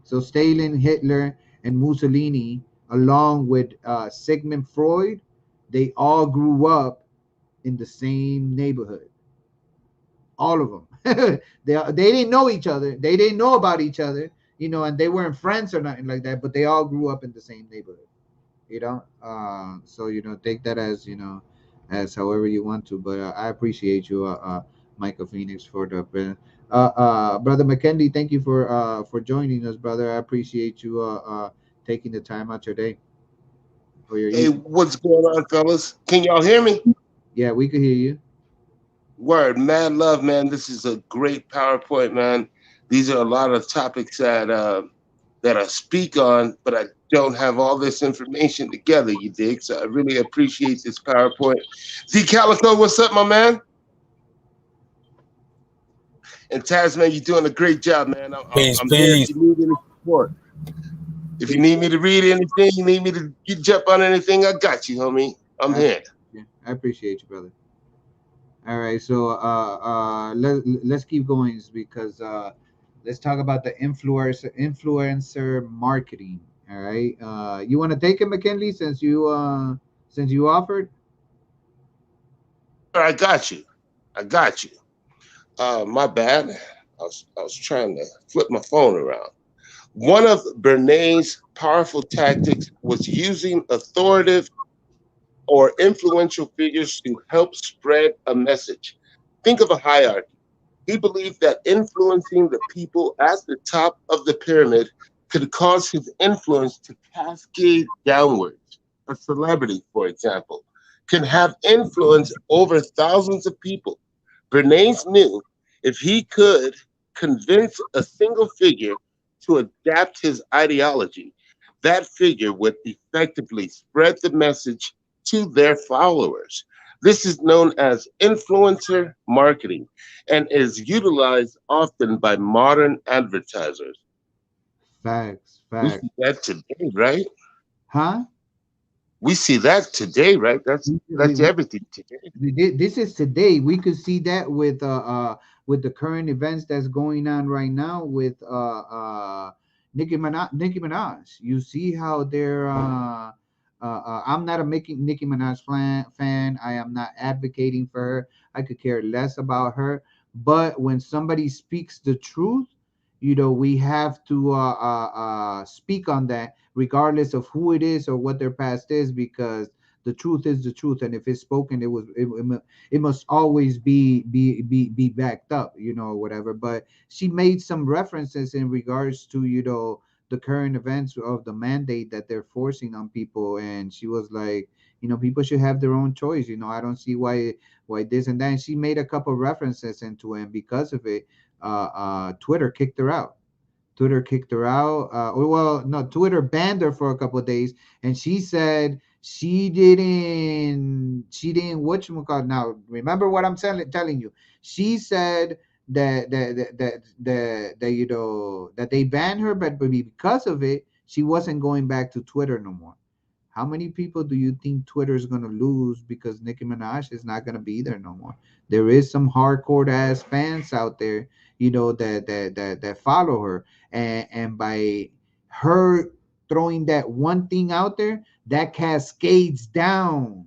S1: so Stalin, Hitler, and Mussolini, along with Sigmund Freud, they all grew up in the same neighborhood. All of them. They didn't know each other. They didn't know about each other, and they weren't friends or nothing like that. But they all grew up in the same neighborhood. So take that as as however you want to. But I appreciate you, Michael Phoenix, for the brother McKendy. Thank you for joining us, brother. I appreciate you taking the time out your day or your
S7: Hey,
S1: evening.
S7: what's going on, fellas? Can y'all hear me?
S1: Yeah, we could hear you.
S7: Word, mad love, man. This is a great PowerPoint, man. These are a lot of topics that I speak on, but I don't have all this information together. You dig? So I really appreciate this PowerPoint. D Calico, what's up, my man? And Taz, man, you're doing a great job, man.
S2: Peace,
S7: I'm here if
S2: peace.
S7: you need any support. If you need me to read anything, you need me to jump on anything, I got you, homie. I'm
S1: I,
S7: here.
S1: yeah, I appreciate you, brother. All right, so let's keep going because let's talk about the influencer marketing. All right, you want to take it, McKinley, since you offered.
S7: I got you. I got you. My bad. I was trying to flip my phone around. One of Bernays' powerful tactics was using authoritative or influential figures to help spread a message. Think of a hierarchy. He believed that influencing the people at the top of the pyramid could cause his influence to cascade downwards. A celebrity, for example, can have influence over thousands of people. Bernays knew if he could convince a single figure to adapt his ideology, that figure would effectively spread the message to their followers. This is known as influencer marketing and is utilized often by modern advertisers.
S1: Facts,
S7: We
S1: facts.
S7: see that today, right?
S1: Huh?
S7: We see that today, right? That's
S1: We, we,
S7: that's
S1: we,
S7: everything today.
S1: this is today. We could see that with the current events that's going on right now with Nicki Minaj. You see how they're I'm not a Nicki Minaj fan. I am not advocating for her. I could care less about her. But when somebody speaks the truth, we have to speak on that, regardless of who it is or what their past is, because the truth is the truth, and if it's spoken, it must always be backed up, or whatever. But she made some references in regards to the current events of the mandate that they're forcing on people, and she was like, people should have their own choice. I don't see why this and that. And she made a couple references into it, and because of it, Twitter kicked her out. Twitter kicked her out. Well, no, Twitter banned her for a couple of days, and she said she didn't whatchamacallit. Now, remember what I'm telling you. She said that they banned her, but because of it, she wasn't going back to Twitter no more. How many people do you think Twitter is gonna lose because Nicki Minaj is not gonna be there no more? There is some hardcore ass fans out there, that follow her, and by her throwing that one thing out there, that cascades down.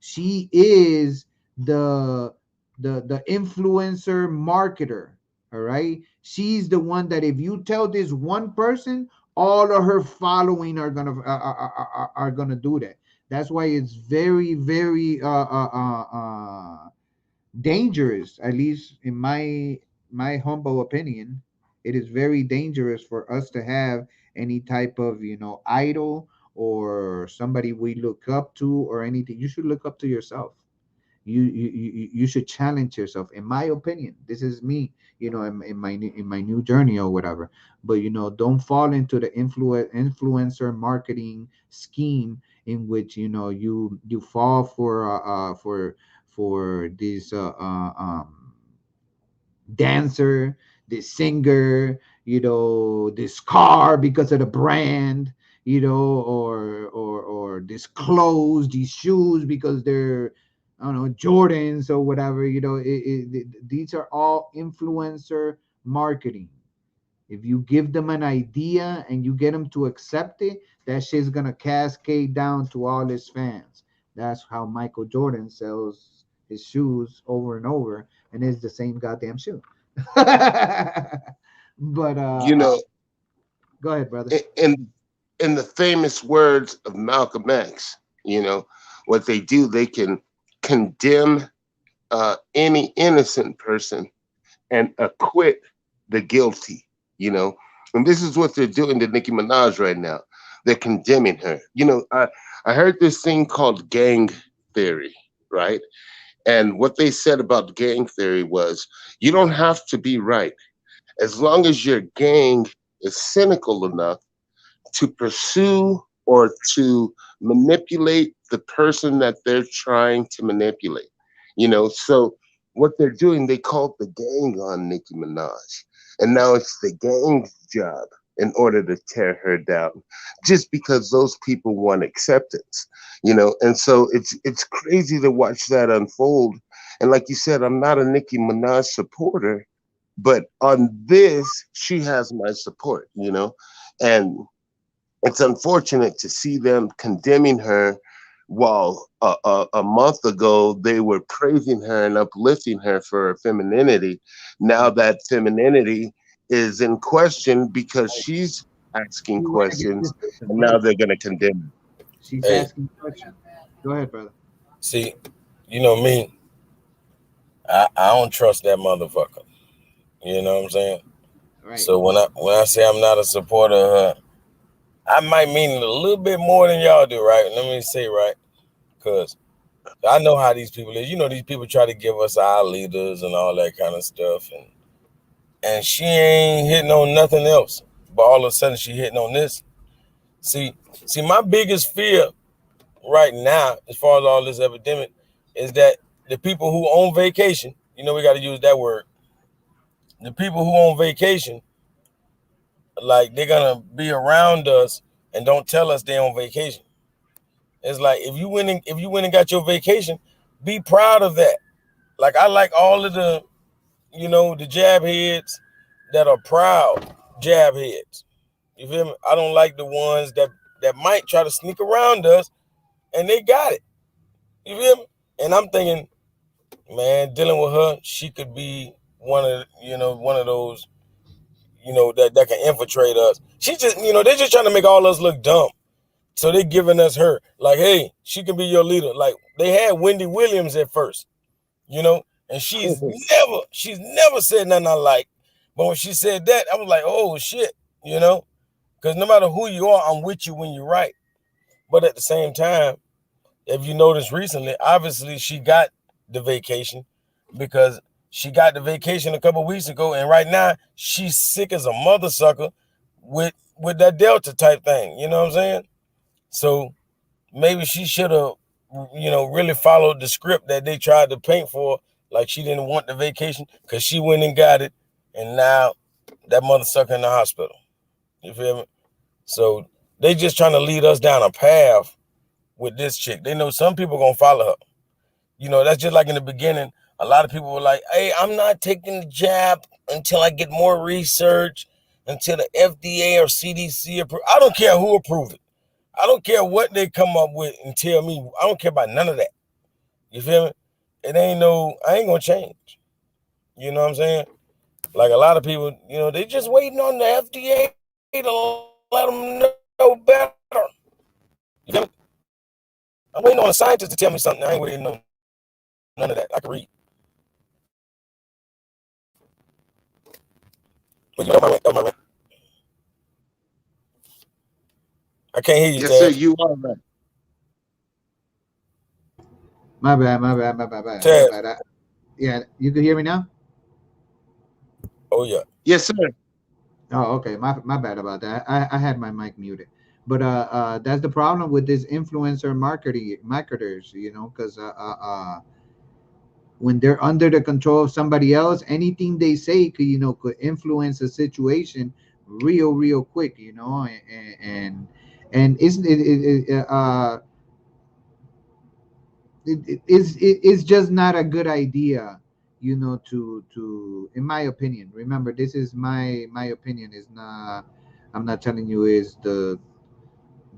S1: She is the the influencer marketer. All right, she's the one that if you tell this one person, all of her following are gonna do that. That's why it's very very dangerous, at least in my humble opinion. It is very dangerous for us to have any type of idol or somebody we look up to or anything. You should look up to yourself. You should challenge yourself. In my opinion, this is me, in my new journey or whatever. But don't fall into the influencer marketing scheme, in which you fall for this dancer, this singer, this car because of the brand, or this clothes, these shoes because they're, I don't know, Jordans or whatever. These are all influencer marketing. If you give them an idea and you get them to accept it, that shit's gonna cascade down to all his fans. That's how Michael Jordan sells his shoes over and over, and it's the same goddamn shoe. But
S7: You know,
S1: go ahead, brother.
S7: in the famous words of Malcolm X, what they do, they can condemn any innocent person and acquit the guilty, you know. And this is what they're doing to Nicki Minaj right now. They're condemning her. I heard this thing called gang theory, right? And what they said about gang theory was you don't have to be right. As long as your gang is cynical enough to pursue or to manipulate the person that they're trying to manipulate. So what they're doing, they called the gang on Nicki Minaj. And now it's the gang's job in order to tear her down, just because those people want acceptance. And so it's crazy to watch that unfold. And like you said, I'm not a Nicki Minaj supporter, but on this, she has my support. And it's unfortunate to see them condemning her while a month ago they were praising her and uplifting her for her femininity. Now that femininity is in question because she's asking
S1: You went against
S7: questions,
S1: the system,
S7: and now
S1: right?
S7: they're going to condemn her.
S1: She's
S2: Hey,
S1: asking questions. Go ahead, brother.
S2: see, me, I don't trust that motherfucker. You know what I'm saying?
S1: Right.
S2: So when I say I'm not a supporter of her, I might mean it a little bit more than y'all do, right? Let me say, right? Because I know how these people is. These people try to give us our leaders and all that kind of stuff, and she ain't hitting on nothing else. But all of a sudden, she hitting on this. See, my biggest fear right now, as far as all this epidemic, is that the people who own vacation, we got to use that word. The people who own vacation, like they're gonna be around us and don't tell us they're on vacation. It's like if you went and got your vacation, be proud of that. Like I like all of the jab heads that are proud jab heads. You feel me? I don't like the ones that might try to sneak around us and they got it. You feel me? And I'm thinking, man, dealing with her, she could be one of those, that can infiltrate us. She just, they're just trying to make all us look dumb. So they giving us her. Like, hey, she can be your leader. Like they had Wendy Williams at first, and she's never said nothing I like. But when she said that, I was like, oh shit, because no matter who you are, I'm with you when you're right. But at the same time, if you noticed recently, obviously she got the vacation because she got the vacation a couple weeks ago, and right now she's sick as a mother sucker with that Delta type thing. You know what I'm saying? So maybe she should have, really followed the script that they tried to paint for. Like she didn't want the vacation because she went and got it, and now that mother sucker in the hospital. You feel me? So they just trying to lead us down a path with this chick. They know some people gonna follow her. That's just like in the beginning. A lot of people were like, "Hey, I'm not taking the jab until I get more research, until the FDA or CDC approve." I don't care who approved it. I don't care what they come up with and tell me. I don't care about none of that. You feel me? I ain't gonna change. You know what I'm saying? Like a lot of people, they just waiting on the FDA to let them know better. You feel me? I'm waiting on a scientist to tell me something. I ain't waiting on none of that. I can read. But my man. I can't hear you,
S7: Yes, sir,
S2: Tabs.
S7: you are right.
S1: My bad, my bad, my bad, my
S2: Taz.
S1: bad. Yeah, you can hear me now.
S2: Oh yeah.
S7: Yes, sir.
S1: Oh, okay. My bad about that. I had my mic muted. But that's the problem with this influencer marketers, because when they're under the control of somebody else, anything they say could influence a situation real quick, and isn't it's just not a good idea, to in my opinion. Remember, this is my opinion. Is not I'm not telling you is the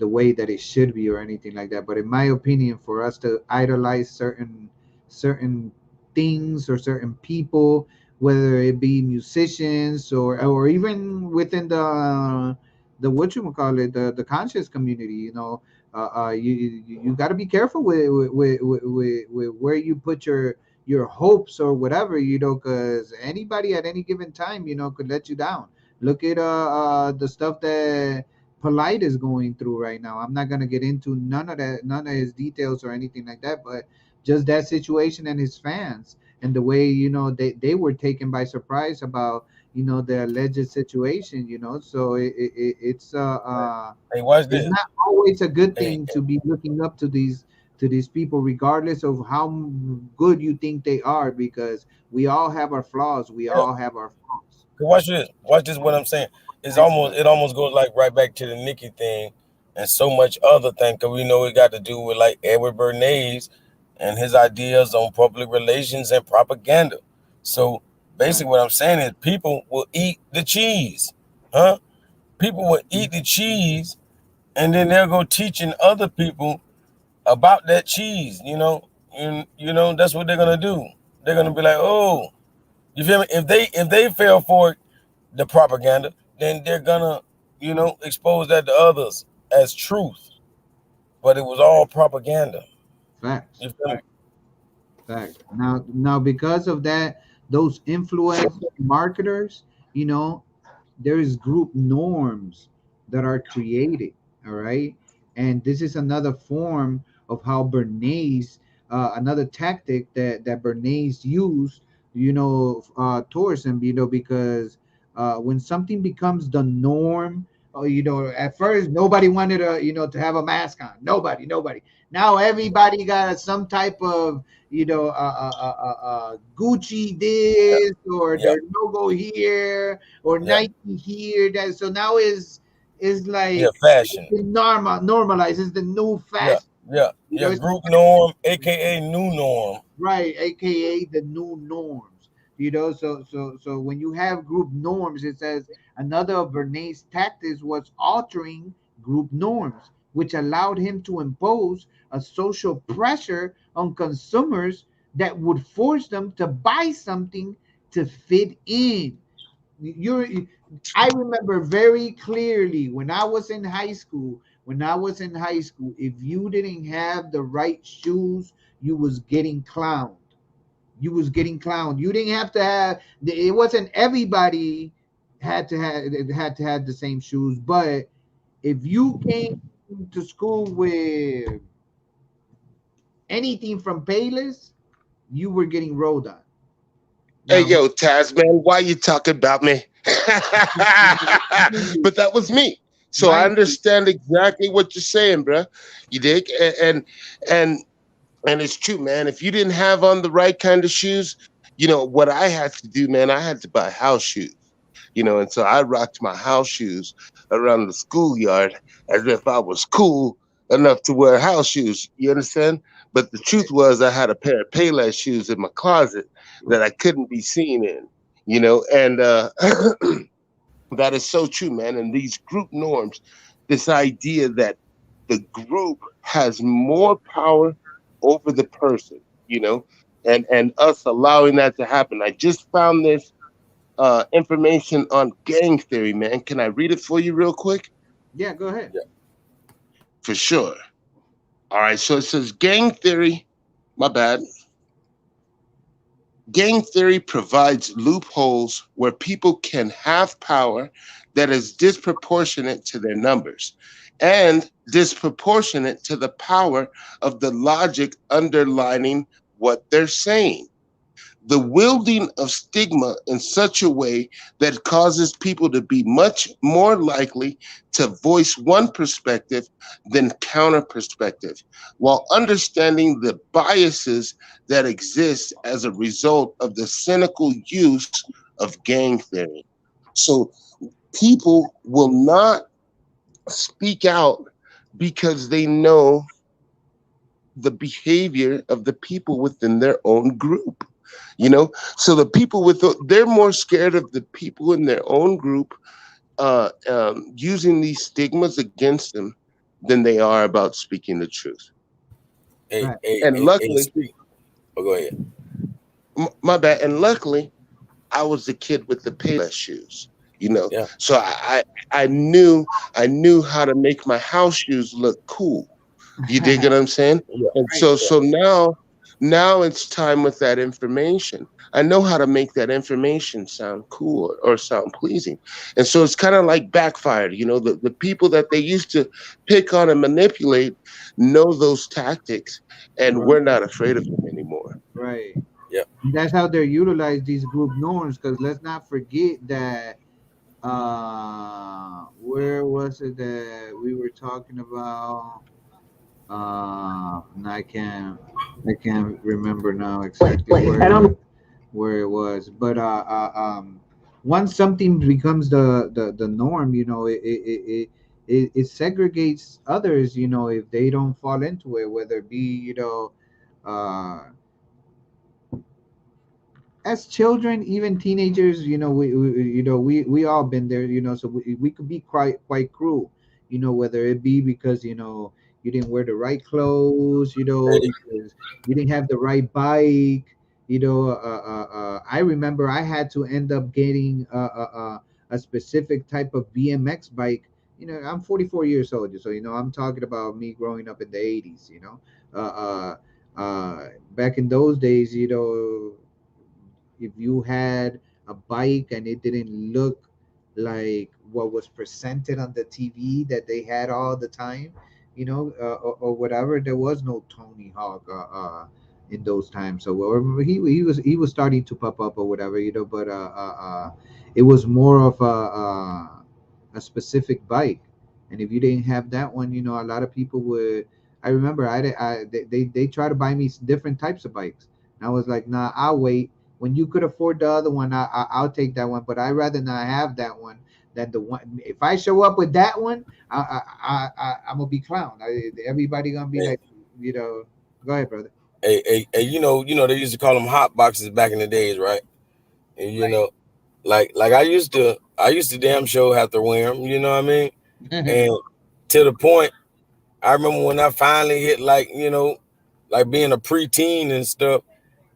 S1: way that it should be or anything like that, but in my opinion, for us to idolize certain things or certain people, whether it be musicians or even within the what you call it, the conscious community, you got to be careful with where you put your hopes or whatever, because anybody at any given time, could let you down. Look at the stuff that Polite is going through right now. I'm not gonna get into none of his details or anything like that, but just that situation and his fans and the way they were taken by surprise about the alleged situation. So
S2: Hey, watch
S1: it's
S2: this.
S1: not always a good
S2: Hey,
S1: thing to be looking up to these people, regardless of how good you think they are, because we all have our flaws. We
S2: yeah,
S1: all have our flaws.
S2: watch this. Watch this. What I'm saying. It almost goes like right back to the Nikki thing, and so much other thing. Cause we know it got to do with like Edward Bernays and his ideas on public relations and propaganda. So
S1: Right.
S2: basically, what I'm saying is people will eat the cheese, huh? People will eat the cheese, and then they'll go teaching other people about that cheese. That's what they're gonna do. They're gonna be like, oh, you feel me? If they fell for the propaganda, then they're gonna, expose that to others as truth. But it was all propaganda.
S1: Facts.
S2: You feel me?
S1: Fact. Now, because of that, those influence marketers, you know, there is group norms that are created. All right, and this is another form of how Bernays, another tactic that Bernays used, towards him, because when something becomes the norm. Oh, at first nobody wanted to have a mask on. Nobody. Now everybody got some type of Gucci
S2: Yep.
S1: this or
S2: Yep.
S1: their logo here or
S2: Yep.
S1: Nike here. That so now is
S2: Yeah.
S1: like
S2: Fashion.
S1: normalized. It's the new
S2: Yeah.
S1: fashion.
S2: Yeah. Yeah.
S1: It's
S2: Group norm, aka new norm.
S1: right, aka the new norms. So when you have group norms, it says another of Bernays' tactics was altering group norms, which allowed him to impose a social pressure on consumers that would force them to buy something to fit in. You're I remember very clearly when I was in high school. If you didn't have the right shoes, you was getting clowned. You didn't have to have. It wasn't everybody had to have the same shoes, but if you came to school with anything from Payless, you were getting rolled on.
S7: Hey,
S1: Now,
S7: yo, Taz, man, why you talking about me? But that was me. So I
S1: mind you,
S7: understand exactly what you're saying, bro. You dig? And and it's true, man. If you didn't have on the right kind of shoes, what I had to do, man, I had to buy house shoes. And so I rocked my house shoes around the schoolyard as if I was cool enough to wear house shoes. You understand? But the truth was, I had a pair of Payless shoes in my closet that I couldn't be seen in. And that is so true, man. And these group norms, this idea that the group has more power over the person, and us allowing that to happen. I just found this information on gang theory, man. Can I read it for you real quick?
S1: yeah, go ahead.
S2: Yeah.
S7: For sure. All right. So it says gang theory. My bad. Gang theory provides loopholes where people can have power that is disproportionate to their numbers. and disproportionate to the power of the logic underlining what they're saying. The wielding of stigma in such a way that causes people to be much more likely to voice one perspective than counter perspective, while understanding the biases that exist as a result of the cynical use of gang theory. So people will not speak out because they know the behavior of the people within their own group. So the people they're more scared of the people in their own group using these stigmas against them than they are about speaking the truth.
S2: Hey,
S1: Right.
S2: hey,
S7: And
S2: hey, hey,
S7: luckily,
S2: speak. Oh, go ahead.
S7: my bad. And luckily, I was the kid with the Payless shoes.
S2: Yeah.
S7: So I knew how to make my house shoes look cool. You dig what I'm saying?
S2: Yeah.
S7: And
S1: Right.
S7: so now it's time with that information. I know how to make that information sound cool or sound pleasing. And so it's kind of like backfired. The people that they used to pick on and manipulate know those tactics, and
S1: Right.
S7: we're not afraid of them anymore.
S1: Right.
S2: Yeah.
S1: That's how they utilize these group norms. Because let's not forget that where was it that we were talking about? And I can't remember now exactly where it was. But once something becomes the norm, it segregates others. If they don't fall into it, whether it be uh as children, even teenagers, we all been there, so we could be quite cruel, whether it be because you didn't wear the right clothes,
S2: Hey,
S1: because you didn't have the right bike. I remember I had to end up getting a specific type of BMX bike. I'm 44 years old, so I'm talking about me growing up in the 80s. uh, back in those days, if you had a bike and it didn't look like what was presented on the TV that they had all the time, or whatever, there was no Tony Hawk in those times. So wherever he was starting to pop up or whatever, but it was more of a specific bike, and if you didn't have that one, a lot of people would. I remember they try to buy me different types of bikes. And I was like, nah, I'll wait. When you could afford the other one, I'll take that one. But I'd rather not have that one than the one. If I show up with that one, I'm gonna be clown. Everybody gonna be
S2: hey,
S1: like, go ahead, brother.
S2: hey, they used to call them hot boxes back in the days, right? And like I used to damn sure have to wear them. You know what I mean? And to the point, I remember when I finally hit like being a preteen and stuff.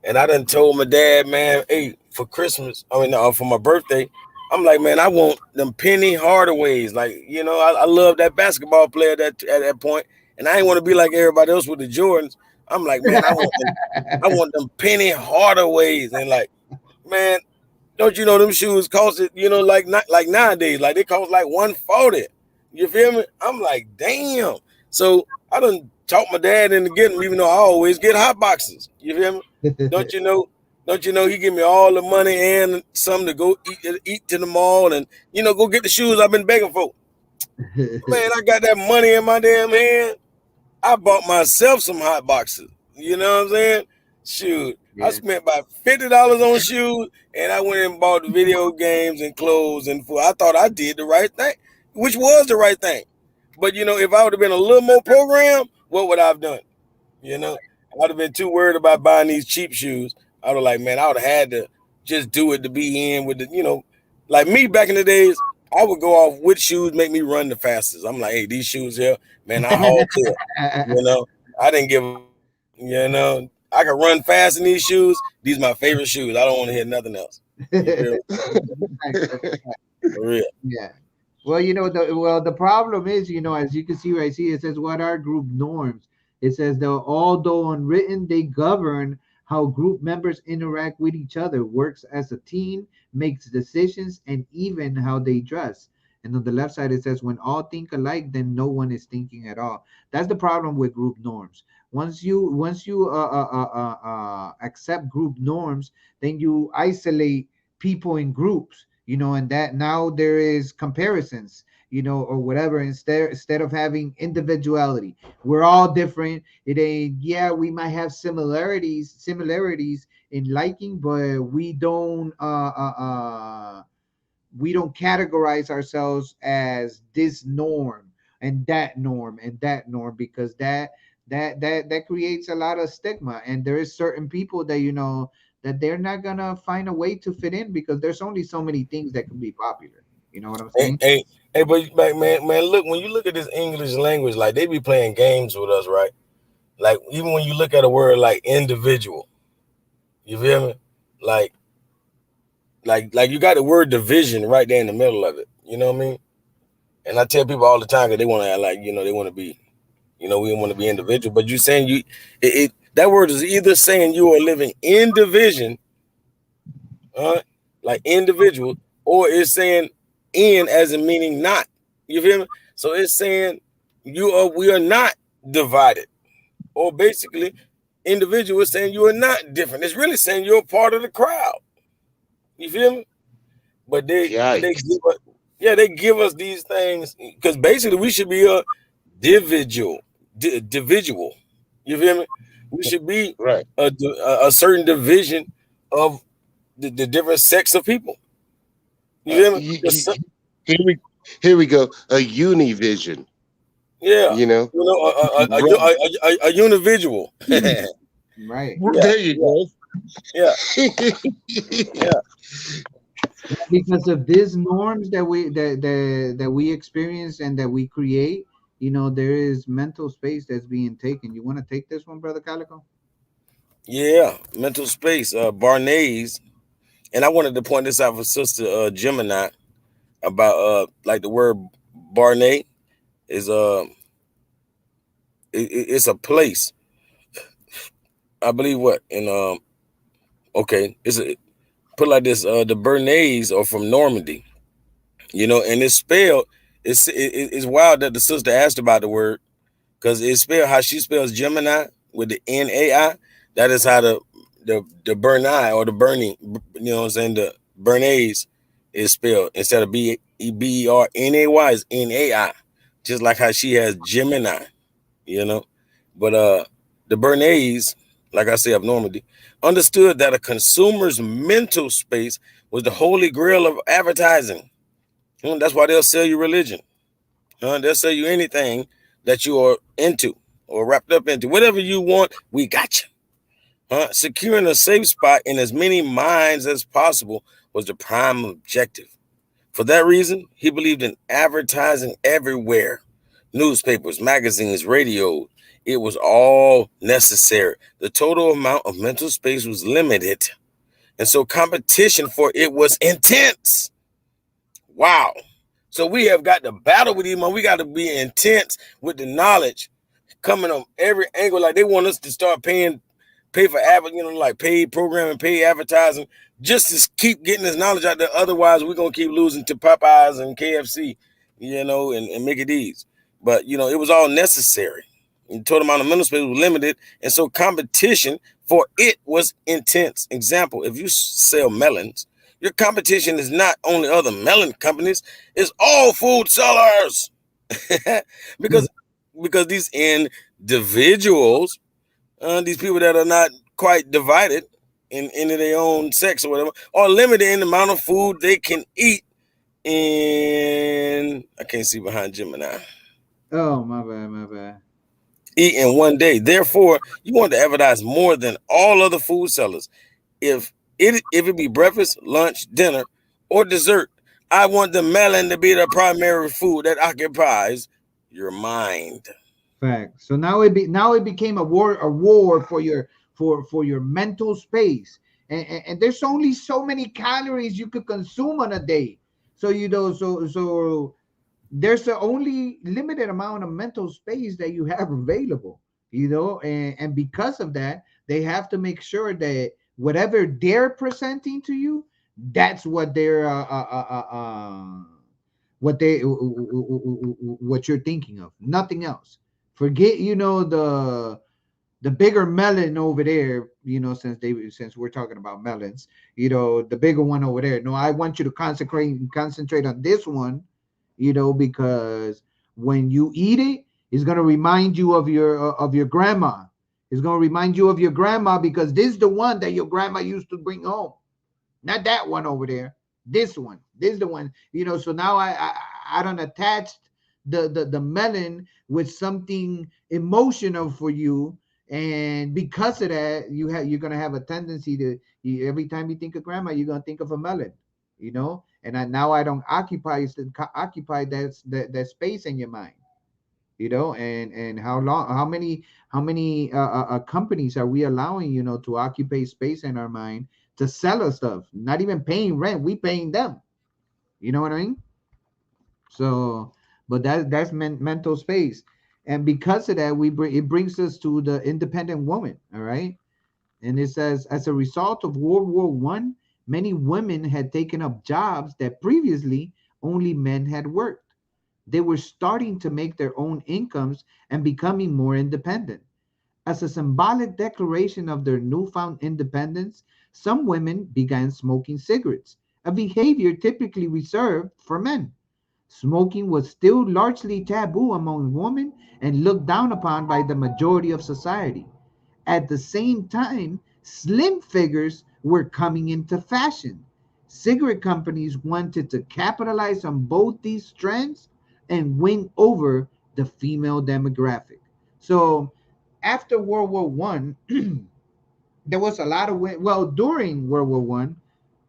S2: And I done told my dad, man, hey, for Christmas, for my birthday, I'm like, man, I want them Penny Hardaways. Like, I love that basketball player at that point, and I ain't want to be like everybody else with the Jordans. I'm like, man, I want them Penny Hardaways, and like, man, don't you know them shoes cost it, like not like nowadays, like they cost like 140. You feel me? I'm like, damn. So I done talked my dad into getting them, even though I always get hot boxes. You feel me? Don't you know? Don't you know he give me all the money and some to go eat to the mall and go get the shoes I've been begging for. Man, I got that money in my damn hand. I bought myself some hot boxes. You know what I'm saying? Shoot, I
S1: Yeah.
S2: spent about $50 on shoes, and I went and bought video games and clothes and food. I thought I did the right thing, which was the right thing. But if I would have been a little more programmed, what would I have done? I'd have been too worried about buying these cheap shoes. I would have like, man, I would have had to just do it to be in with like me back in the days. I would go off which shoes make me run the fastest. I'm like, hey, these shoes here, man, I haul tail. I didn't give a fuck. I can run fast in these shoes. These are my favorite shoes. I don't want to hear nothing else. You feel me? For real.
S1: Yeah. Well, the problem is, as you can see right here, it says what are group norms. It says though although unwritten, they govern how group members interact with each other, works as a team, makes decisions, and even how they dress. And on the left side, it says, when all think alike, then no one is thinking at all. That's the problem with group norms. Once you accept group norms, then you isolate people in groups, and that now there is comparisons, or whatever, instead of having individuality. We're all different. It ain't, yeah, we might have similarities in liking, but we don't categorize ourselves as this norm and that norm and that norm, because that creates a lot of stigma. And there is certain people that, that they're not gonna find a way to fit in, because there's only so many things that can be popular. You know what I'm
S2: Hey,
S1: saying?
S2: hey, hey, but man, look, when you look at this English language, like they be playing games with us, right? Like even when you look at a word like individual, you feel me? Like, like you got the word division right there in the middle of it. You know what I mean? And I tell people all the time that they want to act like, they want to be, we want to be individual. But you saying that word is either saying you are living in division, like individual, or it's saying in as in meaning not. You feel me? So it's saying we are not divided, or basically individual is saying you are not different. It's really saying you're a part of the crowd. You feel me? But they
S7: Yikes.
S2: give us, yeah, they give us these things because basically we should be a individual, individual. You feel me? We should be
S7: Right.
S2: a certain division of the different sex of people. You
S7: Uh,
S2: feel me?
S7: you, you, here we here we go. A univision.
S2: Yeah,
S7: You know. Right.
S2: a individual. Yeah,
S1: Right.
S7: There you
S2: yeah,
S7: go.
S2: yeah, yeah,
S1: Because of these norms that we experience and that we create, there is mental space that's being taken. You want to take this one, brother Calico?
S2: yeah. Mental space. Barnay's, and I wanted to point this out for Sister Gemini about like the word Barnay is it's a place. I believe what in okay, it's a put like this, the Bernays are from Normandy, and it's spelled, it's wild that the sister asked about the word because it's spelled how she spells Gemini with the Nai. That is how the Bernai or the Bernie, what I'm saying, the Bernays is spelled. Instead of Bernay is Nai, just like how she has Gemini, you know. But the Bernays, like I say, of Normandy, understood that a consumer's mental space was the holy grail of advertising. That's why they'll sell you religion. They'll sell you anything that you are into or wrapped up into. Whatever you want, we got you. Securing a safe spot in as many minds as possible was the prime objective. For that reason, he believed in advertising everywhere: newspapers, magazines, radio. It was all necessary. The total amount of mental space was limited, and so competition for it was intense. Wow. So we have got to battle with him, and we got to be intense with the knowledge coming on every angle. Like they want us to start pay for like paid programming, paid advertising, just to keep getting this knowledge out there. Otherwise, we're gonna keep losing to Popeyes and KFC, and Mickey D's. But it was all necessary. The total amount of mental space was limited, and so competition for it was intense. Example: if you sell melons, your competition is not only other melon companies; it's all food sellers, because these individuals, these people that are not quite divided into their own sex or whatever, are limited in the amount of food they can eat. And I can't see behind Gemini.
S1: Oh, my bad, my bad.
S2: Eat in one day. Therefore, you want to advertise more than all other food sellers. If it be breakfast, lunch, dinner, or dessert, I want the melon to be the primary food that occupies your mind.
S1: Fact. So now it became a war for your mental space, and there's only so many calories you could consume on a day. So there's a only limited amount of mental space that you have available. And because of that, they have to make sure that whatever they're presenting to you, that's what they what you're thinking of, nothing else. Forget, the bigger melon over there, since we're talking about melons, the bigger one over there. No, I want you to concentrate on this one, because when you eat it, it's gonna remind you of your grandma. It's gonna remind you of your grandma, because this is the one that your grandma used to bring home, not that one over there. This one. This is the one. So now I don't attach the melon with something emotional for you, and because of that, you're gonna have a tendency to, every time you think of grandma, you're gonna think of a melon. And now I don't occupy that space in your mind. And how many companies are we allowing, to occupy space in our mind, to sell us stuff, not even paying rent, we paying them. You know what I mean? So, but that's mental space. And because of that, it brings us to the independent woman. All right. And it says, as a result of World War I, many women had taken up jobs that previously only men had worked. They were starting to make their own incomes and becoming more independent. As a symbolic declaration of their newfound independence, some women began smoking cigarettes, a behavior typically reserved for men. Smoking was still largely taboo among women and looked down upon by the majority of society. At the same time, slim figures were coming into fashion. Cigarette companies wanted to capitalize on both these trends and win over the female demographic. So, after World War One, there was a lot of well, during World War One,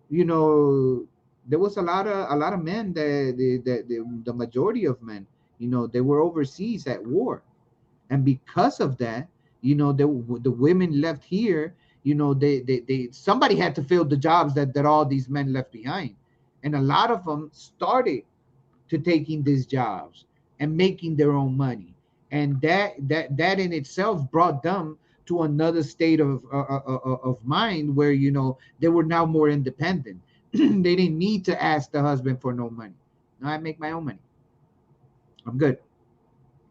S1: you know, there was a lot of men the majority of men, they were overseas at war, and because of that, the women left here. They somebody had to fill the jobs that all these men left behind, and a lot of them started to taking these jobs and making their own money, and that in itself brought them to another state of mind where they were now more independent. They didn't need to ask the husband for no money. No, I make my own money, I'm good.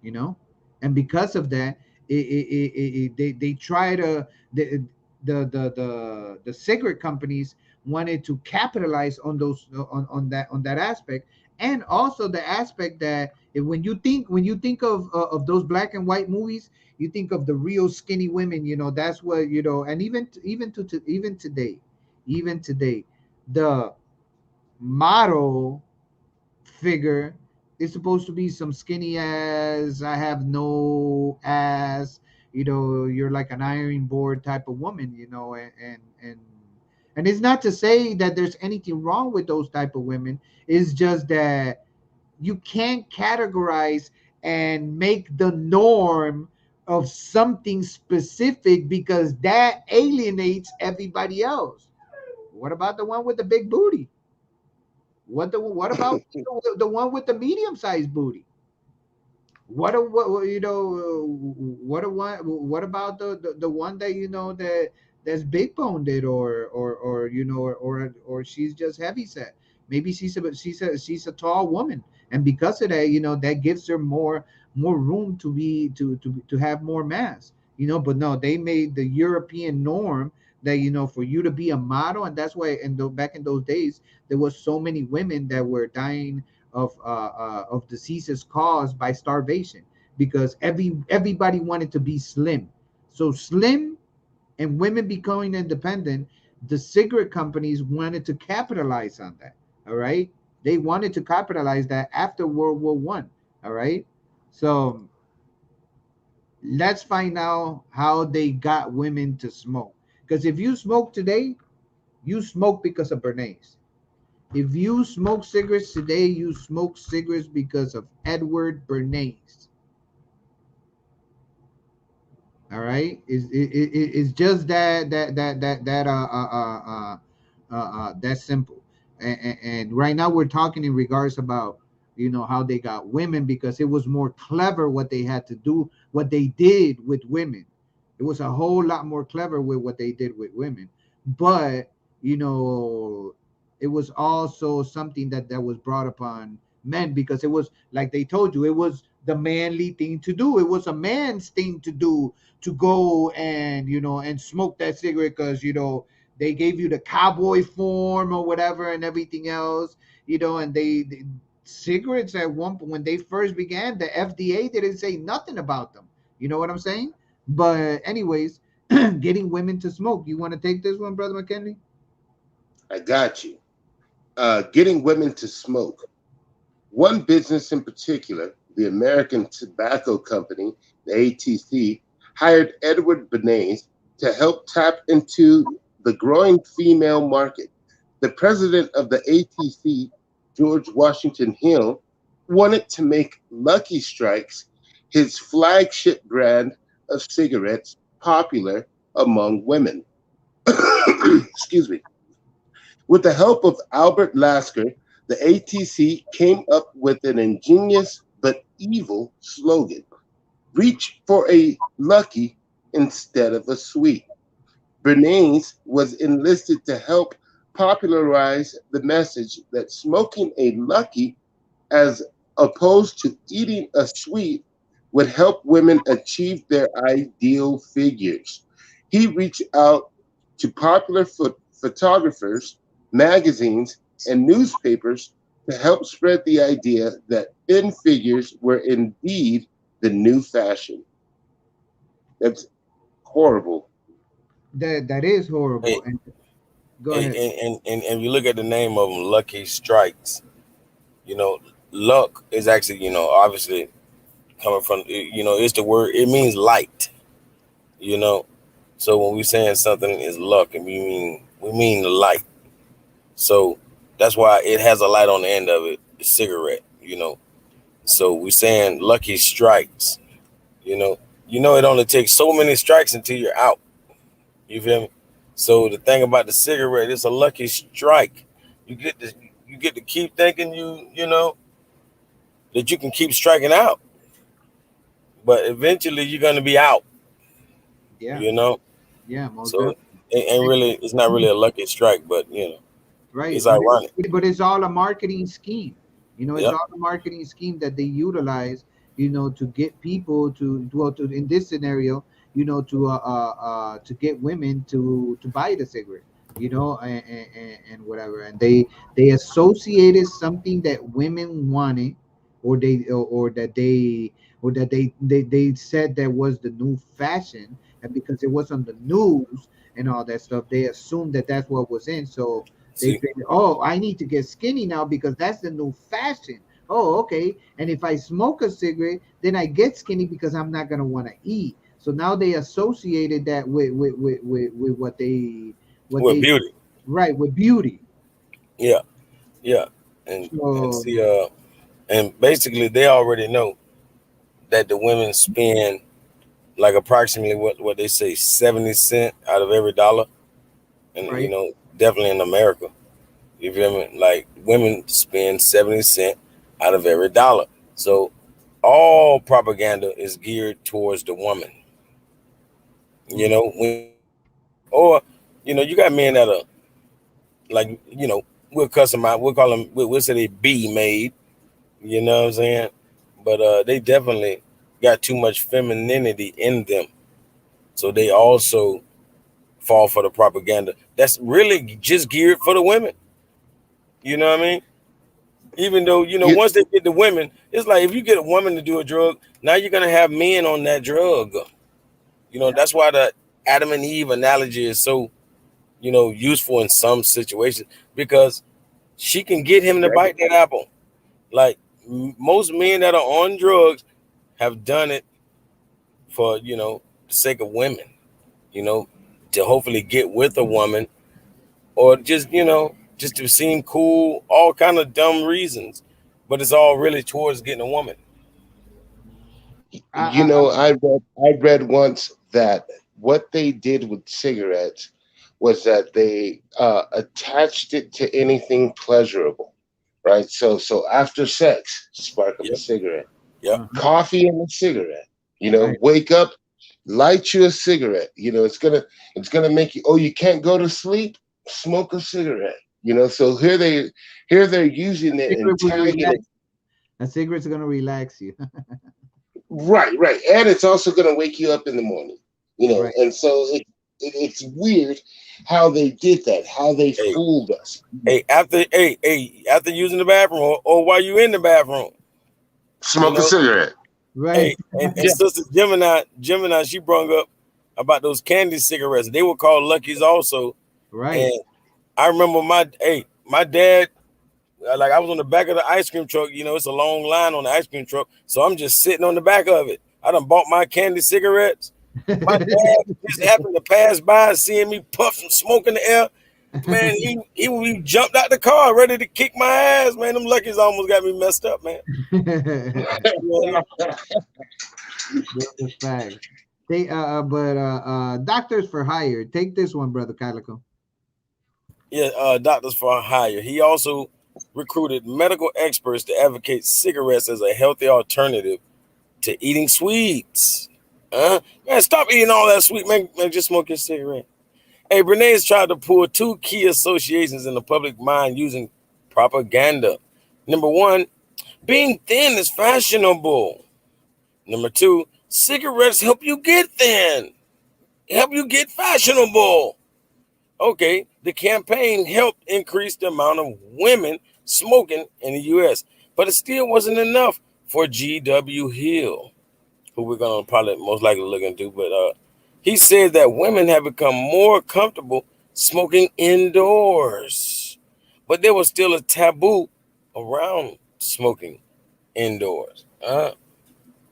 S1: you know and because of that, they try to the cigarette companies wanted to capitalize on those on that aspect, and also the aspect that when you think of those black and white movies, you think of the real skinny women. That's what, and even today the model figure is supposed to be some skinny ass, I have no ass, you're like an iron board type of woman, and it's not to say that there's anything wrong with those type of women. It's just that you can't categorize and make the norm of something specific, because that alienates everybody else. What about the one with the big booty? What about the one with the medium sized booty? What about the one that that's big boned, or she's just heavy set? Maybe she's a tall woman, and because of that, that gives her more room to have more mass. But no, they made the European norm that, for you to be a model, and that's why back in those days there was so many women that were dying of diseases caused by starvation, because everybody wanted to be slim. So slim and women becoming independent, the cigarette companies wanted to capitalize on that. All right, they wanted to capitalize that after World War I. All right, so let's find out how they got women to smoke. Because if you smoke today, you smoke because of Bernays. If you smoke cigarettes today, you smoke cigarettes because of Edward Bernays. All right, it's just that simple. And right now we're talking in regards about how they got women, because it was more clever what they had to do, what they did with women. It was a whole lot more clever with what they did with women, but you know it was also something that was brought upon men, because it was like they told you, it was the manly thing to do. It was a man's thing to do, to go and and smoke that cigarette, because they gave you the cowboy form or whatever and everything else. And they cigarettes at one point when they first began, the FDA didn't say nothing about them. You know what I'm saying? But anyways, getting women to smoke. You want to take this one, brother McKinley?
S7: I got you. Getting women to smoke. One business in particular, the American Tobacco Company, the ATC, hired Edward Bernays to help tap into the growing female market. The president of the ATC, George Washington Hill, wanted to make Lucky Strikes, his flagship brand of cigarettes, popular among women. Excuse me. With the help of Albert Lasker, the ATC came up with an ingenious but evil slogan: reach for a lucky instead of a sweet. Bernays was enlisted to help popularize the message that smoking a lucky, as opposed to eating a sweet, would help women achieve their ideal figures. He reached out to popular photographers, magazines, and newspapers to help spread the idea that thin figures were indeed the new fashion. That's horrible.
S1: That is horrible.
S2: Hey,
S1: And go
S2: hey,
S1: ahead.
S2: and you look at the name of them, Lucky Strikes. You know, luck is actually, obviously coming from, it's the word. It means light. You know, so when we saying something is luck, and we mean the light. So that's why it has a light on the end of it. The cigarette. So we saying Lucky Strikes. You know, it only takes so many strikes until you're out. You feel me? So the thing about the cigarette, it's a lucky strike. You get to you get to keep thinking that you can keep striking out, but eventually you're gonna be out.
S1: Yeah,
S2: You know,
S1: yeah, most
S2: so
S1: definitely.
S2: it ain't really it's not really a lucky strike, but
S1: Right,
S2: it's
S1: but
S2: ironic.
S1: it's all a marketing scheme. It's
S2: Yep.
S1: all a marketing scheme that they utilize, to get people to, well, to, in this scenario, to get women to buy the cigarette, and whatever, and they associated something that women wanted, or that they said that was the new fashion, and because it was on the news and all that stuff, they assumed that that's what was in. So they
S2: See,
S1: say, "Oh, I need to get skinny now because that's the new fashion." Oh, okay. And if I smoke a cigarette, then I get skinny because I'm not gonna want to eat. So now they associated that with what
S2: with
S1: they
S2: beauty.
S1: right, with beauty.
S2: Yeah, yeah, and
S1: So
S2: see, and basically they already know that the women spend like approximately what they say 70 cent out of every dollar, and
S1: right,
S2: definitely in America. You feel me? Like women spend 70 cent out of every dollar. So all propaganda is geared towards the woman. Or you got men that are like we'll cuss them out. We'll call them. We'll say they be made. You know what I'm saying? But they definitely got too much femininity in them. So they also fall for the propaganda. That's really just geared for the women. You know what I mean? Even though
S7: You,
S2: once they get the women, it's like if you get a woman to do a drug, now you're gonna have men on that drug. That's why the Adam and Eve analogy is so useful in some situations, because she can get him to bite that apple. Like most men that are on drugs have done it for the sake of women. You know, to hopefully get with a woman, or just to seem cool, all kind of dumb reasons, but it's all really towards getting a woman.
S1: I, I, I
S7: I read once that what they did with cigarettes was that they attached it to anything pleasurable, right? So after sex, spark up a
S2: Yep.
S7: cigarette.
S2: Yep.
S1: uh-huh,
S7: Coffee and a cigarette.
S1: right,
S7: Wake up, light you a cigarette. It's gonna make you. Oh, you can't go to sleep. Smoke a cigarette. So here they're using it and
S1: cigarette will
S7: tagging it.
S1: relax. A cigarette's gonna relax you.
S7: Right, right, and it's also going to wake you up in the morning.
S1: Right.
S7: And so it's weird how they did that, how they
S2: Hey,
S7: fooled us.
S2: after using the bathroom, or while you in the bathroom, you
S7: Smoke a
S2: know.
S7: cigarette.
S1: Right.
S2: Hey, and Sister Gemini, she brung up about those candy cigarettes. They were called Luckies also.
S1: Right.
S2: And I remember my dad, like I was on the back of the ice cream truck. It's a long line on the ice cream truck, so I'm just sitting on the back of it. I done bought my candy cigarettes. My dad just happened to pass by, seeing me puff and smoke in the air. Man, he jumped out the car, ready to kick my ass. Man, them Luckies almost got me messed up, man. You know what I mean?
S1: That's a fact. They but doctors for hire. Take this one, brother Calico.
S2: Yeah, Doctors for Hire. He also recruited medical experts to advocate cigarettes as a healthy alternative to eating sweets. Man, stop eating all that sweet. Man, just smoke your cigarette. Hey, Bernays tried to pull two key associations in the public mind using propaganda. Number one, being thin is fashionable. Number two, cigarettes help you get thin, help you get fashionable. Okay, the campaign helped increase the amount of women smoking in the U.S., but it still wasn't enough for G.W. Hill, who we're gonna probably most likely look into. But he said that women have become more comfortable smoking indoors, but there was still a taboo around smoking indoors.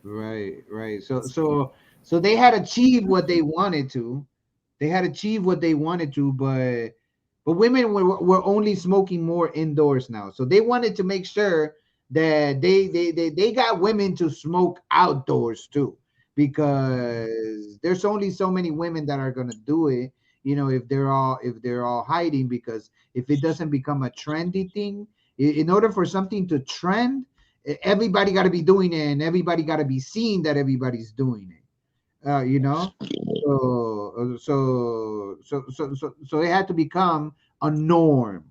S1: Right, right. So they had achieved what they wanted to. They had achieved what they wanted to, but women were only smoking more indoors now. So they wanted to make sure that they got women to smoke outdoors too, because there's only so many women that are gonna do it. If they're all hiding, because if it doesn't become a trendy thing, in order for something to trend, everybody got to be doing it, and everybody got to be seeing that everybody's doing it. So it had to become a norm.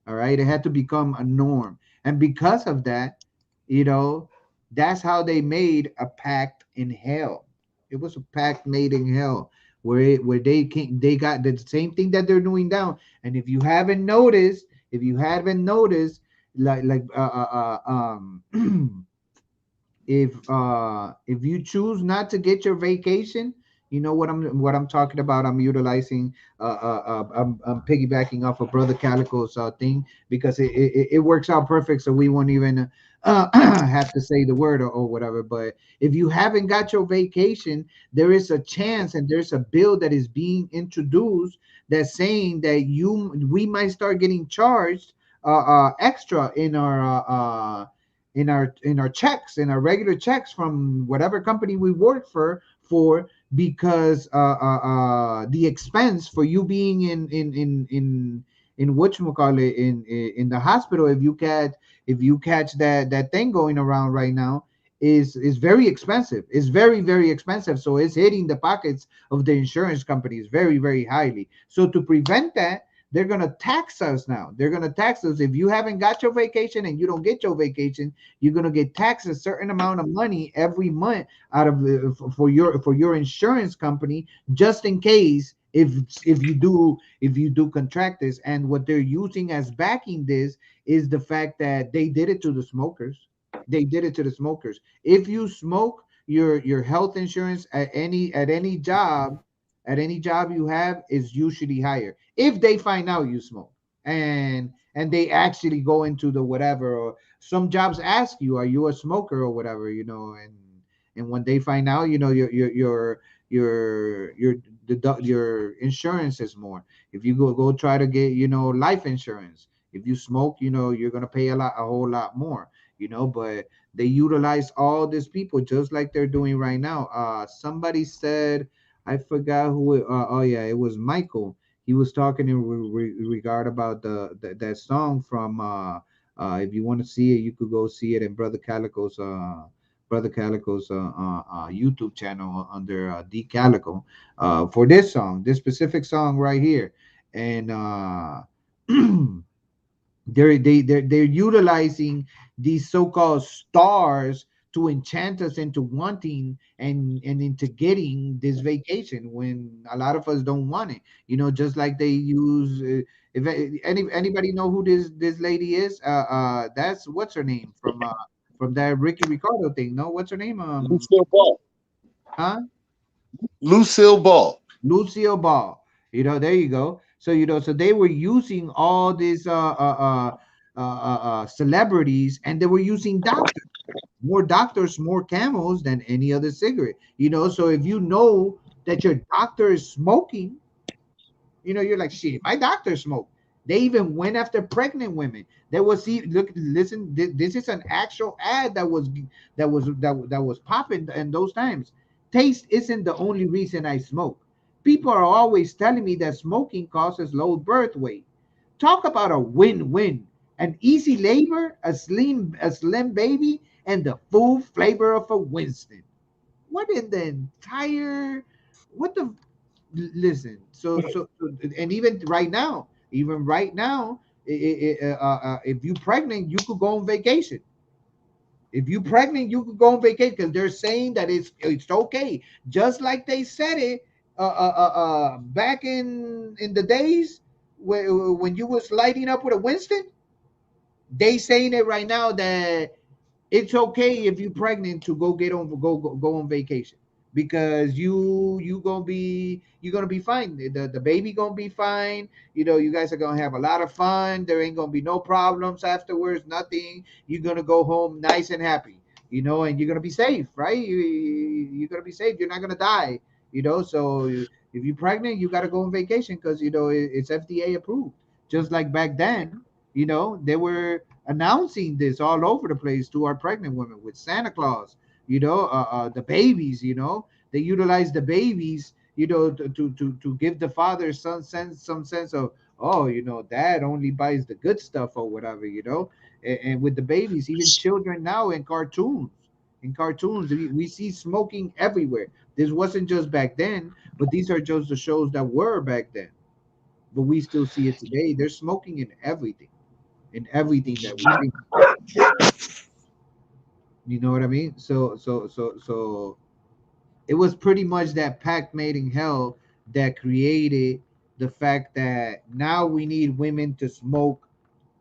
S1: All right, it had to become a norm, and because of that, you know, that's how they made a pact in hell. It was a pact made in hell, where they got the same thing that they're doing now. And if you haven't noticed, like if you choose not to get your vacation, you know what I'm talking about. I'm utilizing I'm piggybacking off of brother Calico's thing, because it works out perfect, so we won't even have to say the word, or whatever. But if you haven't got your vacation, there is a chance, and there's a bill that is being introduced that's saying that we might start getting charged extra in our checks, in our regular checks, from whatever company we work for, because the expense for you being in whatchamacallit, in the hospital, if you catch that thing going around right now, is very expensive. It's very, very expensive, so it's hitting the pockets of the insurance companies very, very highly. So to prevent that, they're going to tax us now. They're going to tax us. If you haven't got your vacation and you don't get your vacation, you're going to get taxed a certain amount of money every month out of for your insurance company, just in case, if you do contract this. And what they're using as backing this is the fact that they did it to the smokers. They did it to the smokers. If you smoke, your health insurance at any job you have is usually higher, if they find out you smoke, and they actually go into the whatever. Or some jobs ask you, are you a smoker or whatever, and when they find out, your insurance is more. If you go try to get life insurance, if you smoke, you're gonna pay a whole lot more. But they utilize all these people just like they're doing right now. Somebody said, I forgot who. Oh yeah, it was Michael. He was talking in regard about that song from. If you want to see it, you could go see it in Brother Calico's YouTube channel under D Calico, for this specific song right here. And They're utilizing these so-called stars to enchant us into wanting and into getting this vacation when a lot of us don't want it. Just like they use. If anybody know who this lady is, that's what's her name from that Ricky Ricardo thing. No, what's her name?
S7: Lucille Ball.
S1: Huh?
S7: Lucille Ball.
S1: Lucille Ball. There you go. So so they were using all these celebrities, and they were using doctors, more doctors, more camels than any other cigarette. So if you know that your doctor is smoking, you're like, shit, my doctor smoked. They even went after pregnant women. There was look, listen, this is an actual ad that was popping in those times. Taste isn't the only reason I smoke. People are always telling me that smoking causes low birth weight. Talk about a win-win. An easy labor, a slim baby, and the full flavor of a Winston. What in the entire what the listen, and even right now, if you pregnant, you could go on vacation. If you pregnant, you could go on vacation because they're saying that it's okay, just like they said it back in the days when you was lighting up with a Winston. They saying it right now that it's okay if you're pregnant to go on vacation because you're gonna be fine. The baby gonna be fine. You guys are gonna have a lot of fun. There ain't gonna be no problems afterwards, nothing. You're gonna go home nice and happy, and you're gonna be safe, right? You're gonna be safe. You're not gonna die, so if you're pregnant, you gotta go on vacation because it's FDA approved. Just like back then, they were announcing this all over the place to our pregnant women with Santa Claus, the babies, they utilize the babies, to give the father some sense of, oh, dad only buys the good stuff or whatever, and with the babies, even children now in cartoons, we see smoking everywhere. This wasn't just back then, but these are just the shows that were back then, but we still see it today. There's smoking in everything that we see. You know what I mean? So it was pretty much that pact made in hell that created the fact that now we need women to smoke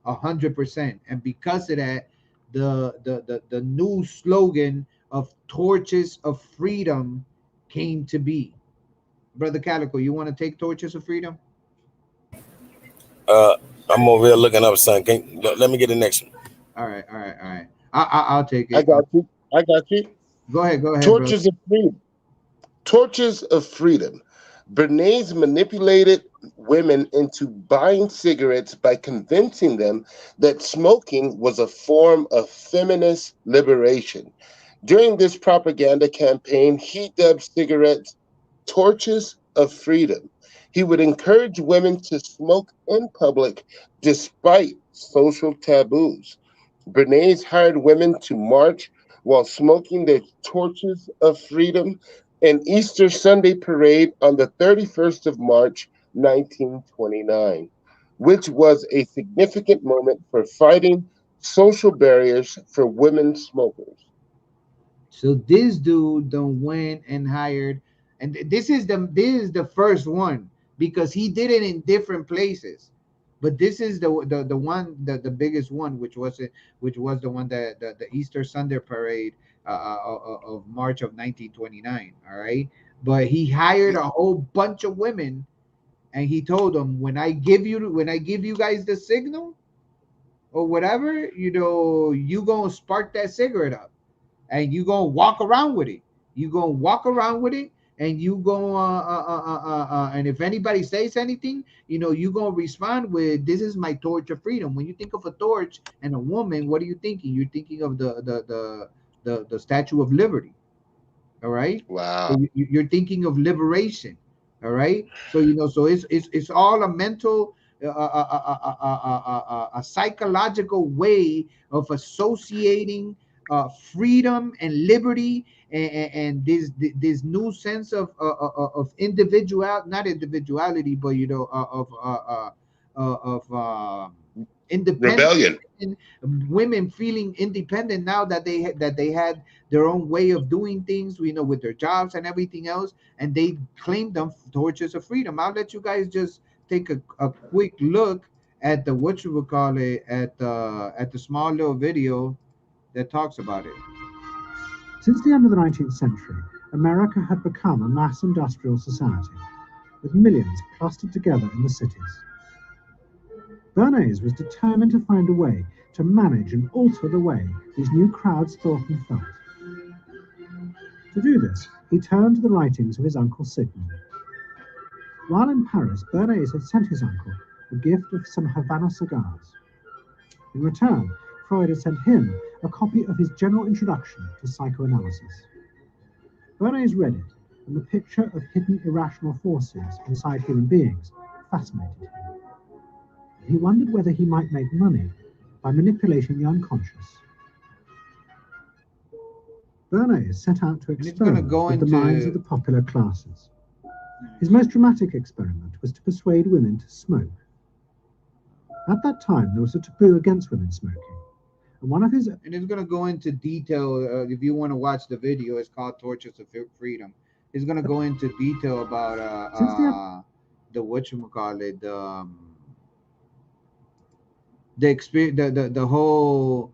S1: 100%, and because of that, the new slogan of torches of freedom came to be. Brother Calico, you want to take torches of freedom?
S2: Uh, I'm over here looking up something. Let me get the next one.
S1: All right, all right, all right. I'll take
S7: I
S1: it.
S7: got you. I got you.
S1: Go ahead, brother.
S7: Torches of freedom. Torches of freedom. Bernays manipulated women into buying cigarettes by convincing them that smoking was a form of feminist liberation. During this propaganda campaign, he dubbed cigarettes torches of freedom. He would encourage women to smoke in public despite social taboos. Bernays hired women to march while smoking their torches of freedom an Easter Sunday parade on the 31st of March, 1929, which was a significant moment for fighting social barriers for women smokers.
S1: So this dude done went and hired, and this is the first one because he did it in different places, but this is the one, the biggest one, which was the one that the Easter Sunday parade of March of 1929. All right, but he hired a whole bunch of women, and he told them, when I give you guys the signal or whatever, you gonna spark that cigarette up and you gonna walk around with it. You gonna walk around with it, and you gonna and if anybody says anything, you gonna respond with, "This is my torch of freedom." When you think of a torch and a woman, what are you thinking? You're thinking of the Statue of Liberty. All right, so
S7: Wow.
S1: you're thinking of liberation. All right, so so it's all a mental, a psychological way of associating freedom and liberty, and this new sense of individual, not individuality, but of independent
S7: Rebellion.
S1: women, women feeling independent now that they had their own way of doing things, with their jobs and everything else, and they claimed them torches of freedom. I'll let you guys just take a quick look at the what you would call it at the small little video that talks about it.
S3: Since the end of the 19th century, America had become a mass industrial society, with millions clustered together in the cities. Bernays was determined to find a way to manage and alter the way these new crowds thought and felt. To do this, he turned to the writings of his uncle Sigmund. While in Paris, Bernays had sent his uncle a gift of some Havana cigars. In return, Freud had sent him a copy of his general introduction to psychoanalysis. Bernays read it, and the picture of hidden irrational forces inside human beings fascinated him. He wondered whether he might make money by manipulating the unconscious. Bernays set out to
S1: And it's gonna
S3: experiment
S1: go
S3: with the minds of
S1: into
S3: the popular classes. His most dramatic experiment was to persuade women to smoke. At that time, there was a taboo against women smoking, and one of his
S1: and it's gonna go into detail. If you want to watch the video, it's called "Torches of Freedom." It's gonna go into detail about
S3: since the
S1: the whatchamacallit, the experience, the whole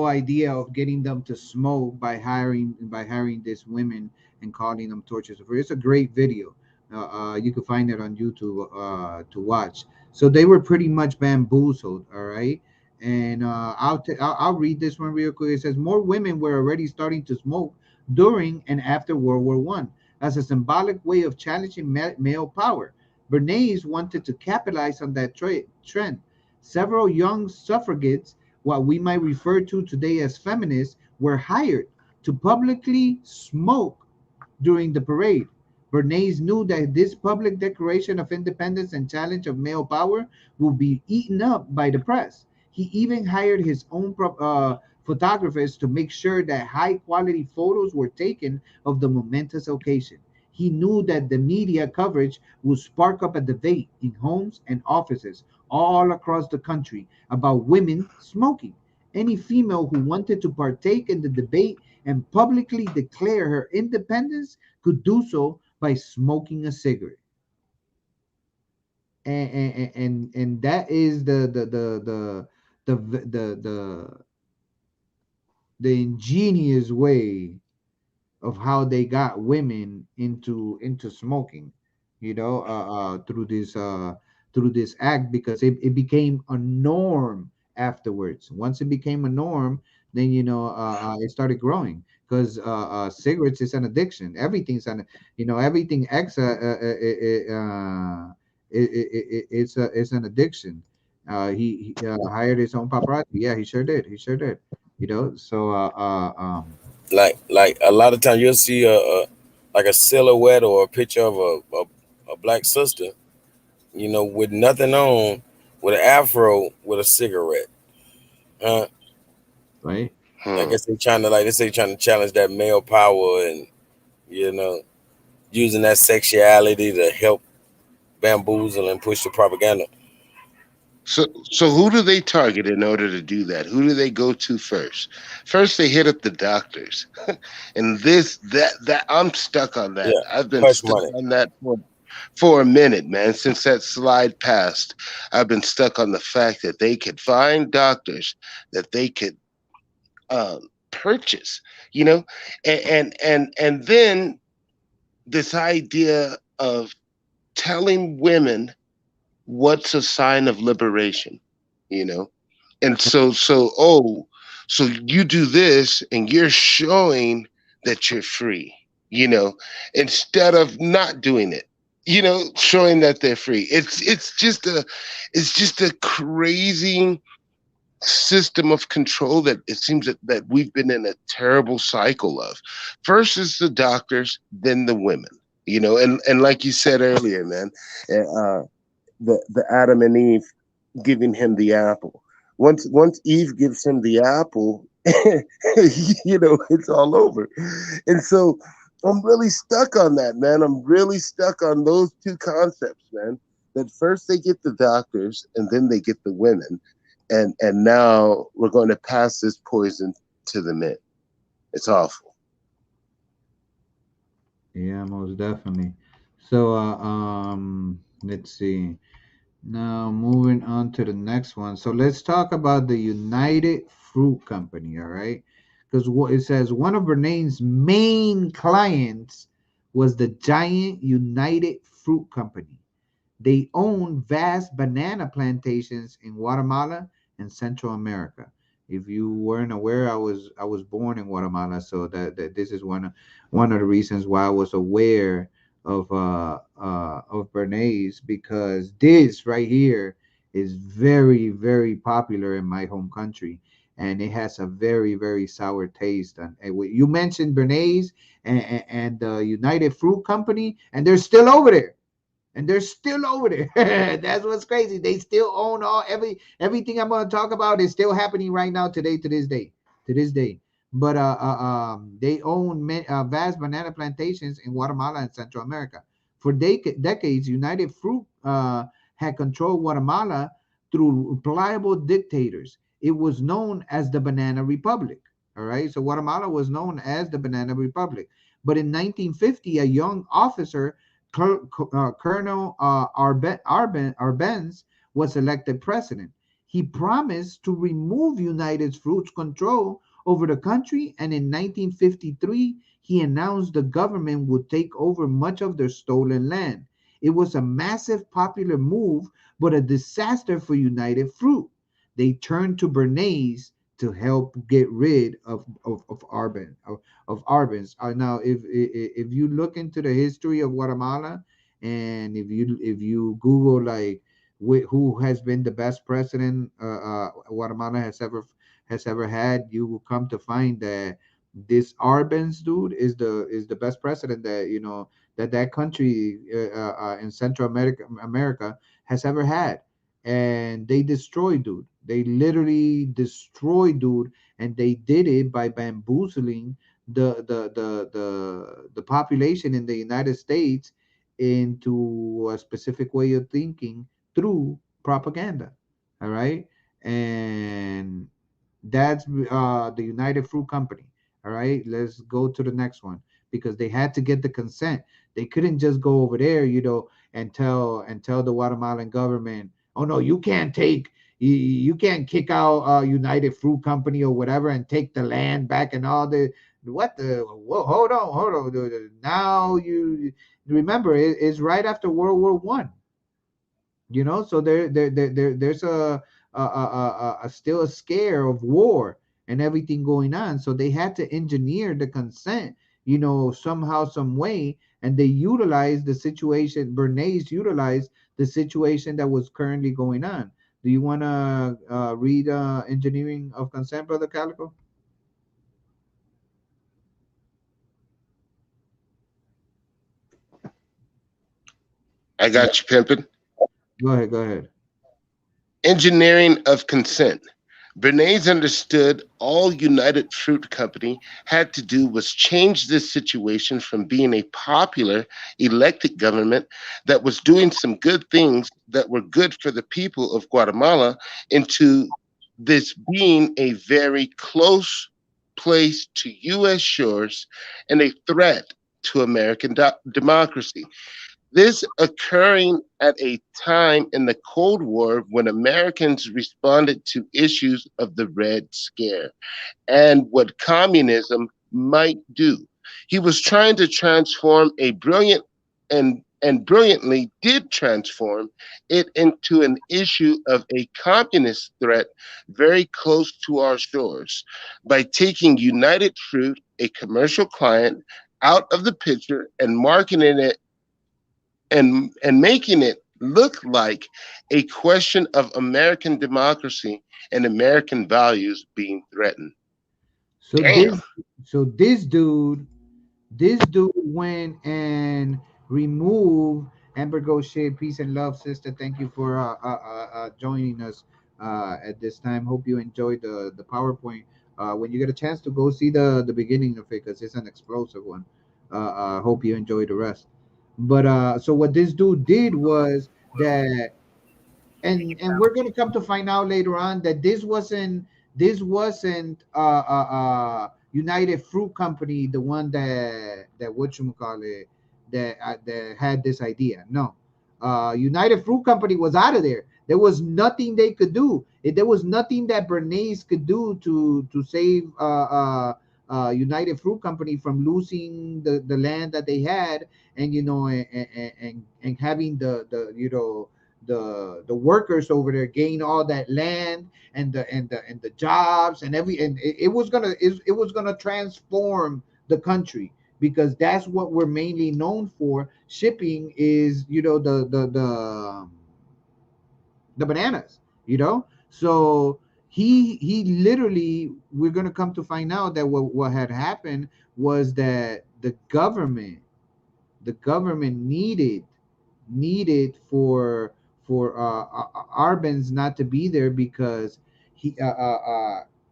S1: idea of getting them to smoke by hiring these women and calling them torches of freedom. It's a great video. You can find it on YouTube to watch. So they were pretty much bamboozled. All right. And I'll read this one real quick. It says more women were already starting to smoke during and after World War I as a symbolic way of challenging male power. Bernays wanted to capitalize on that trend. Several young suffragettes, what we might refer to today as feminists, were hired to publicly smoke during the parade. Bernays knew that this public declaration of independence and challenge of male power would be eaten up by the press. He even hired his own photographers to make sure that high quality photos were taken of the momentous occasion. He knew that the media coverage would spark up a debate in homes and offices all across the country about women smoking. Any female who wanted to partake in the debate and publicly declare her independence could do so by smoking a cigarette. And that is the ingenious way of how they got women into smoking, through this act, because it became a norm afterwards. Once it became a norm, then it started growing, because cigarettes is an addiction. Everything it's an addiction. He hired his own paparazzi. Yeah, he sure did. So
S2: Like a lot of times you'll see a like a silhouette or a picture of a black sister, with nothing on, with an afro, with a cigarette. Uh,
S1: right.
S2: I
S7: Hmm.
S2: guess they say trying to challenge that male power and you know using that sexuality to help bamboozle and push the propaganda.
S7: So who do they target in order to do that? Who do they go to first? First, they hit up the doctors, and that I'm stuck on that.
S2: Yeah,
S7: I've been
S2: hush
S7: stuck
S2: money.
S7: on that for a minute, man. Since that slide passed, I've been stuck on the fact that they could find doctors that they could purchase, you know, and then this idea of telling women what's a sign of liberation, you know, and so you do this and you're showing that you're free, you know, instead of not doing it, showing that they're free. It's just a crazy system of control that it seems that we've been in a terrible cycle of. First is the doctors, then the women, and like you said earlier, man, uh, the Adam and Eve giving him the apple. Once Eve gives him the apple, it's all over. And so I'm really stuck on that, man. I'm really stuck on those two concepts, man. that first they get the doctors and then they get the women, and now we're going to pass this poison to the men. It's awful.
S1: Yeah, most definitely. So, let's see. Now, moving on to the next one. So, let's talk about the United Fruit Company, all right? Because what it says, one of Bernane's main clients was the giant United Fruit Company. They own vast banana plantations in Guatemala and Central America. If you weren't aware, I was born in Guatemala, so that this is one of the reasons why I was aware of Bernays, because this right here is very very popular in my home country, and it has a very very sour taste. And you mentioned Bernays and the United Fruit Company, and they're still over there, and they're still over there. That's what's crazy. They still own everything I'm going to talk about is still happening right now today, to this day. But they own vast banana plantations in Guatemala and Central America. For decades, United Fruit had controlled Guatemala through pliable dictators. It was known as the Banana Republic. All right, so Guatemala was known as the Banana Republic. But in 1950, a young officer, Colonel Arbenz, was elected president. He promised to remove United Fruit's control over the country, and in 1953, he announced the government would take over much of their stolen land. It was a massive popular move, but a disaster for United Fruit. They turned to Bernays to help get rid of Arbenz. Now, if you look into the history of Guatemala, and if you Google like who has been the best president Guatemala has ever had, you will come to find that this Arbenz dude is the best president that that country in Central America has ever had. And they destroyed dude. They literally destroyed dude, and they did it by bamboozling the population in the United States into a specific way of thinking through propaganda. All right, and that's the United Fruit Company. All right, let's go to the next one, because they had to get the consent. They couldn't just go over there, and tell the Guatemalan government, "Oh no, you can't you can't kick out United Fruit Company or whatever and take the land back and all the what the whoa, hold on. Now you remember it's right after World War I. So there's a still a scare of war and everything going on, so they had to engineer the consent, somehow some way, and they utilized the situation. Bernays utilized the situation that was currently going on. Do you want to read engineering of consent, brother Calico?
S7: I got you, pimping.
S1: Go ahead.
S7: Engineering of consent. Bernays understood all United Fruit Company had to do was change this situation from being a popular elected government that was doing some good things that were good for the people of Guatemala into this being a very close place to U.S. shores and a threat to American democracy. This occurring at a time in the Cold War when Americans responded to issues of the Red Scare and what communism might do. He was trying to transform a brilliant and brilliantly did transform it into an issue of a communist threat very close to our shores by taking United Fruit, a commercial client, out of the picture and marketing it and making it look like a question of American democracy and American values being threatened.
S1: So
S7: Damn.
S1: this so this dude went and removed Amber Gaucher. Peace and love, sister. Thank you for joining us at this time. Hope you enjoyed the PowerPoint. When you get a chance to go see the beginning of it, because it's an explosive one. Hope you enjoy the rest. But so what this dude did was that, and we're going to come to find out later on that this wasn't United Fruit Company, the one that what you call it, that had this idea. No, United Fruit Company was out of there. There was nothing they could do. There was nothing that Bernays could do to save United Fruit Company from losing the land that they had, and and having the workers over there gain all that land, and the jobs, and it was gonna transform the country, because that's what we're mainly known for. Shipping is, the bananas, so he literally, we're gonna come to find out that what had happened was that the government needed for Arbenz not to be there, because he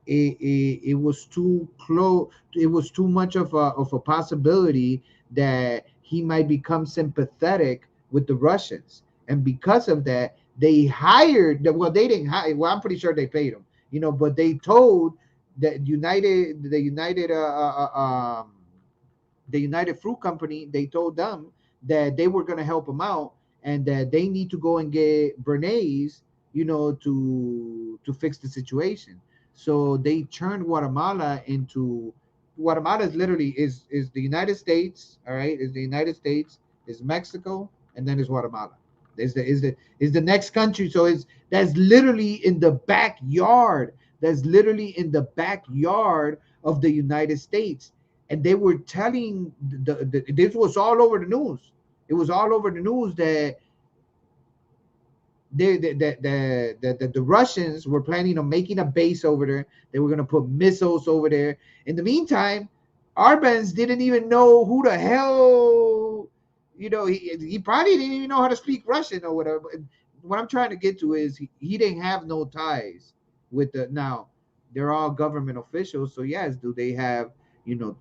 S1: it was too close. It was too much of a possibility that he might become sympathetic with the Russians, and because of that, they hired. Well, they didn't hire. Well, I'm pretty sure they paid him, but they told that the United Fruit Company, they told them that they were going to help them out, and that they need to go and get Bernays, to fix the situation. So they turned Guatemala is literally is the United States, all right? Is the United States, is Mexico, and then is Guatemala. Is the next country. So that's literally in the backyard. That's literally in the backyard of the United States, and they were telling this was all over the news. It was all over the news that the Russians were planning on making a base over there. They were going to put missiles over there. In the meantime, Arbenz didn't even know who the hell, he probably didn't even know how to speak Russian or whatever. But what I'm trying to get to is he didn't have no ties with the now. They're all government officials, so yes, do they have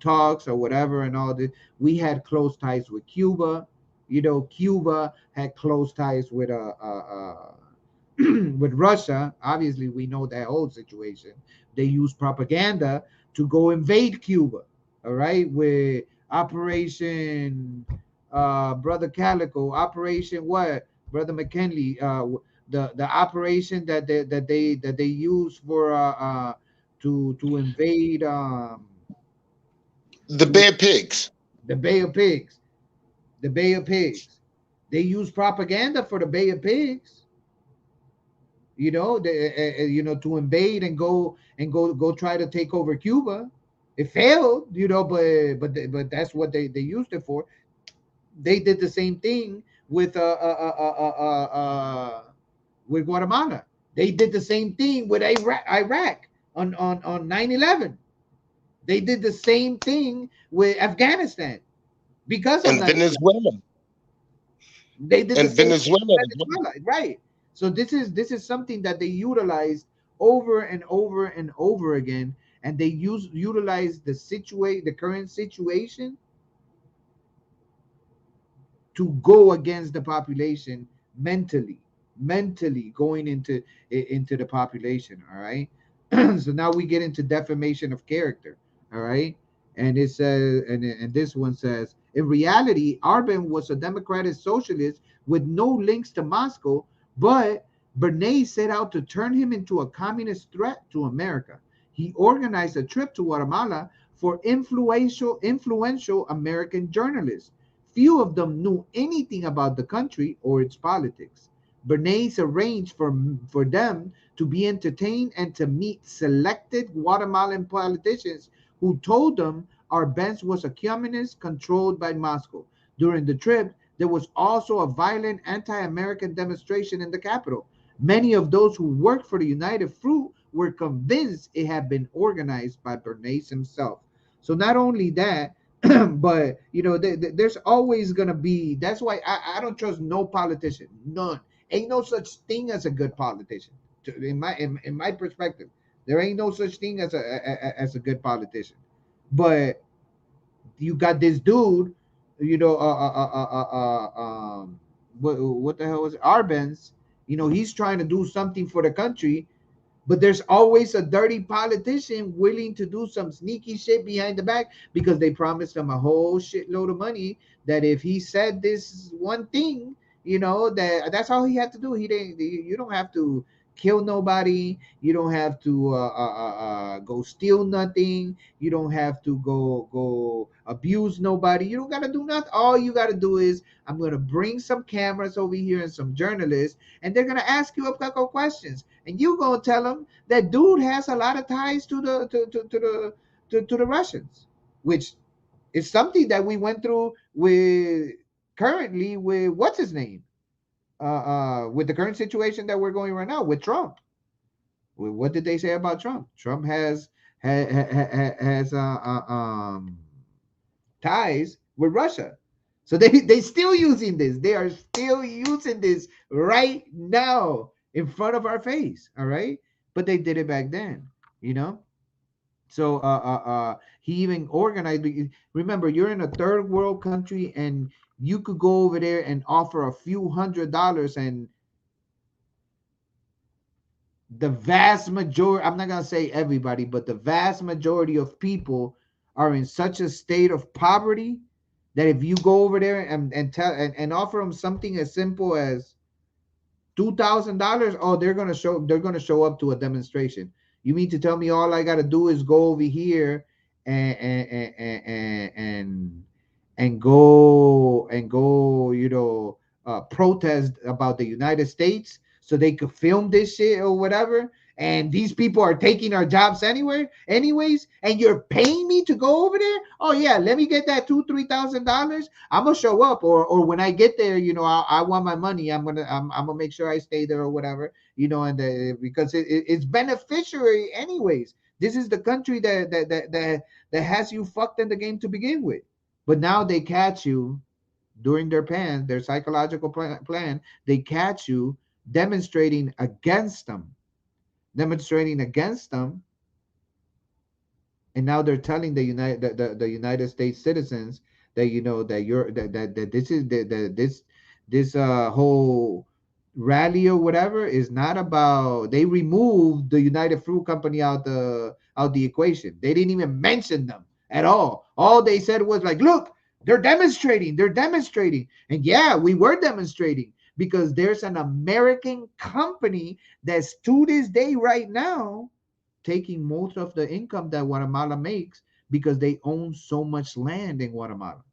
S1: talks or whatever and all this? We had close ties with Cuba. Cuba had close ties with with Russia. Obviously, we know that whole situation. They use propaganda to go invade Cuba. All right, with Operation Brother Calico, Operation what, Brother McKinley, the operation that they use for to invade
S7: The
S1: to
S7: Bear Pigs.
S1: the Bay of Pigs, the Bay of Pigs. They use propaganda for the Bay of Pigs, to invade and go try to take over Cuba. It failed, but that's what they used it for. They did the same thing with Guatemala. They did the same thing with Iraq on 9/11. They did the same thing with Afghanistan because of
S7: And
S1: 9/11.
S7: Venezuela.
S1: They did the
S7: And
S1: same thing
S7: Venezuela
S1: in
S7: as well.
S1: Venezuela, right? So this is something that they utilized over and over and over again, and they utilize the current situation to go against the population mentally, going into the population. All right. So now we get into defamation of character. All right. And it says, and this one says, in reality, Arben was a democratic socialist with no links to Moscow, but Bernays set out to turn him into a communist threat to America. He organized a trip to Guatemala for influential American journalists. Few of them knew anything about the country or its politics. Bernays arranged for them to be entertained and to meet selected Guatemalan politicians who told them Arbenz was a communist controlled by Moscow. During the trip, there was also a violent anti American demonstration in the capital. Many of those who worked for the United Fruit were convinced it had been organized by Bernays himself. So, not only that, but there's always gonna be. That's why I don't trust no politician. None. Ain't no such thing as a good politician. In my perspective, there ain't no such thing as a good politician. But you got this dude, you know, what the hell was it? Arbenz. He's trying to do something for the country, but there's always a dirty politician willing to do some sneaky shit behind the back because they promised him a whole shitload of money that if he said this one thing, that's all he had to do. He didn't. You don't have to kill nobody. You don't have to go steal nothing. You don't have to go abuse nobody. You don't gotta do nothing. All you gotta do is I'm gonna bring some cameras over here and some journalists, and they're gonna ask you a couple of questions, and you gonna tell them that dude has a lot of ties to the Russians, which is something that we went through with currently with what's his name, with the current situation that we're going right now with Trump. What did they say about Trump? Trump has ties with Russia. So they still using this. They are still using this right now in front of our face. All right, but they did it back then. You know. So he even organized. Remember, you're in a third world country, and you could go over there and offer a few $100s, and the vast majority, I'm not going to say everybody, but the vast majority of people are in such a state of poverty that if you go over there and tell and offer them something as simple as $2,000, oh, they're gonna show up to a demonstration. You mean to tell me all I gotta do is go over here and go, protest about the United States so they could film this shit or whatever. And these people are taking our jobs anywhere, anyways, and you're paying me to go over there. Oh yeah, let me get that $2,000-3,000. I'm gonna show up, or when I get there, I want my money. I'm gonna make sure I stay there or whatever, because it's beneficiary anyways. This is the country that has you fucked in the game to begin with. But now they catch you during their psychological plan. They catch you demonstrating against them, demonstrating against them, and now they're telling the United States citizens that that you're that this is this whole rally or whatever is not about. They removed the United Fruit Company out the equation. They didn't even mention them at all. All they said was like, look, they're demonstrating, and yeah, we were demonstrating because there's an American company that's to this day right now taking most of the income that Guatemala makes because they own so much land in Guatemala.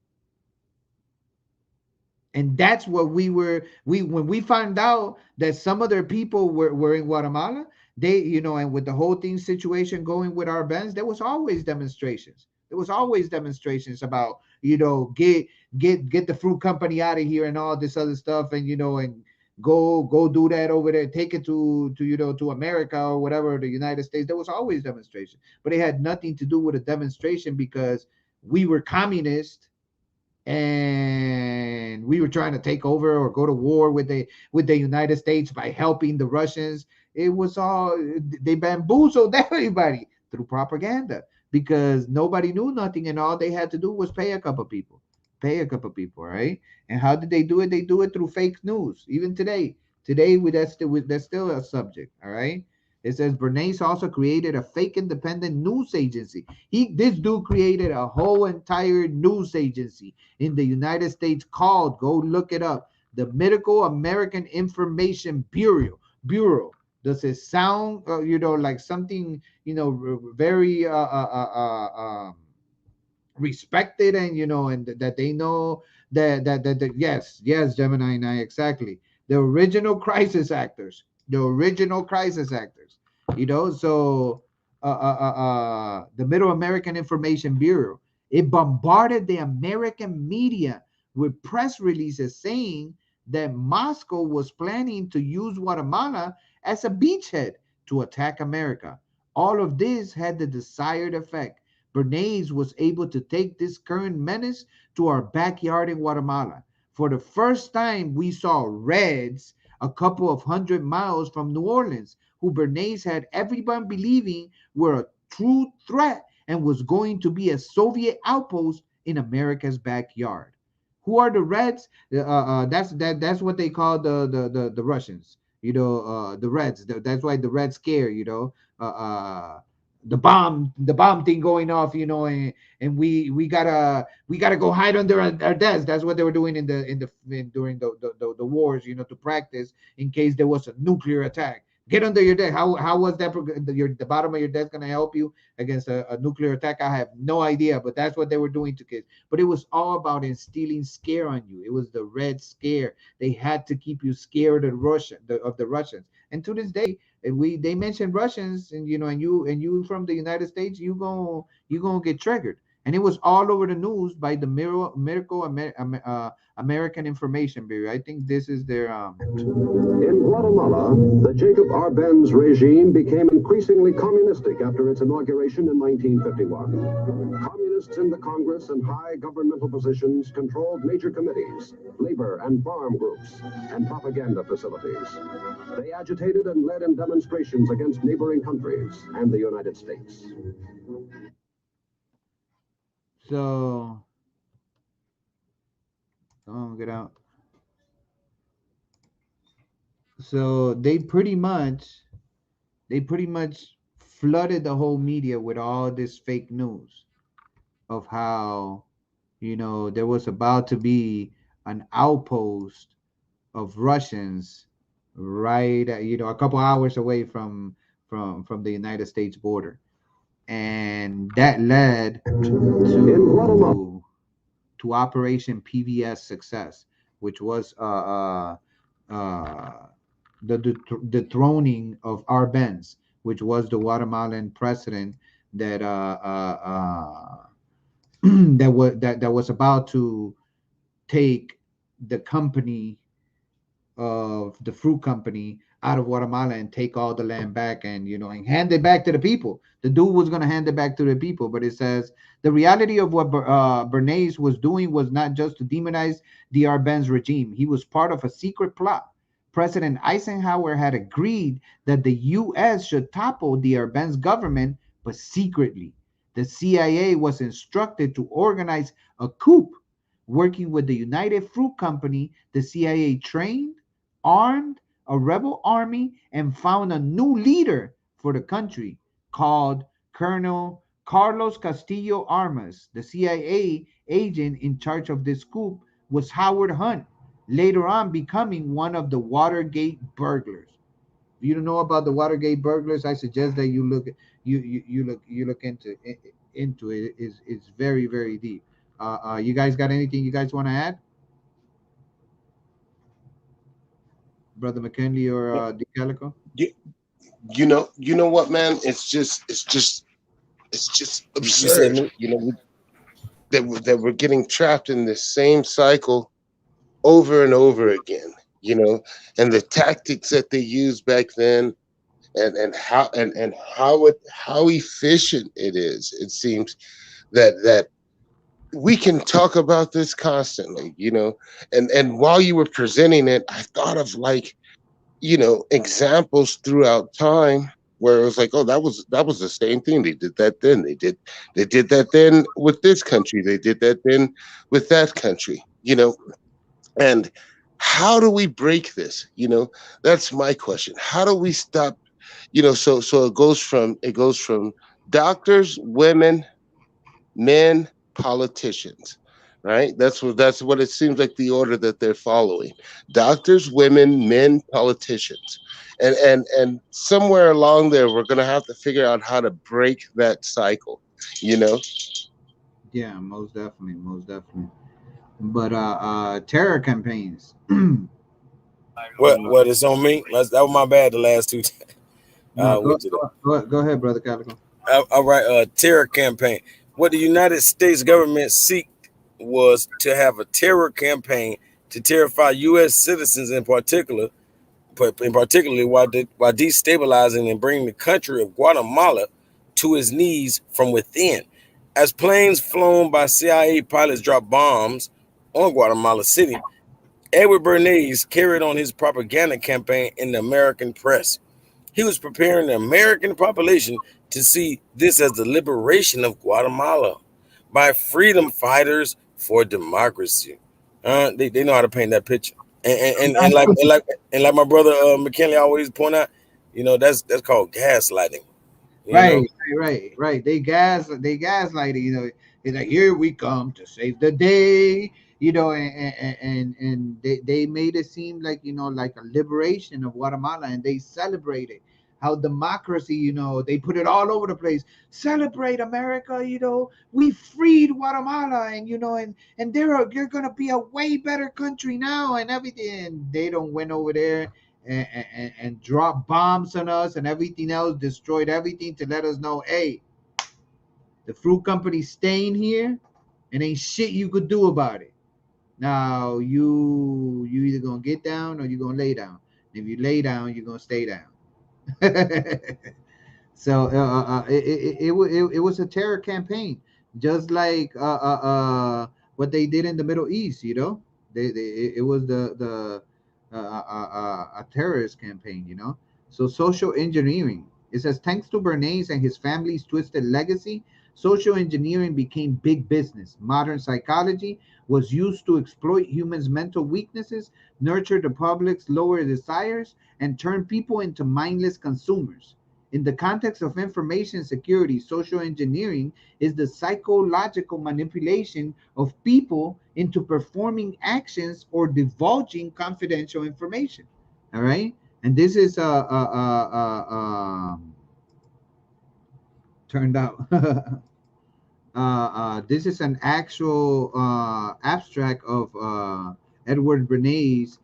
S1: And that's what we when we found out that some other people were in Guatemala, they, and with the whole thing situation going with our bands, there was always demonstrations about, get the fruit company out of here and all this other stuff, and and go do that over there, take it to to America or whatever, the United States. There was always demonstration, but it had nothing to do with a demonstration because we were communist and we were trying to take over or go to war with the United States by helping the Russians. It was all, they bamboozled everybody through propaganda because nobody knew nothing, and all they had to do was pay a couple people, right? And how did they do it? They do it through fake news. Even today, that's still a subject. All right. It says Bernays also created a fake independent news agency. This dude created a whole entire news agency in the United States called, go look it up, the Medical American Information Bureau. Does it sound, like something, very respected, and and that they know that yes, Gemini 9, exactly, the original crisis actors, so the Middle American Information Bureau, it bombarded the American media with press releases saying that Moscow was planning to use Guatemala as a beachhead to attack America. All of this had the desired effect. Bernays was able to take this current menace to our backyard in Guatemala. For the first time, we saw Reds a couple of 100 miles from New Orleans, who Bernays had everyone believing were a true threat and was going to be a Soviet outpost in America's backyard. Who are the Reds? That's what they call the Russians. The Reds. That's why the Reds scare. Uh, uh, the bomb thing going off. And we gotta go hide under our desk. That's what they were doing during the wars. To practice in case there was a nuclear attack. Get under your desk. How was that? The bottom of your desk gonna help you against a nuclear attack? I have no idea, but that's what they were doing to kids. But it was all about instilling scare on you. It was the Red Scare. They had to keep you scared of the Russians. And to this day, they mention Russians, and and you from the United States, you gonna get triggered. And it was all over the news by the Miracle American Information Bureau. I think this is their
S8: In Guatemala, the Jacob Arbenz regime became increasingly communistic after its inauguration in 1951. Communists in the Congress and high governmental positions controlled major committees, labor and farm groups, and propaganda facilities. They agitated and led in demonstrations against neighboring countries and the United States.
S1: So come on, get out. So they pretty much flooded the whole media with all this fake news of how there was about to be an outpost of Russians right a couple hours away from the United States border, and that led to Operation PVS Success, which was uh, the dethroning of Arbenz, which was the Guatemalan president that that was about to take the company of the fruit company out of Guatemala and take all the land back, and hand it back to the people. The dude was going to hand it back to the people, but it says the reality of what Bernays was doing was not just to demonize the Arbenz regime. He was part of a secret plot. President Eisenhower had agreed that the U.S. should topple the Arbenz government, but secretly. The CIA was instructed to organize a coup. Working with the United Fruit Company, the CIA trained, armed a rebel army, and found a new leader for the country called Colonel Carlos Castillo Armas. The CIA agent in charge of this coup was Howard Hunt, later on becoming one of the Watergate burglars. If you don't know about the Watergate burglars, I suggest that you look into it. It's very, very deep. You guys got anything you guys want to add, Brother McKinley or DeCalico?
S7: You, you know what, man? It's just
S2: You said
S7: absurd.
S2: me.
S7: That we're getting trapped in this same cycle over and over again. And the tactics that they used back then, and how efficient it is. It seems that we can talk about this constantly. And while you were presenting it, I thought of, like, examples throughout time where it was like, oh, that was the same thing. They did that then. They did that then with this country. They did that then with that country. And how do we break this? That's my question. How do we stop? So it goes from doctors, women, men, politicians, right? That's what it seems like, the order that they're following: doctors, women, men, politicians. And somewhere along there, we're gonna have to figure out how to break that cycle. you know
S1: Yeah, most definitely, most definitely. But terror campaigns.
S2: What is on me? That was my bad. The last two.
S1: No, go
S2: Went to that.
S1: go go ahead, brother Calico.
S2: All right. Terror campaign. What the United States government seek was to have a terror campaign to terrify U.S. citizens in particular, but in particularly while destabilizing and bringing the country of Guatemala to its knees from within. As planes flown by CIA pilots dropped bombs on Guatemala City, Edward Bernays carried on his propaganda campaign in the American press. He was preparing the American population to see this as the liberation of Guatemala by freedom fighters for democracy. They know how to paint that picture. And like my brother McKinley always point out, that's called gaslighting. You
S1: Right,
S2: know,
S1: right. They gaslight it. It's like, here we come to save the day. And they made it seem like, like a liberation of Guatemala, and they celebrated how democracy. They put it all over the place. Celebrate America. We freed Guatemala, and they're gonna be a way better country now, and everything. And they don't went over there and dropped bombs on us and everything else, destroyed everything to let us know, hey, the fruit company's staying here and ain't shit you could do about it. Now you either gonna get down or you gonna lay down. If you lay down, you're gonna stay down. So it was a terror campaign, just like what they did in the Middle East. It was a terrorist campaign. So social engineering. It says thanks to Bernays and his family's twisted legacy, social engineering became big business. Modern psychology was used to exploit humans' mental weaknesses, nurture the public's lower desires, and turn people into mindless consumers. In the context of information security, social engineering is the psychological manipulation of people into performing actions or divulging confidential information. All right, and this is turned out. This is an actual abstract of Edward Bernays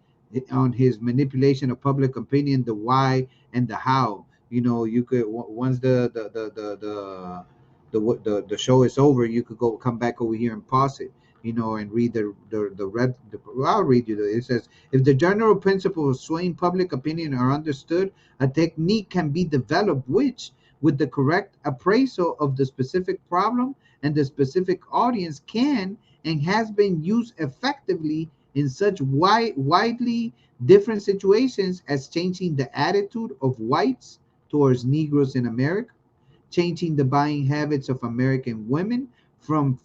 S1: on his manipulation of public opinion, the why and the how. You could once the show is over, you could go come back over here and pause it, and read the red. I'll read you. It says, if the general principles of swaying public opinion are understood, a technique can be developed which, with the correct appraisal of the specific problem and the specific audience, can and has been used effectively in such widely different situations as changing the attitude of whites towards Negroes in America, changing the buying habits of American women from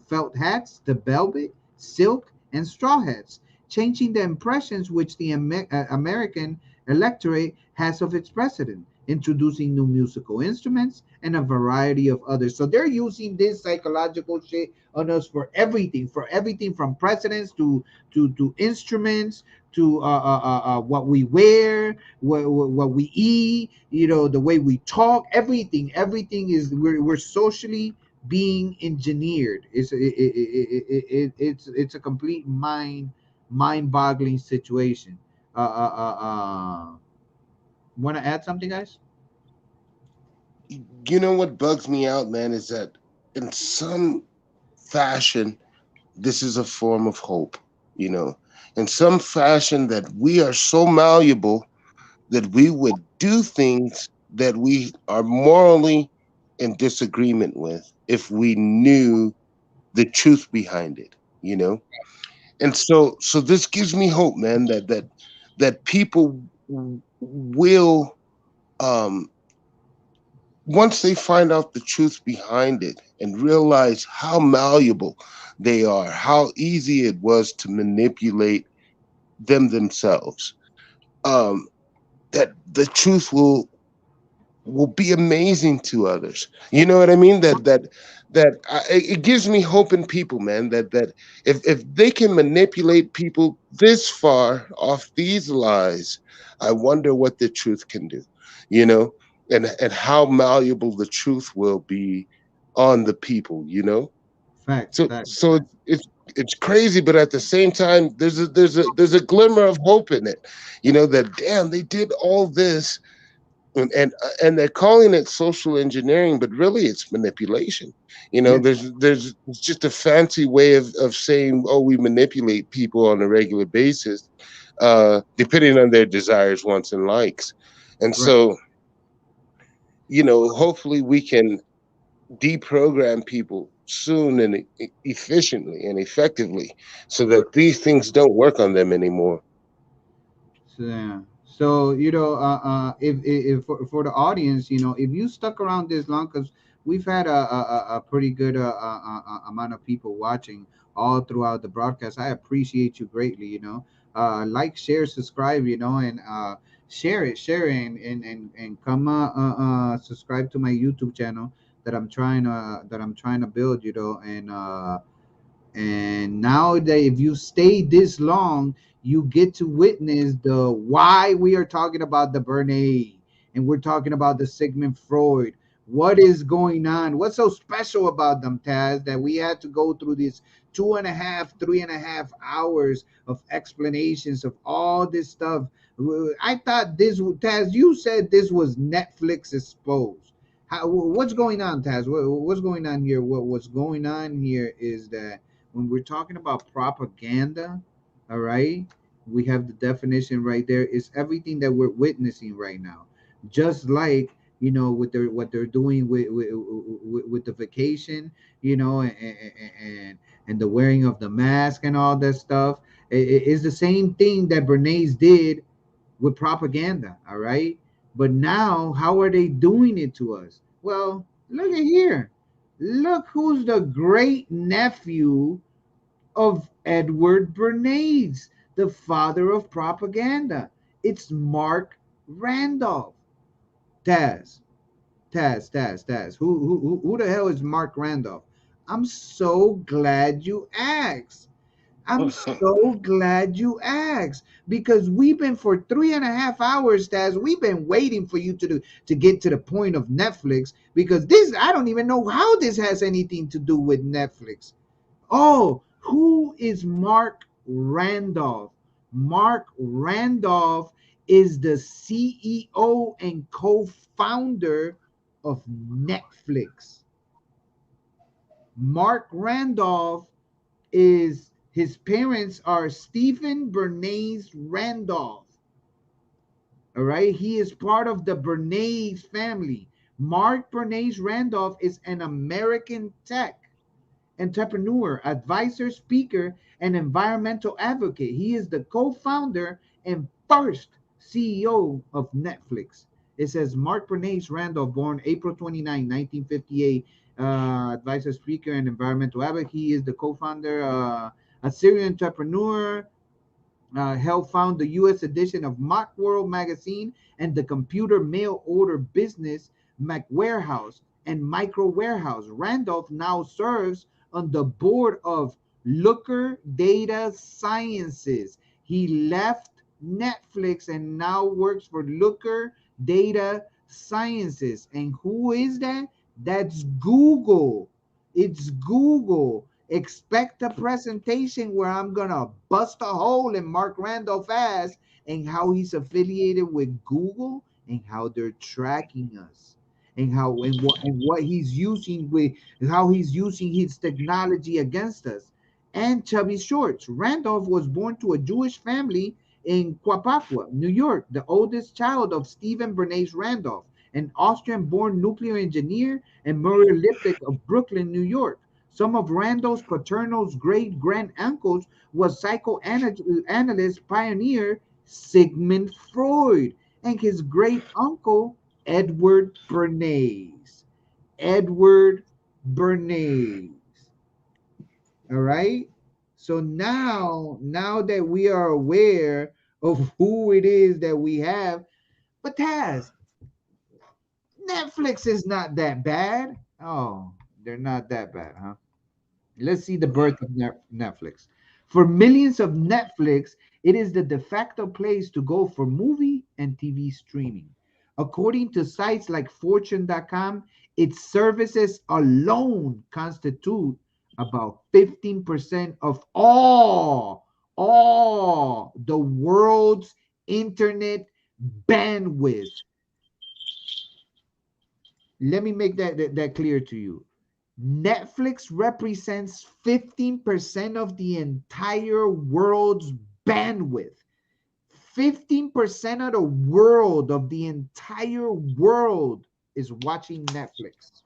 S1: felt hats to velvet, silk, and straw hats, changing the impressions which the American electorate has of its president, introducing new musical instruments and a variety of others. So they're using this psychological shit on us for everything from presidents to instruments to what we wear, what we eat, the way we talk, everything is we're socially being engineered. It's a complete mind-boggling situation. Want to add something, guys?
S7: You know what bugs me out, man, is that in some fashion, this is a form of hope, you know, in some fashion that we are so malleable that we would do things that we are morally in disagreement with if we knew the truth behind it, you know? And so this gives me hope, man, that people will um once they find out the truth behind it and realize how malleable they are, how easy it was to manipulate them themselves, um, that the truth will be amazing to others. You know what I mean? It gives me hope in people, man. That if they can manipulate people this far off these lies, I wonder what the truth can do. You know, and how malleable the truth will be on the people. You know,
S1: Facts,
S7: so
S1: facts.
S7: so it's crazy, but at the same time, there's a glimmer of hope in it. You know that damn they did all this and they're calling it social engineering, but really it's manipulation. You know,
S1: Yeah,
S7: there's it's just a fancy way of saying, oh, we manipulate people on a regular basis, depending on their desires, wants, and likes. And
S1: right.
S7: so, you know, hopefully we can deprogram people soon and efficiently and effectively so
S1: Right.
S7: that these things don't work on them anymore.
S1: So, yeah. So if for the audience, if you stuck around this long, because we've had a pretty good amount of people watching all throughout the broadcast. I appreciate you greatly. Like, share, subscribe. And share it, and come subscribe to my YouTube channel that I'm trying to build. And now that if you stay this long, you get to witness the why we are talking about the Bernays, and we're talking about the Sigmund Freud. What is going on? What's so special about them, Taz, that we had to go through this 3.5 hours of explanations of all this stuff? I thought this, Taz, you said this was Netflix exposed. What's going on, Taz? What's going on here? What's going on here is that when we're talking about propaganda, all right, we have the definition right there. Is everything that we're witnessing right now, just like with what they're doing with the vacation, and the wearing of the mask and all that stuff. It is the same thing that Bernays did with propaganda, all right. But now, how are they doing it to us? Well, look at here. Look who's the great nephew of Edward Bernays, the father of propaganda. It's Mark Randolph. Taz, Taz. Who the hell is Mark Randolph? I'm so glad you asked. I'm so glad you asked, because we've been for 3.5 hours, Taz. We've been waiting for you to get to the point of Netflix, because this, I don't even know how this has anything to do with Netflix. Oh, who is Mark Randolph? Mark Randolph is the CEO and co-founder of Netflix. Mark Randolph is, his parents are Stephen Bernays Randolph. All right, he is part of the Bernays family. Mark Bernays Randolph is an American tech entrepreneur, advisor, speaker, and environmental advocate. He is the co-founder and first CEO of Netflix. It says Mark Bernays Randolph, born April 29, 1958, advisor, speaker, and environmental advocate. He is the co-founder, a serial entrepreneur, helped found the U.S. edition of Macworld magazine and the computer mail order business McWarehouse and Micro Warehouse. Randolph now serves on the board of Looker Data Sciences. He left Netflix and now works for Looker Data Sciences. And who is that? That's Google. It's Google. Expect a presentation where I'm gonna bust a hole in Mark Randolph ass, and how he's affiliated with Google, and how they're tracking us, and what he's using with how he's using his technology against us. And Chubby Shorts. Randolph was born to a Jewish family in Quapaqua, New York, the oldest child of Stephen Bernays Randolph, an Austrian-born nuclear engineer, and Murray Lippick of Brooklyn, New York. Some of Randall's paternal great grand uncles was psychoanalyst pioneer Sigmund Freud, and his great uncle Edward Bernays. Edward Bernays. All right. So now that we are aware of who it is that we have, but Taz, Netflix is not that bad. Oh, they're not that bad, huh? Let's see the birth of Netflix. For millions of Netflix, it is the de facto place to go for movie and TV streaming. According to sites like Fortune.com, its services alone constitute about 15% of all the world's internet bandwidth. Let me make that clear to you. Netflix represents 15% of the entire world's bandwidth. 15% of the world, of the entire world, is watching Netflix.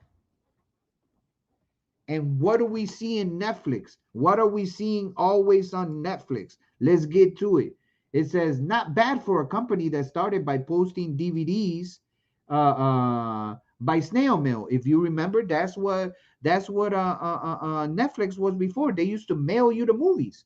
S1: And what do we see in Netflix? What are we seeing always on Netflix? Let's get to it. It says, not bad for a company that started by posting DVDs, by snail mail. If you remember, that's what Netflix was before. They used to mail you the movies.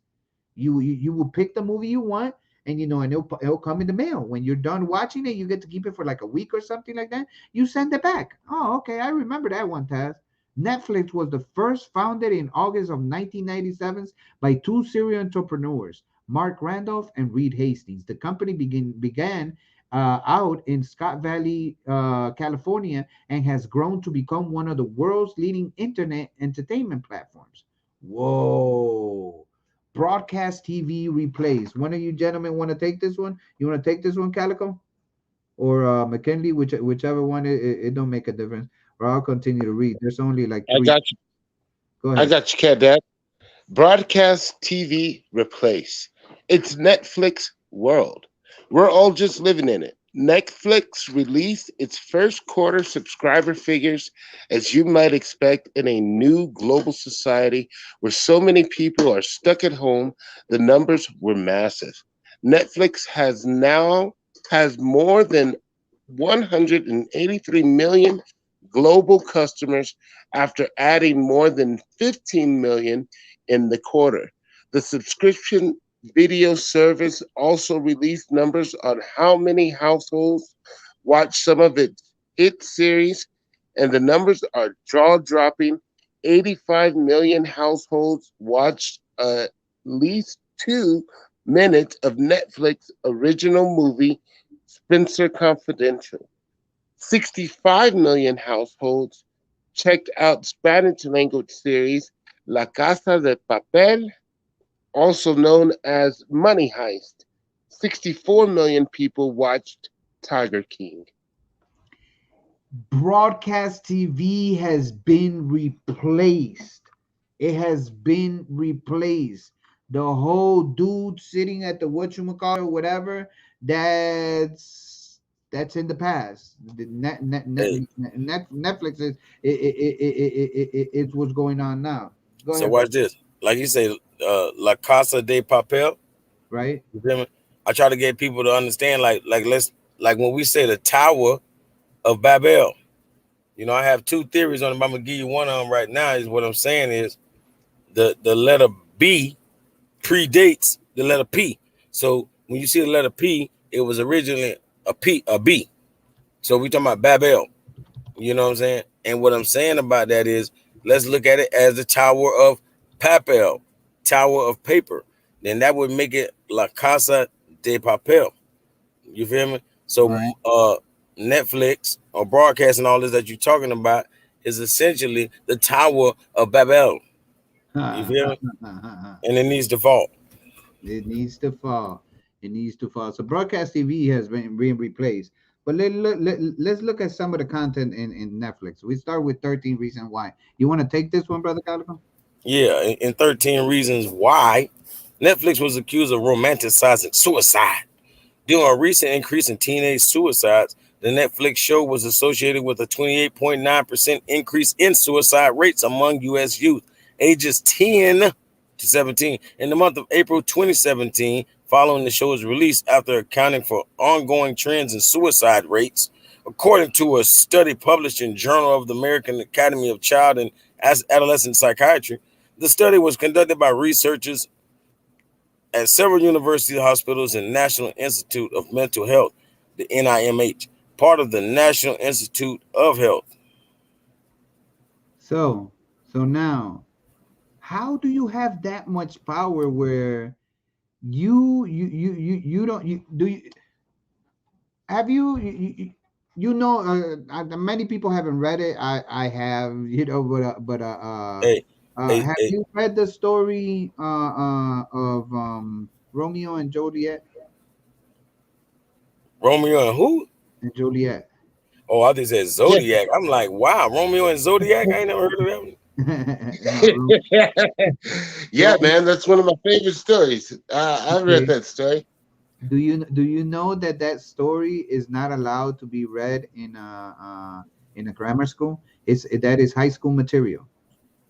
S1: You will pick the movie you want, and and it'll come in the mail. When you're done watching it, you get to keep it for like a week or something like that. You send it back. Oh, okay, I remember that one, Taz. Netflix was the first founded in August of 1997 by two serial entrepreneurs, Mark Randolph and Reed Hastings. The company began out in Scott Valley, California, and has grown to become one of the world's leading internet entertainment platforms. Whoa. Broadcast TV replays. One of you gentlemen want to take this one? You want to take this one, Calico? Or McKinley, whichever one, it don't make a difference. Or I'll continue to read. There's only like
S7: I
S1: three.
S7: got you.
S1: Go
S7: I
S1: ahead.
S7: got you, Cadet. Broadcast TV replace. It's Netflix world. We're all just living in it. Netflix released its first quarter subscriber figures, as you might expect in a new global society where so many people are stuck at home. The numbers were massive. Netflix has more than 183 million global customers after adding more than 15 million in the quarter. The subscription video service also released numbers on how many households watch some of its hit series, and the numbers are jaw dropping. 85 million households watched at least 2 minutes of Netflix original movie Spencer Confidential. 65 million households checked out Spanish language series La Casa de Papel, also known as Money Heist. 64 million people watched Tiger King.
S1: Broadcast TV has been replaced. It has been replaced. The whole dude sitting at the whatchamacallit or whatever, that's in the past.
S2: Hey,
S1: Netflix is it's what's going on now. Go
S2: so
S1: ahead, bro.
S2: watch this. Like you say, La Casa de Papel.
S1: Right?
S2: You feel me? I try to get people to understand, like when we say the Tower of Babel. I have two theories on it. But I'm gonna give you one of them right now. Is what I'm saying is the letter B predates the letter P. So when you see the letter P, it was originally a B. So we talking about Babel. You know what I'm saying? And what I'm saying about that is, let's look at it as the Tower of Papel, Tower of Paper. Then that would make it La Casa de Papel. You feel me? So
S1: Right.
S2: Netflix or broadcasting all this that you're talking about is essentially the Tower of Babel. You feel me? And it needs to fall.
S1: It needs to fall. It needs to fall. So broadcast TV has been being replaced. But let's look at some of the content in Netflix. We start with 13 Reasons Why. You want to take this one, Brother Calico?
S2: Yeah, in 13 Reasons Why, Netflix was accused of romanticizing suicide. Due to a recent increase in teenage suicides, the Netflix show was associated with a 28.9% increase in suicide rates among U.S. youth ages 10 to 17 in the month of April 2017, following the show's release after accounting for ongoing trends in suicide rates. According to a study published in Journal of the American Academy of Child and Adolescent Psychiatry, the study was conducted by researchers at several university hospitals and National Institute of Mental Health, the NIMH, part of the National Institute of Health.
S1: So now, how do you have that much power where you don't you do you have many people haven't read it. I have,
S2: Hey,
S1: have
S2: hey,
S1: you read the story of Romeo and
S2: Romeo and who?
S1: Juliet?
S2: Oh, I just said
S7: Yeah.
S2: Zodiac. I'm like, wow, Romeo and Zodiac. I ain't never heard of that one.
S1: No,
S7: Yeah,
S1: Romeo.
S7: man, that's one of my favorite stories. I read
S1: Okay.
S7: that story.
S1: Do you know that that story is not allowed to be read in a grammar school? That is high school material.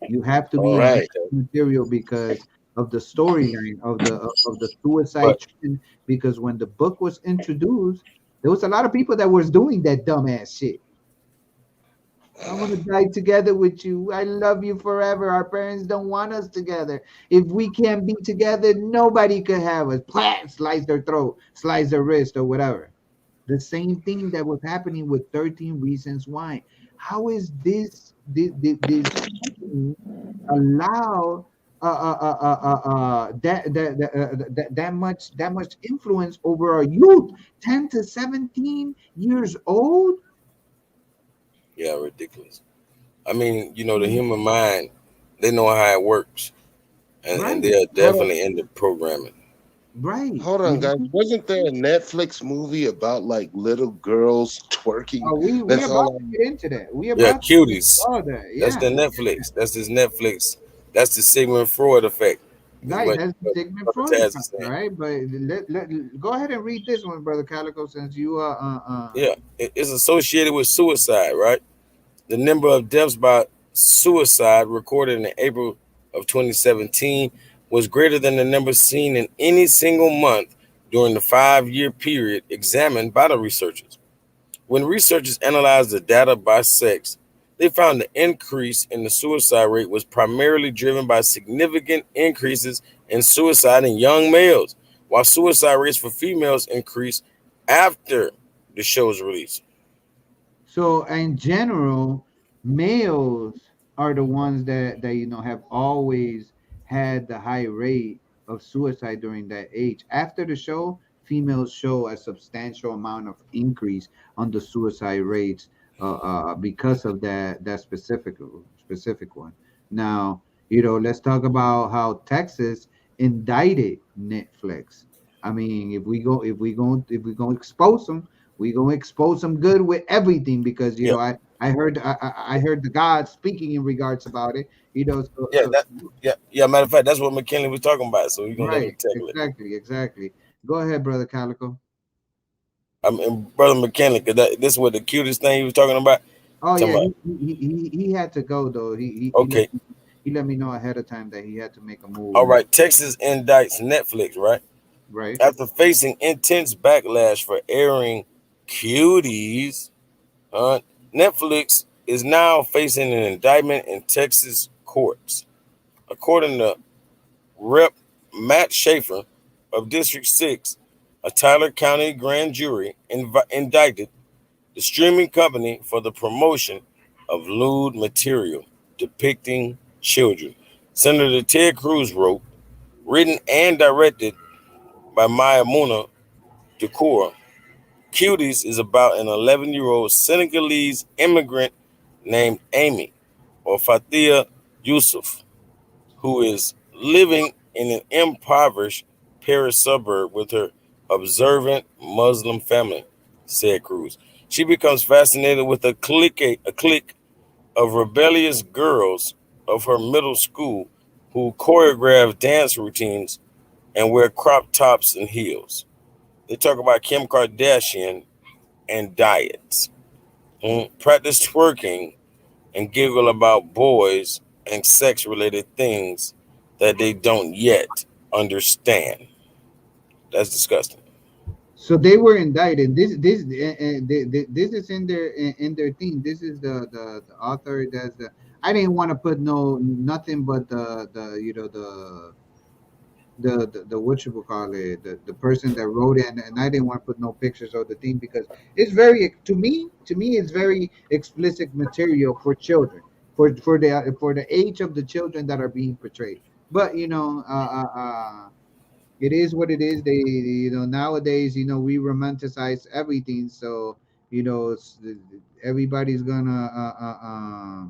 S1: You have to be in high
S7: Right.
S1: school material because of the storyline of the suicide
S2: But
S1: trend. Because when the book was introduced, there was a lot of people that was doing that dumbass shit. I want to die together with you. I love you forever. Our parents don't want us together. If we can't be together, nobody could have us. Plat, slice their throat, slice their wrist, or whatever. The same thing that was happening with 13 Reasons Why. How is this company allow that much influence over our youth, 10 to 17 years old?
S2: Yeah, ridiculous. I mean, the human mind, they know how it works, and
S1: Right.
S2: they are
S7: Hold on,
S2: definitely into programming.
S1: Right.
S7: hold on,
S1: You
S7: guys.
S1: know?
S7: Wasn't there a Netflix movie about like little girls twerking?
S1: We
S7: That's
S1: about
S7: all
S1: to
S7: I.
S1: get into that. We
S2: Yeah,
S1: about to get into
S2: cuties.
S1: all that.
S2: That's
S1: Yeah.
S2: the Netflix. That's this Netflix. That's the Sigmund Freud effect. Is
S1: Right.
S2: what
S1: That's the Sigmund
S2: Brother
S1: Freud
S2: Taz
S1: effect,
S2: is saying.
S1: right? But go ahead and read this one, Brother Calico, since you
S2: Yeah, it's associated with suicide, right? The number of deaths by suicide recorded in April of 2017 was greater than the number seen in any single month during the 5-year period examined by the researchers. When researchers analyzed the data by sex, they found the increase in the suicide rate was primarily driven by significant increases in suicide in young males, while suicide rates for females increased after the show's release.
S1: So in general, males are the ones that have always had the high rate of suicide during that age. After the show, females show a substantial amount of increase on the suicide rates because of that specific one. Now, let's talk about how Texas indicted Netflix. I mean, if we go expose them, we gonna expose them good with everything because
S2: Yeah,
S1: I heard the God speaking in regards about it.
S2: yeah, yeah. Matter of fact, that's what McKinley was talking about. So you're gonna let me
S1: Right,
S2: tackle it.
S1: exactly. Go ahead, brother Calico.
S2: I mean, brother McKinley, because this is what the cutest thing he was talking about.
S1: Oh
S2: Talking
S1: yeah,
S2: about,
S1: he had to go though.
S2: okay,
S1: He let me know ahead of time that he had to make a move
S2: all
S1: and
S2: right. Texas indicts Netflix, right?
S1: right.
S2: After facing intense backlash for airing cuties, uh, Netflix is now facing an indictment in Texas courts. According to Rep. Matt Schaefer of District 6, a Tyler County grand jury indicted the streaming company for the promotion of lewd material depicting children. Senator Ted Cruz wrote, written and directed by Maya Muna Decor, Cuties is about an 11-year-old Senegalese immigrant named Amy or Fatia Yusuf, who is living in an impoverished Paris suburb with her observant Muslim family, said Cruz. She becomes fascinated with a clique of rebellious girls of her middle school who choreograph dance routines and wear crop tops and heels. They talk about Kim Kardashian and diets, practice twerking, and giggle about boys and sex related things that they don't yet understand. That's disgusting.
S1: So they were indicted. This is in their thing. This is the author. That's the. I didn't want to put no nothing but the what you would call it, the person that wrote it, and I didn't want to put no pictures of the thing because it's very, to me it's very explicit material for children, for the age of the children that are being portrayed. But it is what it is. Nowadays, we romanticize everything, so everybody's gonna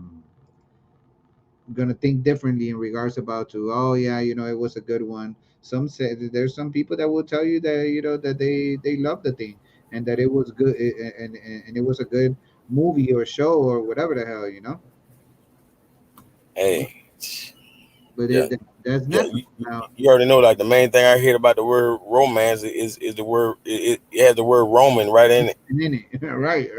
S1: think differently in regards about to, oh yeah, it was a good one. Some say there's some people that will tell you that that they love the thing and that it was good, and it was a good movie or show or whatever the hell.
S2: Hey,
S1: But
S2: yeah,
S1: that's
S2: yeah.
S1: Netflix
S2: You,
S1: now.
S2: you already know, like the main thing I hear about the word romance is the word it has the word Roman right in it.
S1: In it. Right.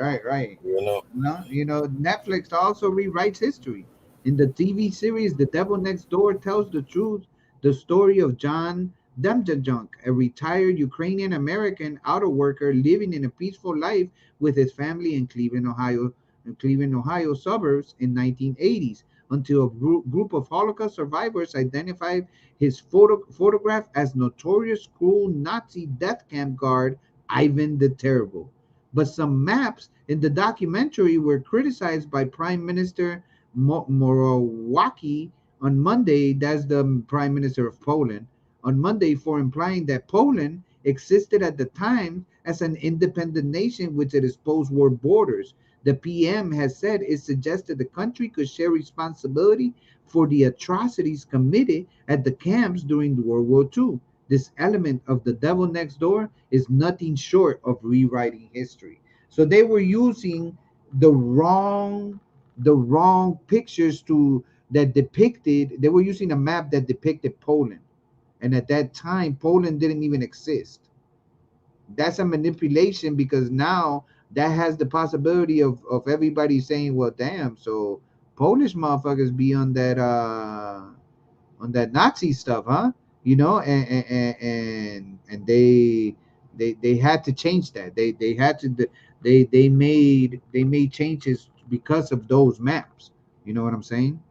S2: You know,
S1: Netflix also rewrites history. In the TV series The Devil Next Door tells the story of John Demjanjuk, a retired Ukrainian American auto worker living in a peaceful life with his family in Cleveland, Ohio. Cleveland, Ohio suburbs in 1980s until a group of Holocaust survivors identified his photograph as notorious cruel Nazi death camp guard Ivan the Terrible. But some maps in the documentary were criticized by Prime Minister Morawiecki on Monday, that's the Prime Minister of Poland, on Monday for implying that Poland existed at the time as an independent nation with its post war borders. The PM has said it suggested the country could share responsibility for the atrocities committed at the camps during World War II. This element of the devil next door is nothing short of rewriting history. So they were using the wrong pictures to that depicted they were using a map that depicted Poland. And at that time Poland didn't even exist. That's a manipulation because now that has the possibility of everybody saying, well, damn, so Polish motherfuckers be on that Nazi stuff, huh? And they had to change that. They had to they made changes because of those maps. You know what I'm saying?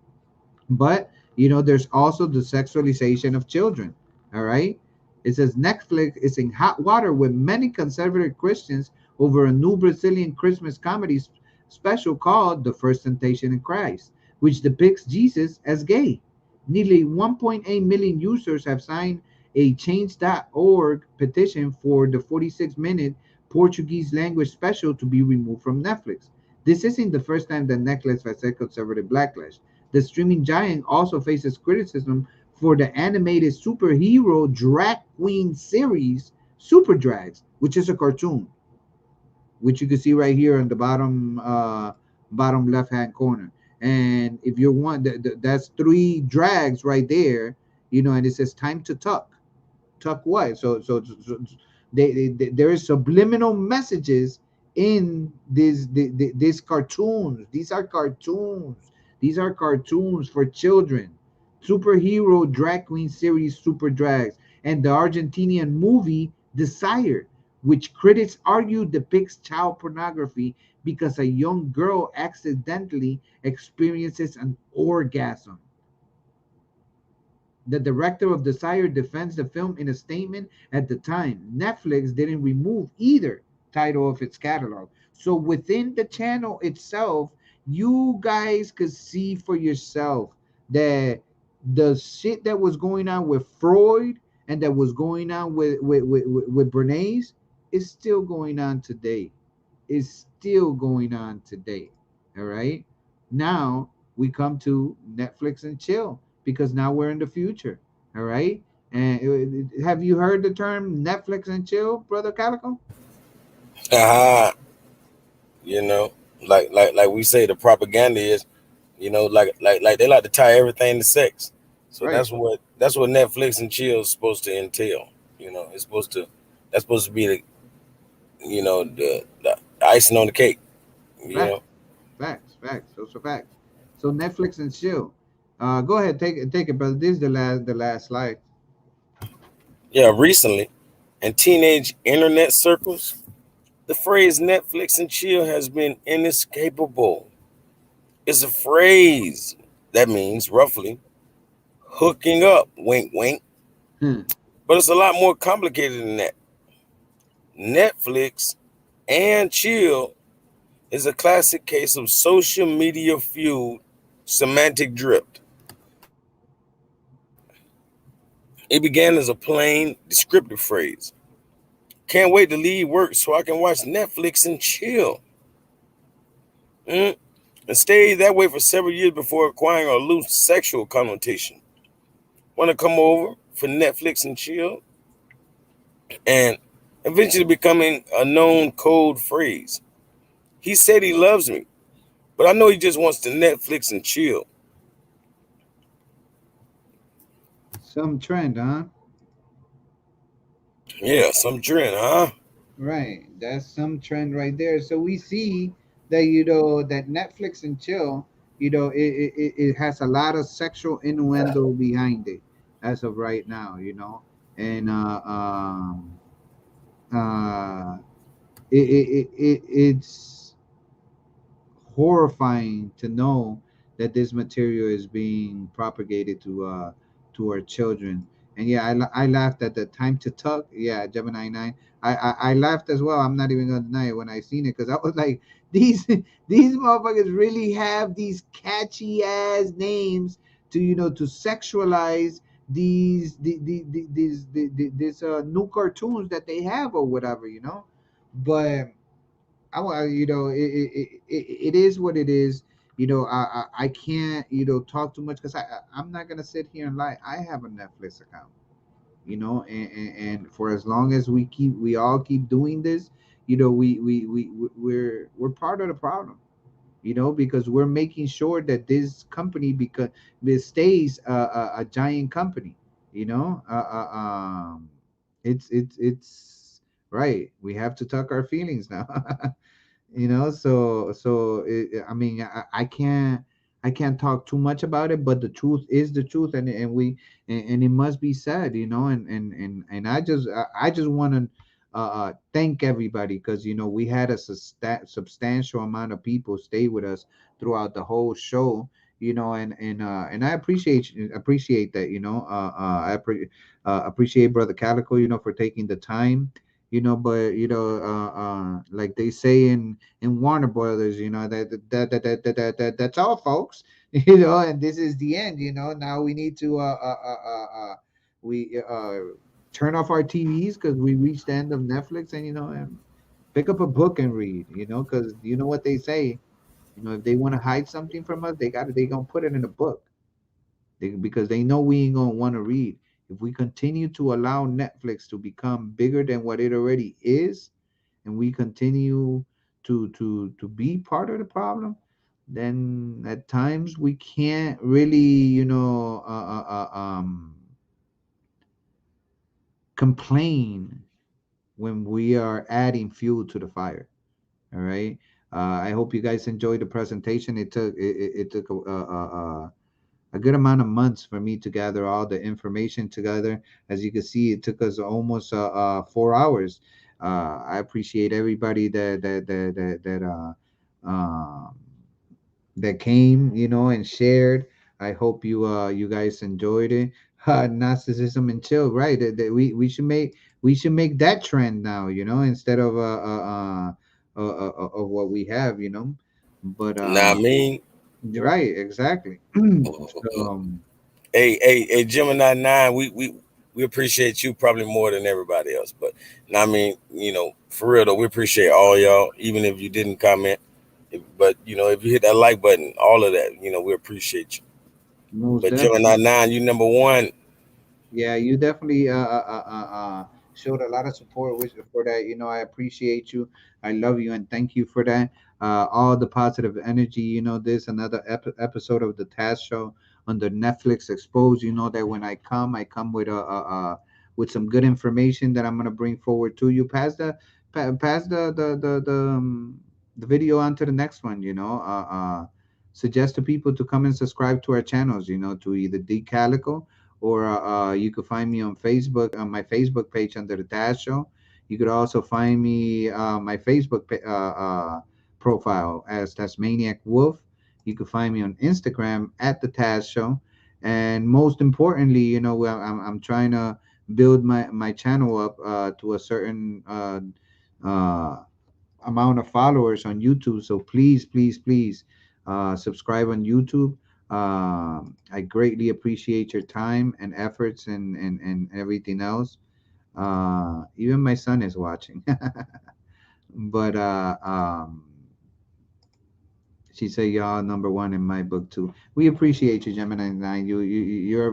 S1: But there's also the sexualization of children. All right. It says Netflix is in hot water with many conservative Christians over a new Brazilian Christmas comedy special called The First Temptation in Christ, which depicts Jesus as gay. Nearly 1.8 million users have signed a change.org petition for the 46-minute Portuguese language special to be removed from Netflix. This isn't the first time that Netflix has had conservative backlash. The streaming giant also faces criticism for the animated superhero drag queen series Super Drags, which is a cartoon, which you can see right here on the bottom left hand corner. And if you want, that's three drags right there, and it says time to tuck what? So there is subliminal messages in these cartoons. These are cartoons. These are cartoons for children. Superhero drag queen series Super Drags and the Argentinian movie Desire, which critics argue depicts child pornography because a young girl accidentally experiences an orgasm. The director of Desire defends the film in a statement at the time. Netflix didn't remove either title of its catalog. So within the channel itself, you guys could see for yourself that the shit that was going on with Freud and that was going on with Bernays is still going on today. Is still going on today. All right. Now we come to Netflix and chill because now we're in the future. All right. And have you heard the term Netflix and chill, brother Calico?
S2: Haha, you know, like we say, the propaganda is, like they like to tie everything to sex. So
S1: Right.
S2: that's what Netflix and chill is supposed to entail. It's supposed to that's supposed to be the icing on the cake. You
S1: Facts.
S2: know,
S1: Facts. Those are facts. So Netflix and chill. Go ahead, take it, brother. This is the last slide.
S2: yeah. Recently, in teenage internet circles, the phrase Netflix and chill has been inescapable. It's a phrase that means roughly hooking up, wink, wink.
S1: Hmm.
S2: But it's a lot more complicated than that. Netflix and chill is a classic case of social media fueled semantic drift. It began as a plain descriptive phrase. Can't wait to leave work so I can watch Netflix and chill. Mm? And stayed that way for several years before acquiring a loose sexual connotation. Want to come over for Netflix and chill? And eventually becoming a known code phrase. He said he loves me, but I know he just wants to Netflix and chill.
S1: Some trend, huh?
S2: Yeah, some trend, huh?
S1: Right. That's some trend right there. So we see that that Netflix and chill, it has a lot of sexual innuendo behind it as of right now, and uh, it's horrifying to know that this material is being propagated to our children. And yeah, I laughed at the time to tuck. Yeah, Gemini 9. I laughed as well. I'm not even gonna deny it when I seen it, because I was like, these these motherfuckers really have these catchy ass names to, to sexualize these new cartoons that they have or whatever, but it is what it is. I can't, talk too much, because I'm not gonna sit here and lie. I have a Netflix account, and for as long as we all keep doing this, we're part of the problem, because we're making sure that this company, because it stays a giant company, you know it's right. We have to tuck our feelings now. I mean, I can't talk too much about it, but the truth is the truth, and it must be said, and I just want to thank everybody, because we had a substantial amount of people stay with us throughout the whole show, and I appreciate that, appreciate Brother Calico, for taking the time, but like they say in Warner Brothers, that's all, folks. And this is the end. Now we need to we turn off our TVs, because we reached the end of Netflix, and pick up a book and read. Because you know what they say. If they want to hide something from us, they gonna put it in a book. Because they know we ain't gonna want to read. If we continue to allow Netflix to become bigger than what it already is, and we continue to be part of the problem, then at times we can't really, complain when we are adding fuel to the fire. All right. I hope you guys enjoyed the presentation. It took a good amount of months for me to gather all the information together. As you can see, it took us almost 4 hours. I appreciate everybody um that came, and shared. I hope you guys enjoyed it. Narcissism and chill, right? We should make that trend now, instead of of what we have, But
S2: Now I mean,
S1: right, exactly. So,
S2: hey, Gemini 9, we appreciate you probably more than everybody else. But now I mean, for real though, we appreciate all y'all, even if you didn't comment. But if you hit that like button, all of that, we appreciate you.
S1: most
S2: But Gemini
S1: definitely.
S2: 9, you number one.
S1: Yeah, you definitely showed a lot of support for that. I appreciate you. I love you, and thank you for that. All the positive energy. This another episode of the Task Show under Netflix Exposed. You know that when I come with with some good information that I'm gonna bring forward to you. Pass the video on to the next one. Suggest to people to come and subscribe to our channels. To either D Calico, or you could find me on Facebook, on my Facebook page under the Taz Show. You could also find me my Facebook profile as Tasmaniac Wolf. You could find me on Instagram at the Taz Show, and most importantly, I'm trying to build my channel up to a certain uh, amount of followers on YouTube. So please, please, please subscribe on YouTube. I greatly appreciate your time and efforts and everything else. Even my son is watching. But she said y'all number one in my book too. We appreciate you, Gemini 9. You're a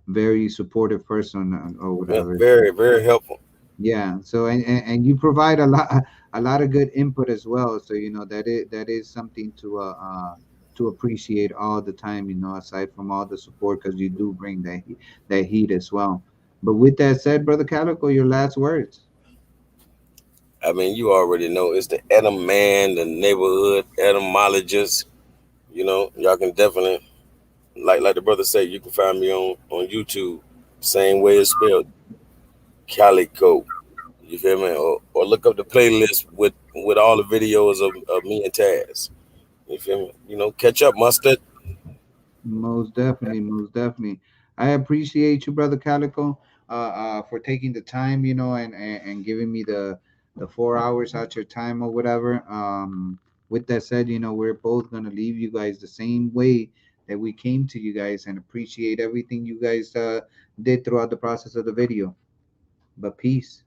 S1: very supportive person, or whatever.
S2: Very, very helpful.
S1: Yeah. So and you provide a lot of good input as well. So that is something to appreciate all the time. Aside from all the support, because you do bring that heat as well. But with that said, Brother Calico, your last words.
S2: I mean, you already know it's the Adam man, the neighborhood etymologist. Y'all can definitely, like the brother said, you can find me on YouTube, same way it's spelled, Calico. You feel me? Or look up the playlist with with all the videos of me and Taz. You feel me? Catch up, Mustard.
S1: Most definitely, most definitely. I appreciate you, brother Calico, for taking the time, and giving me the 4 hours out your time or whatever. With that said, we're both gonna leave you guys the same way that we came to you guys, and appreciate everything you guys did throughout the process of the video. But peace.